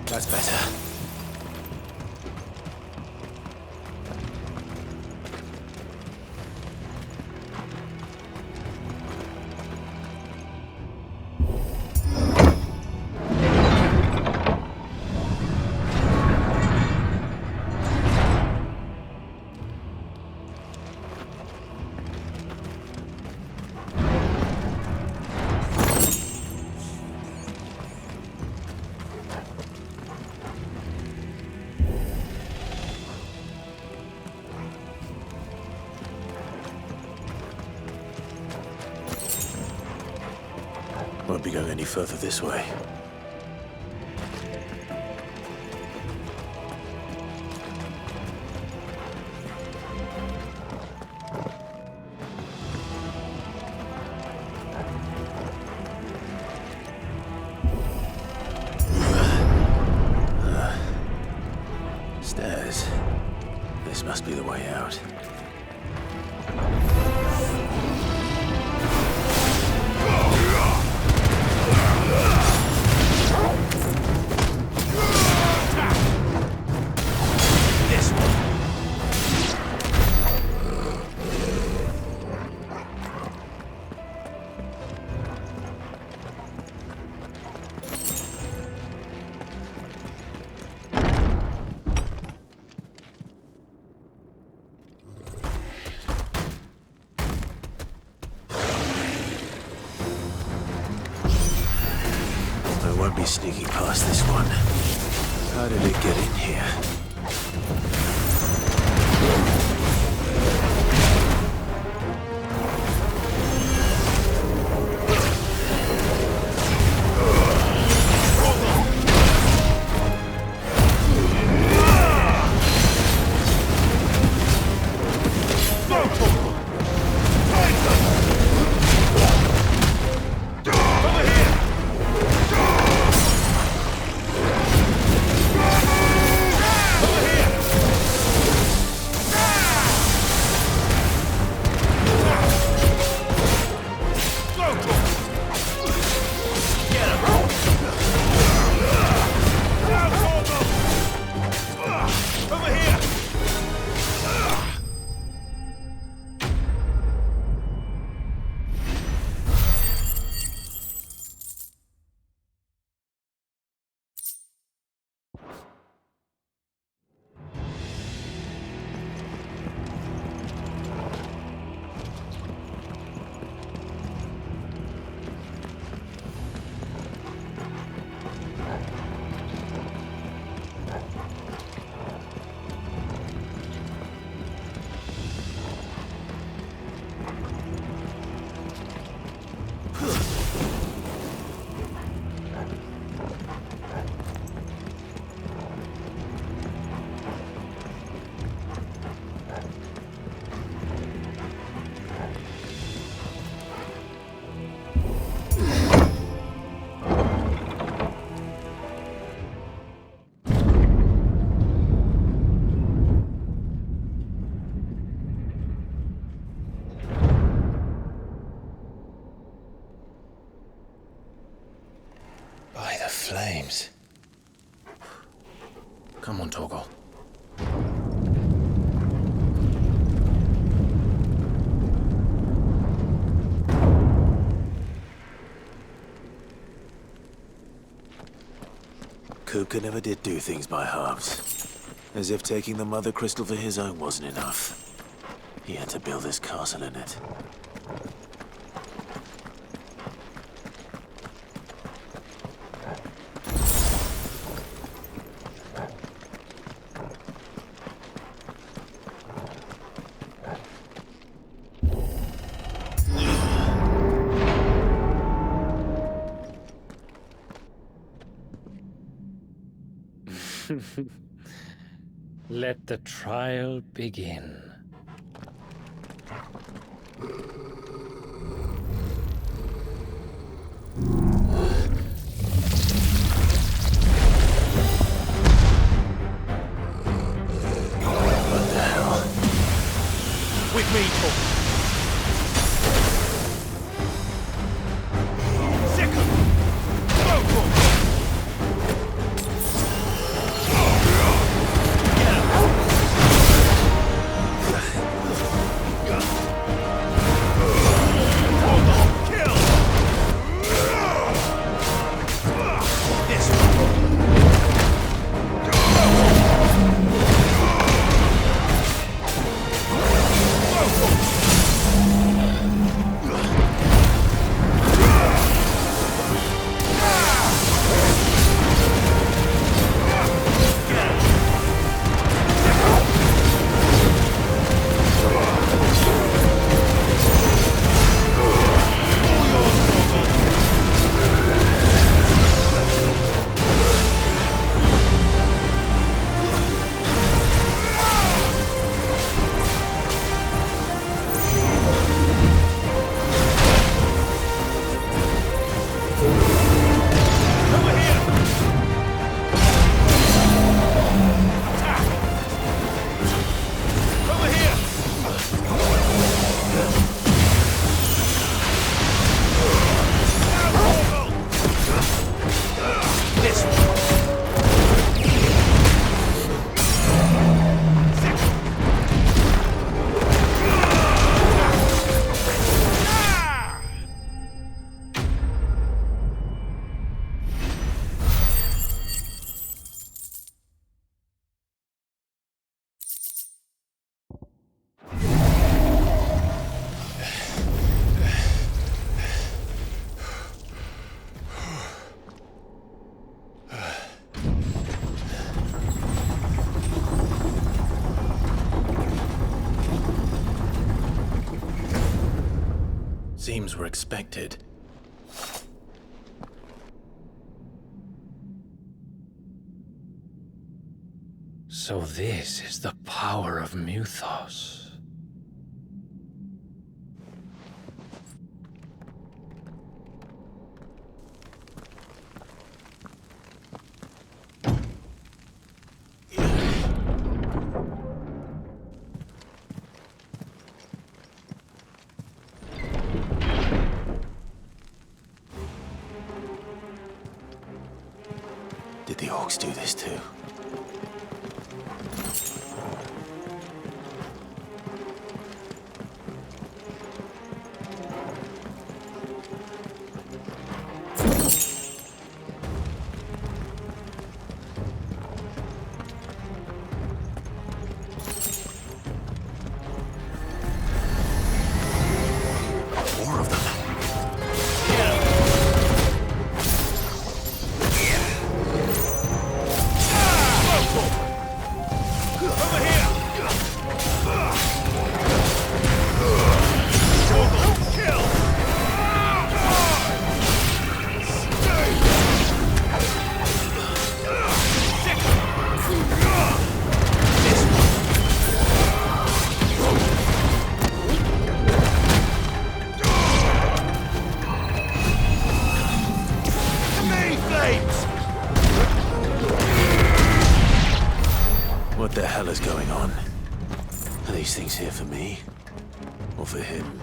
That's better. going any further this way. Stairs. This must be the way out. I won't be sneaking past this one. How did it get in here? By the flames. Come on, Torgal. Kuka never did do things by halves. As if taking the Mother Crystal for his own wasn't enough. He had to build his castle in it. Let the trial begin. What the hell? With me, Torgal. dreams were expected. So this is the power of Mythos. Did the orcs do this too? More of them. What the hell is going on? Are these things here for me? Or for him?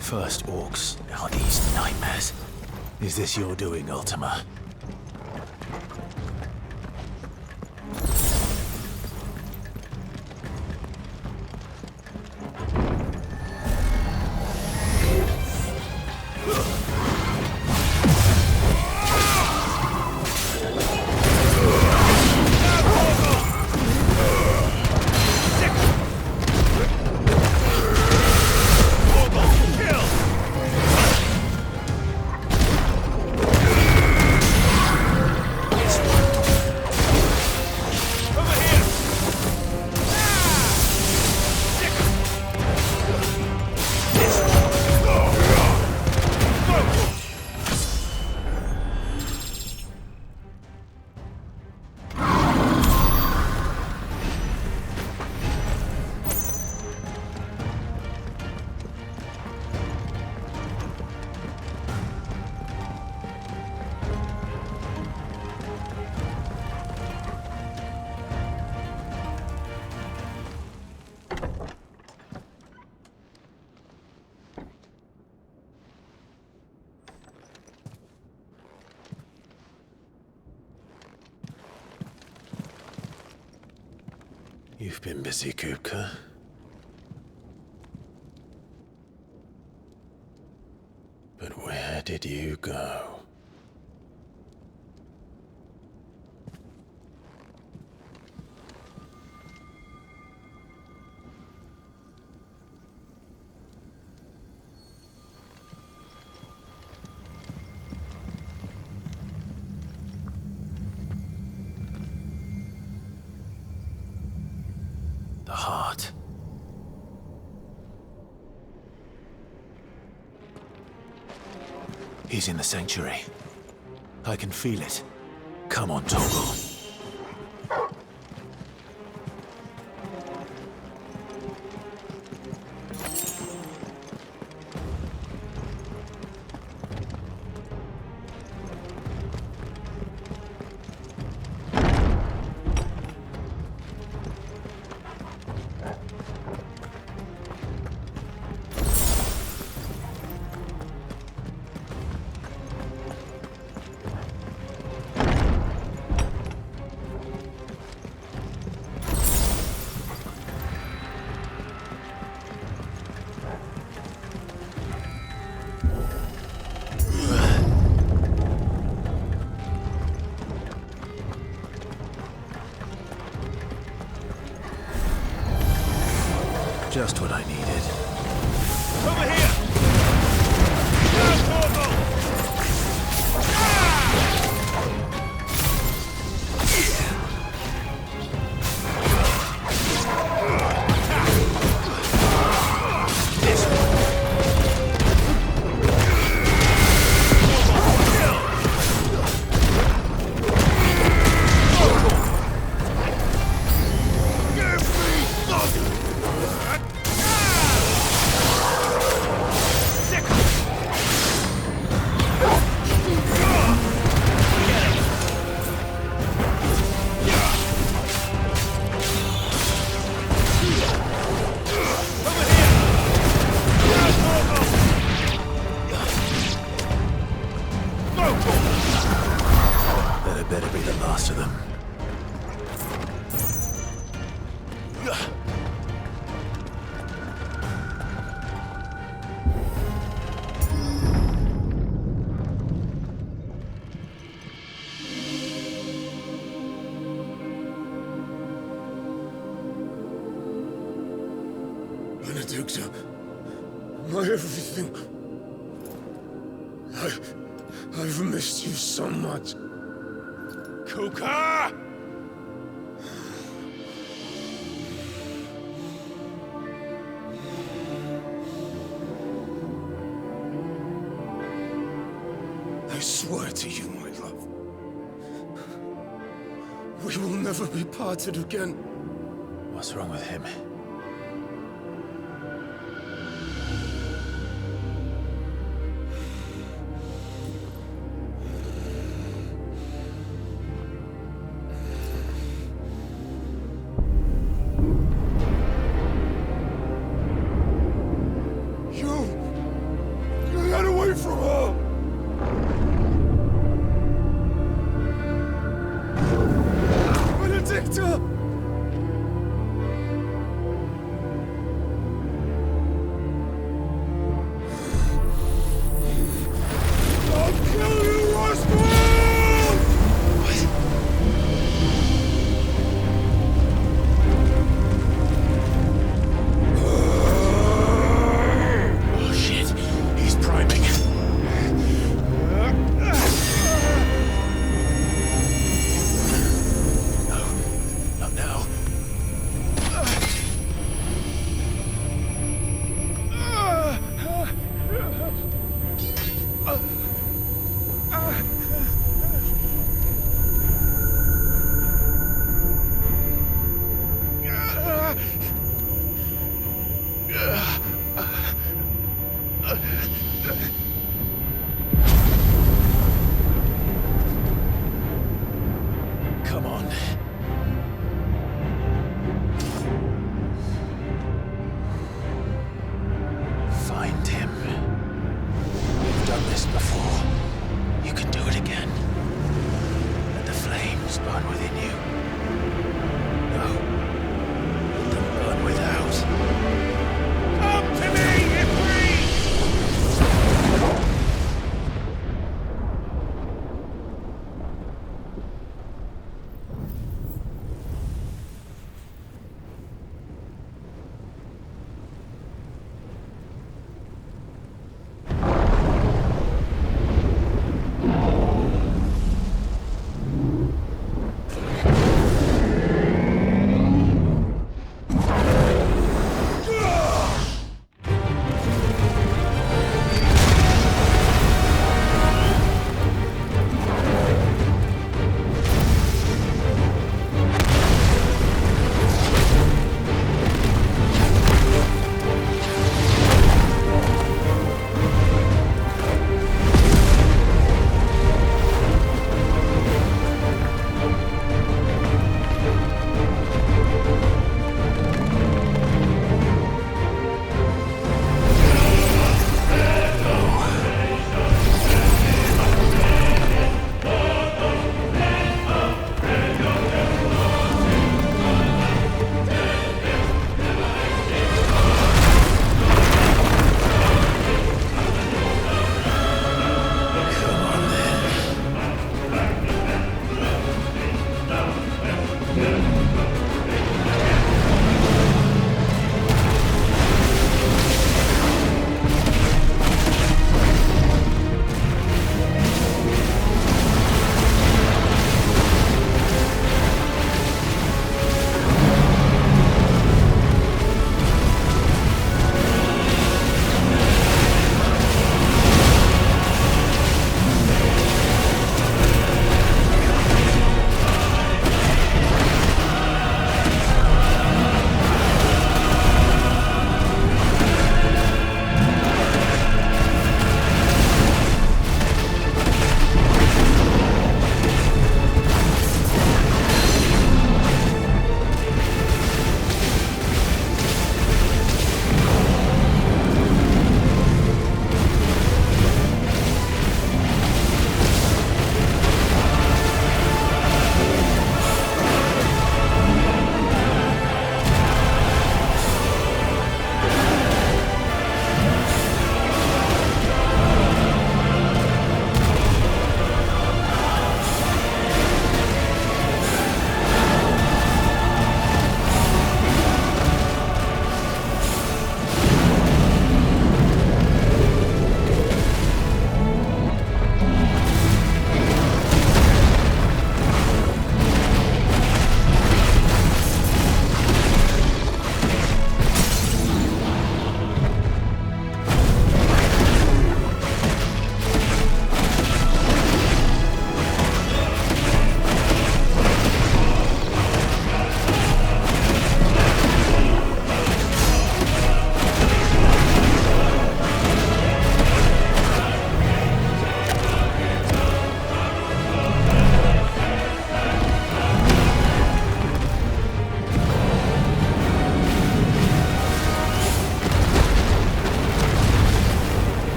First orcs, now these nightmares. Is this your doing, Ultima? You've been busy, Kupka. But where did you go? The heart. He's in the sanctuary. I can feel it. Come on, Toggle. Just what I needed. Over here! Now, Torgal! That better be the last of them. Benedicta, my everything. I've missed you so much. Kuka! I swear to you, my love, we will never be parted again. What's wrong with him? You got away from her! Benedicta!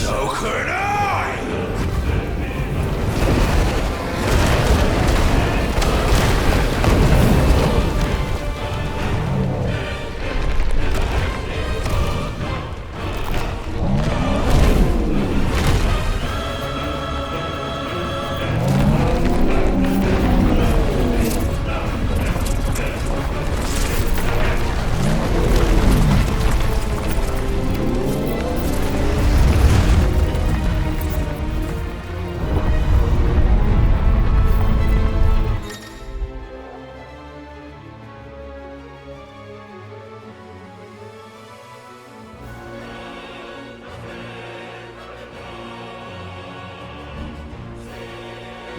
So could I!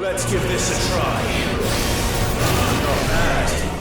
Let's give this a try. Not bad.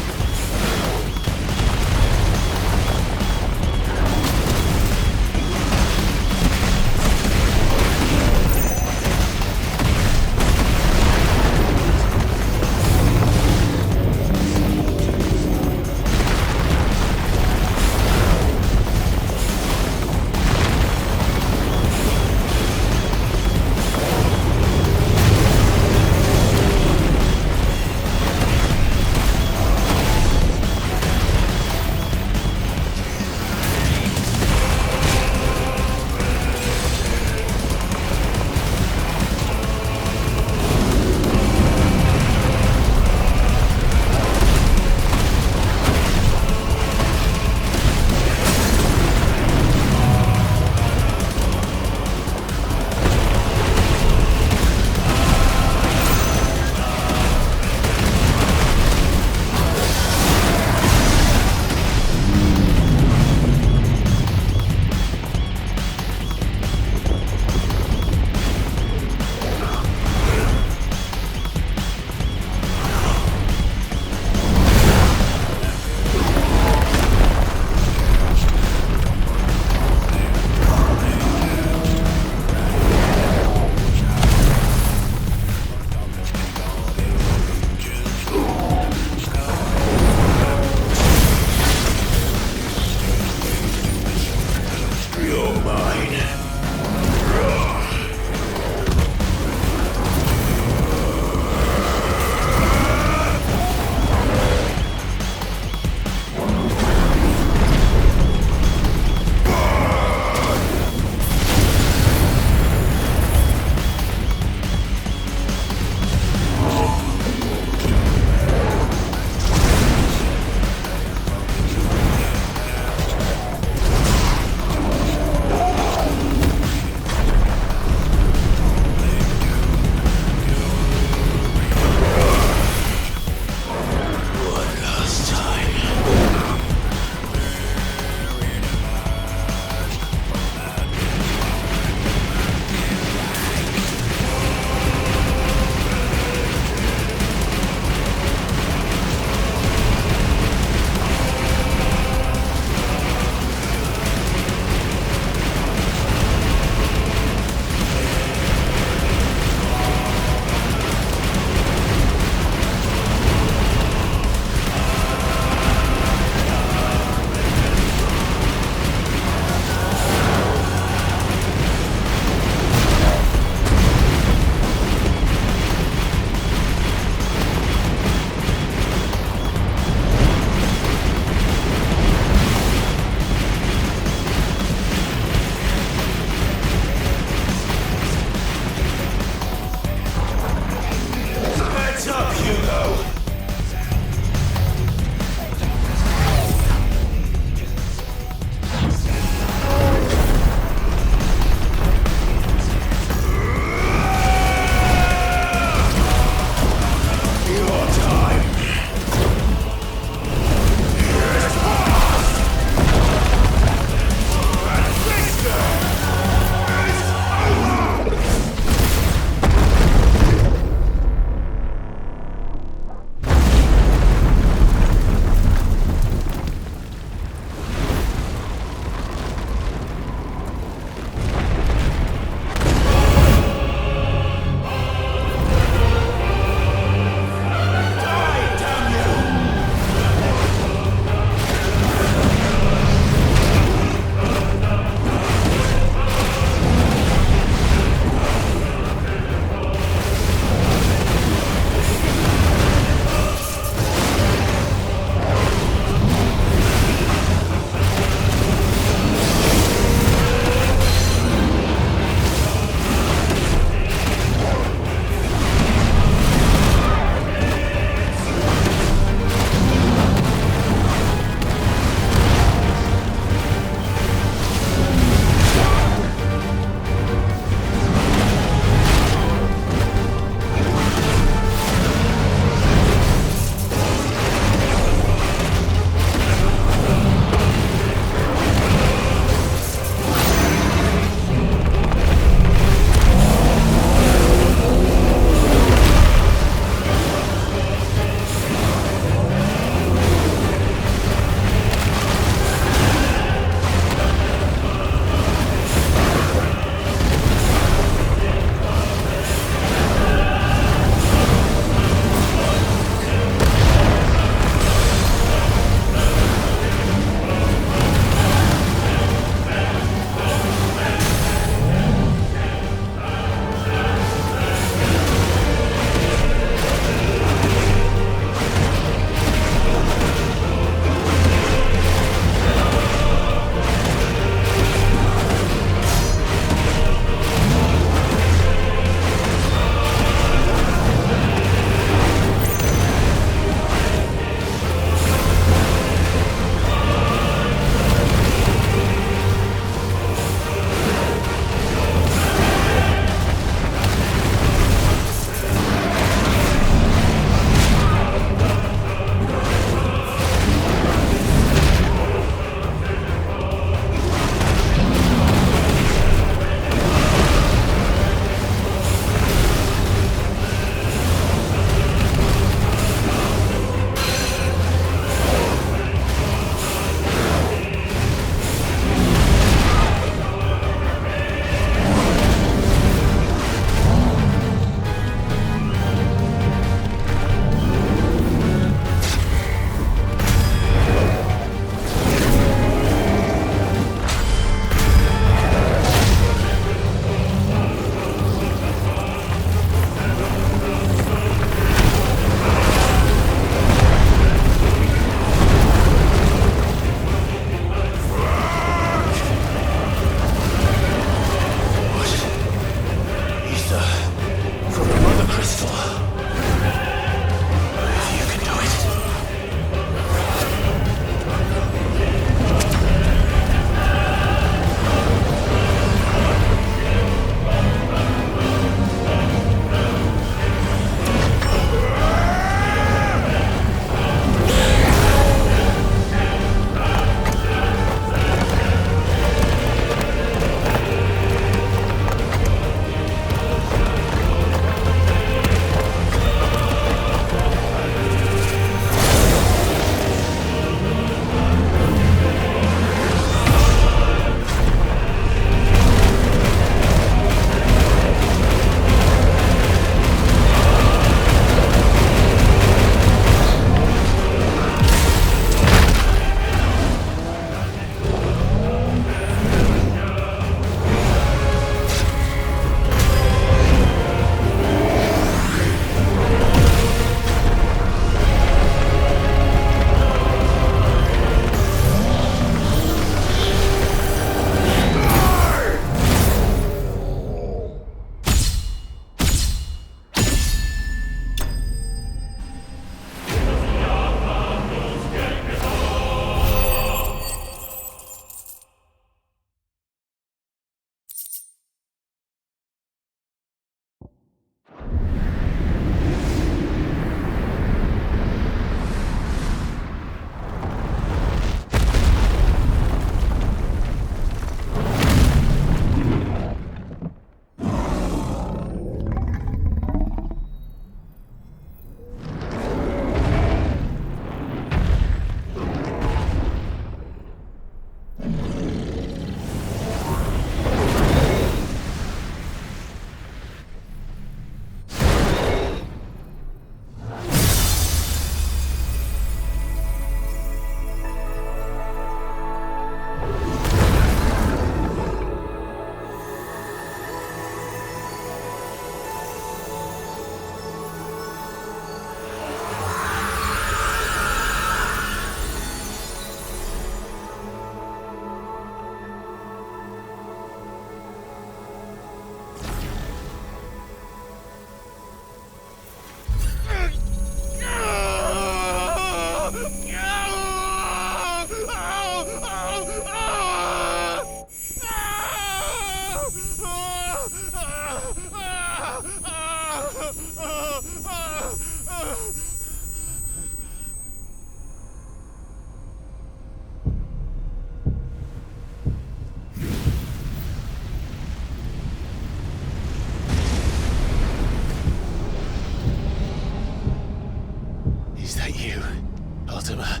Ultima.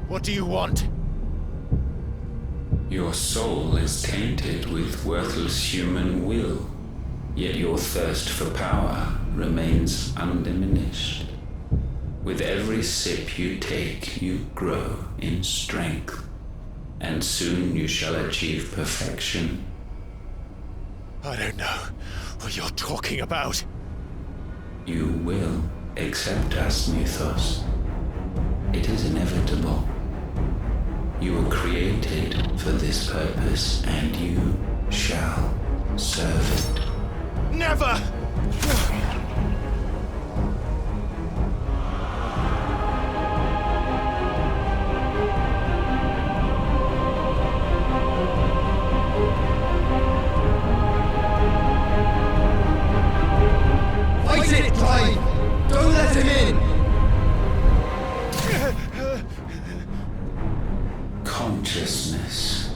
What do you want? Your soul is tainted with worthless human will, yet your thirst for power remains undiminished. With every sip you take, you grow in strength, and soon you shall achieve perfection. I don't know what you're talking about. You will accept us, Mythos. It is inevitable. You were created for this purpose, and you shall serve it. Never! Fight it, Clive! Don't let him in! Consciousness.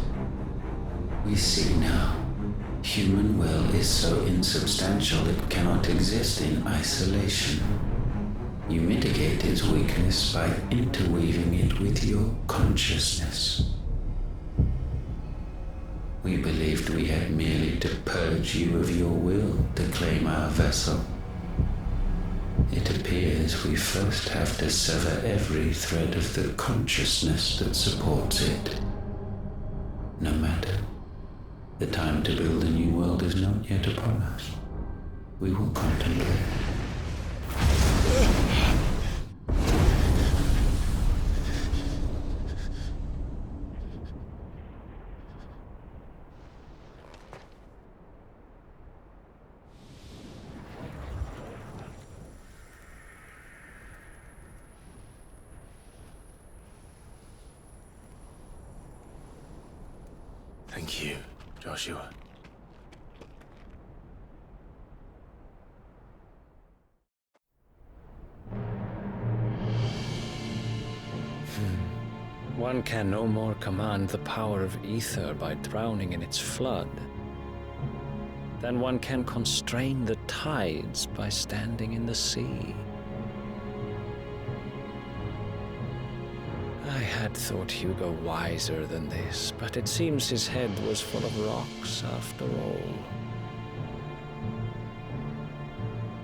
We see now. Human will is so insubstantial it cannot exist in isolation. You mitigate its weakness by interweaving it with your consciousness. We believed we had merely to purge you of your will to claim our vessel. It appears we first have to sever every thread of the consciousness that supports it. No matter. The time to build a new world is not yet upon us. We will contemplate. Thank you, Joshua. One can no more command the power of ether by drowning in its flood than one can constrain the tides by standing in the sea. I had thought Hugo wiser than this, but it seems his head was full of rocks after all.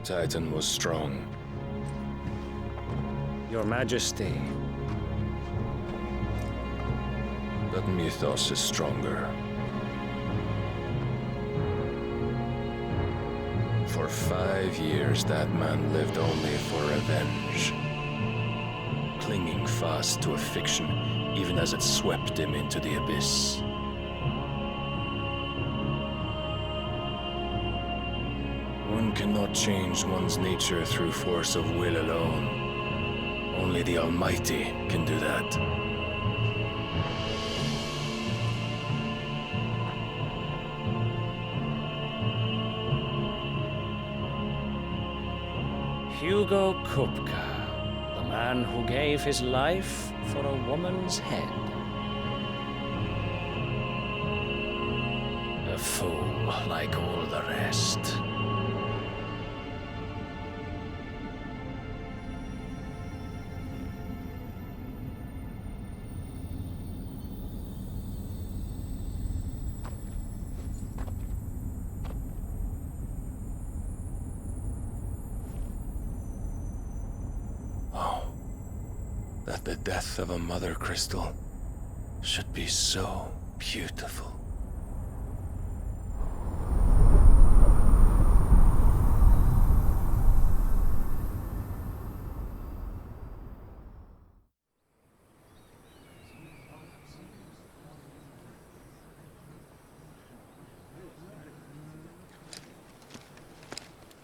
Titan was strong. Your Majesty. But Mythos is stronger. For 5 years, that man lived only for revenge. Clinging fast to a fiction, even as it swept him into the abyss. One cannot change one's nature through force of will alone. Only the Almighty can do that. Hugo Kupka. The man who gave his life for a woman's head. A fool like all the rest. That the death of a mother crystal should be so beautiful.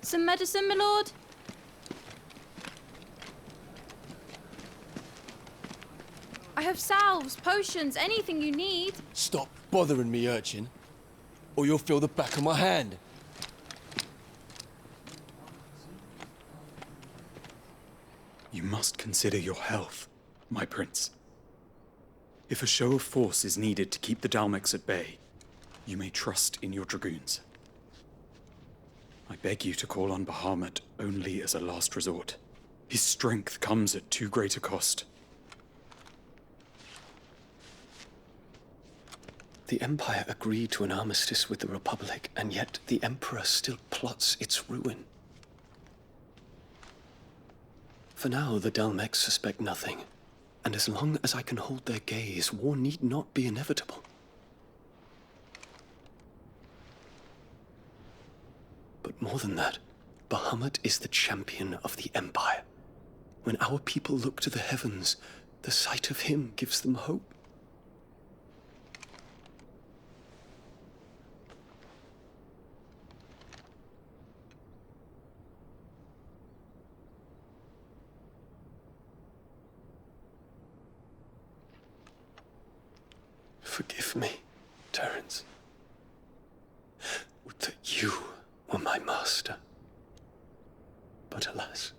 Some medicine, my lord? I have salves, potions, anything you need. Stop bothering me, urchin, or you'll feel the back of my hand. You must consider your health, my prince. If a show of force is needed to keep the Dalmex at bay, you may trust in your dragoons. I beg you to call on Bahamut only as a last resort. His strength comes at too great a cost. The Empire agreed to an armistice with the Republic, and yet the Emperor still plots its ruin. For now, the Dalmex suspect nothing, and as long as I can hold their gaze, war need not be inevitable. But more than that, Bahamut is the champion of the Empire. When our people look to the heavens, the sight of him gives them hope. Forgive me, Terence. Would that you were my master. But alas.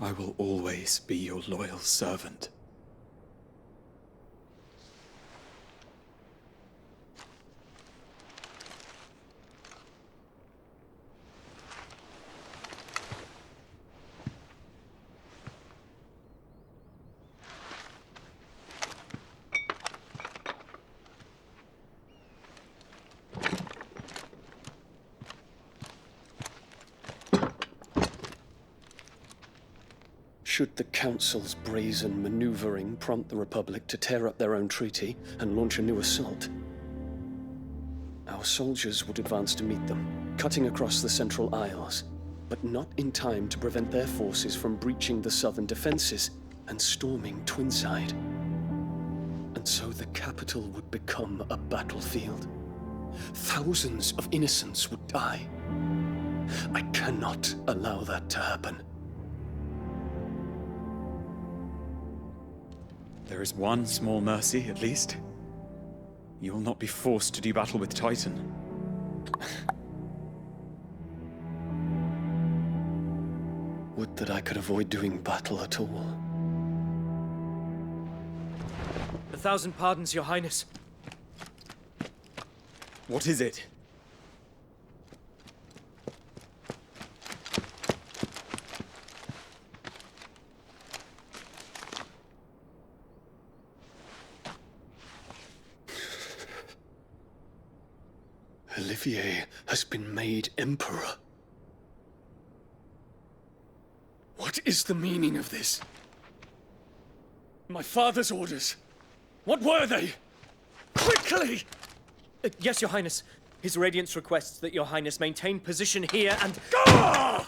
I will always be your loyal servant. Should the Council's brazen maneuvering prompt the Republic to tear up their own treaty and launch a new assault, our soldiers would advance to meet them, cutting across the Central Isles, but not in time to prevent their forces from breaching the southern defenses and storming Twinside. And so the capital would become a battlefield. Thousands of innocents would die. I cannot allow that to happen. There is one small mercy, at least. You will not be forced to do battle with Titan. Would that I could avoid doing battle at all. 1,000 pardons, Your Highness. What is it? Olivier has been made Emperor. What is the meaning of this? My father's orders. What were they? Quickly! Yes, Your Highness. His Radiance requests that Your Highness maintain position here and... Gah!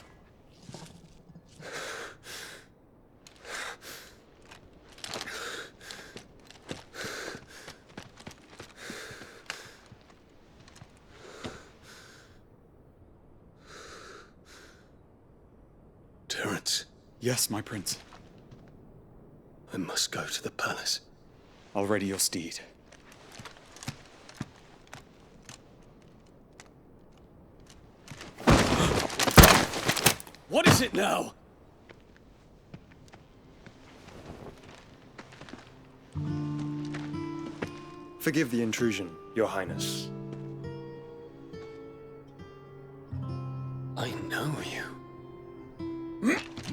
Terence. Yes, my prince. I must go to the palace. I'll ready your steed. What is it now? Forgive the intrusion, Your Highness. I know you.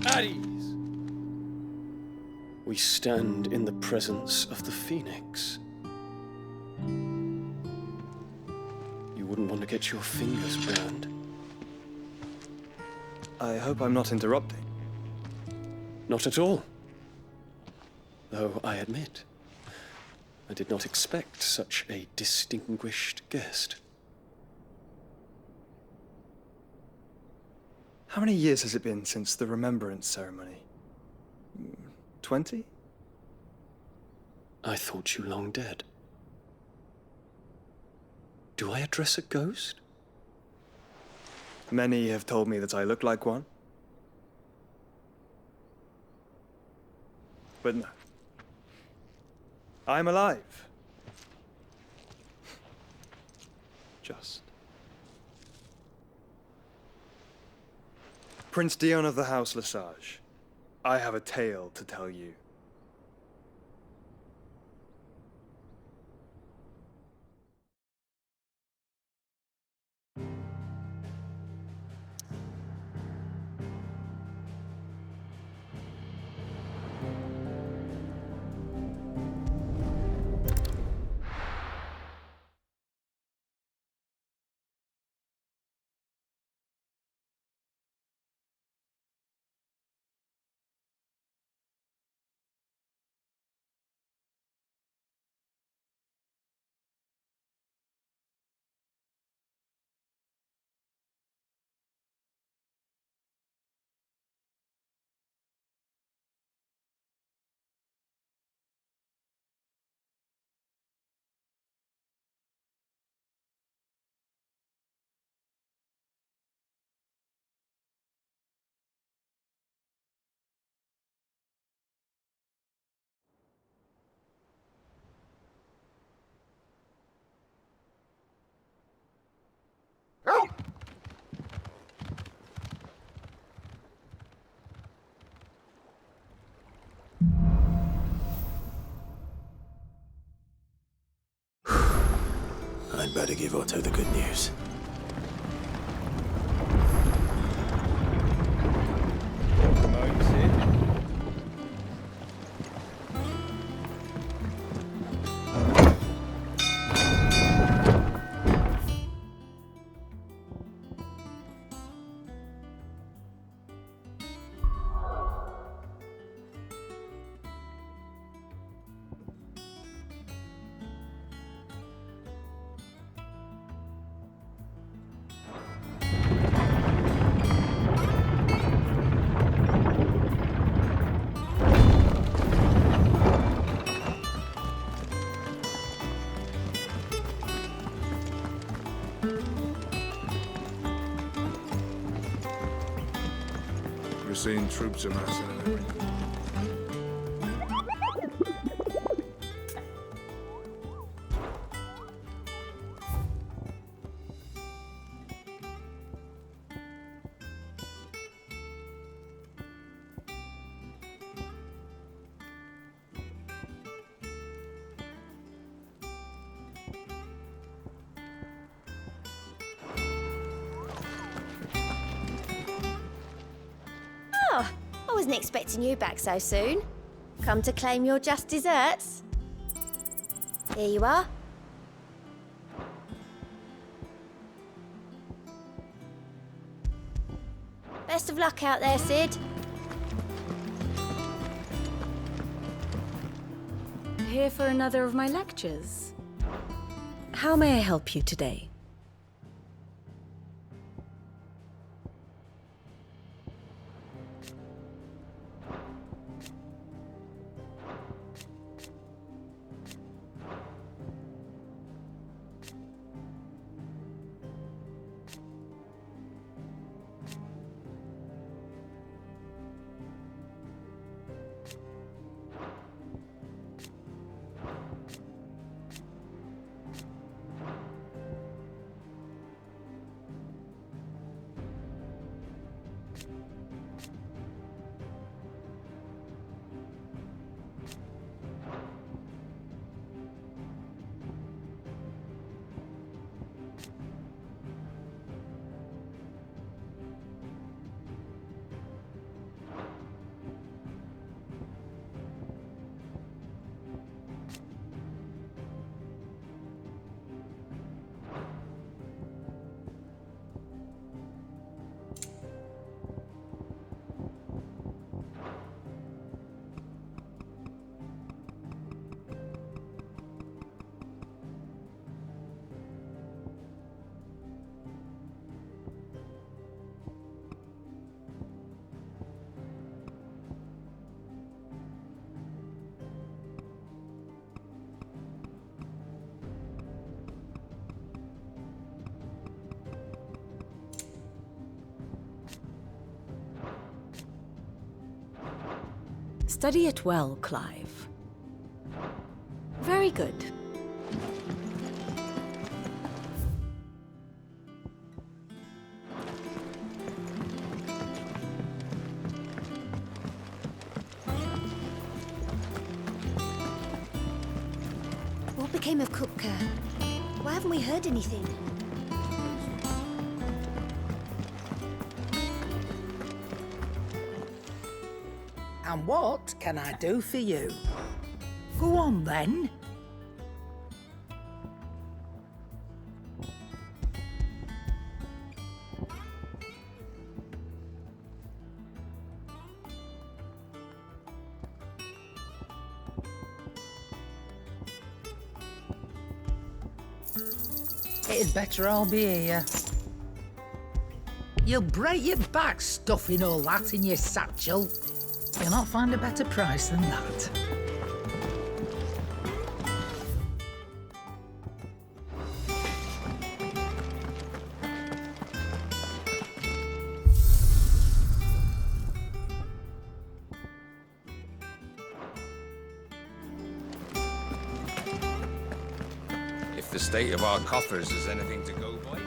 At ease. We stand in the presence of the Phoenix. You wouldn't want to get your fingers burned. I hope I'm not interrupting. Not at all. Though I admit, I did not expect such a distinguished guest. How many years has it been since the Remembrance ceremony? 20? I thought you long dead. Do I address a ghost? Many have told me that I look like one. But no. I'm alive. Just. Prince Dion of the House Lesage, I have a tale to tell you. I'd better give Otto the good news. We're seeing troops amassing and everything. Oh, I wasn't expecting you back so soon. Come to claim your just desserts? Here you are. Best of luck out there, Sid. Here for another of my lectures. How may I help you today? Study it well, Clive. Very good. What became of Kupka? Why haven't we heard anything? And what can I do for you? Go on, then. It'd better all be here. You'll break your back stuffing all that in your satchel. You'll not find a better price than that. If the state of our coffers is anything to go by.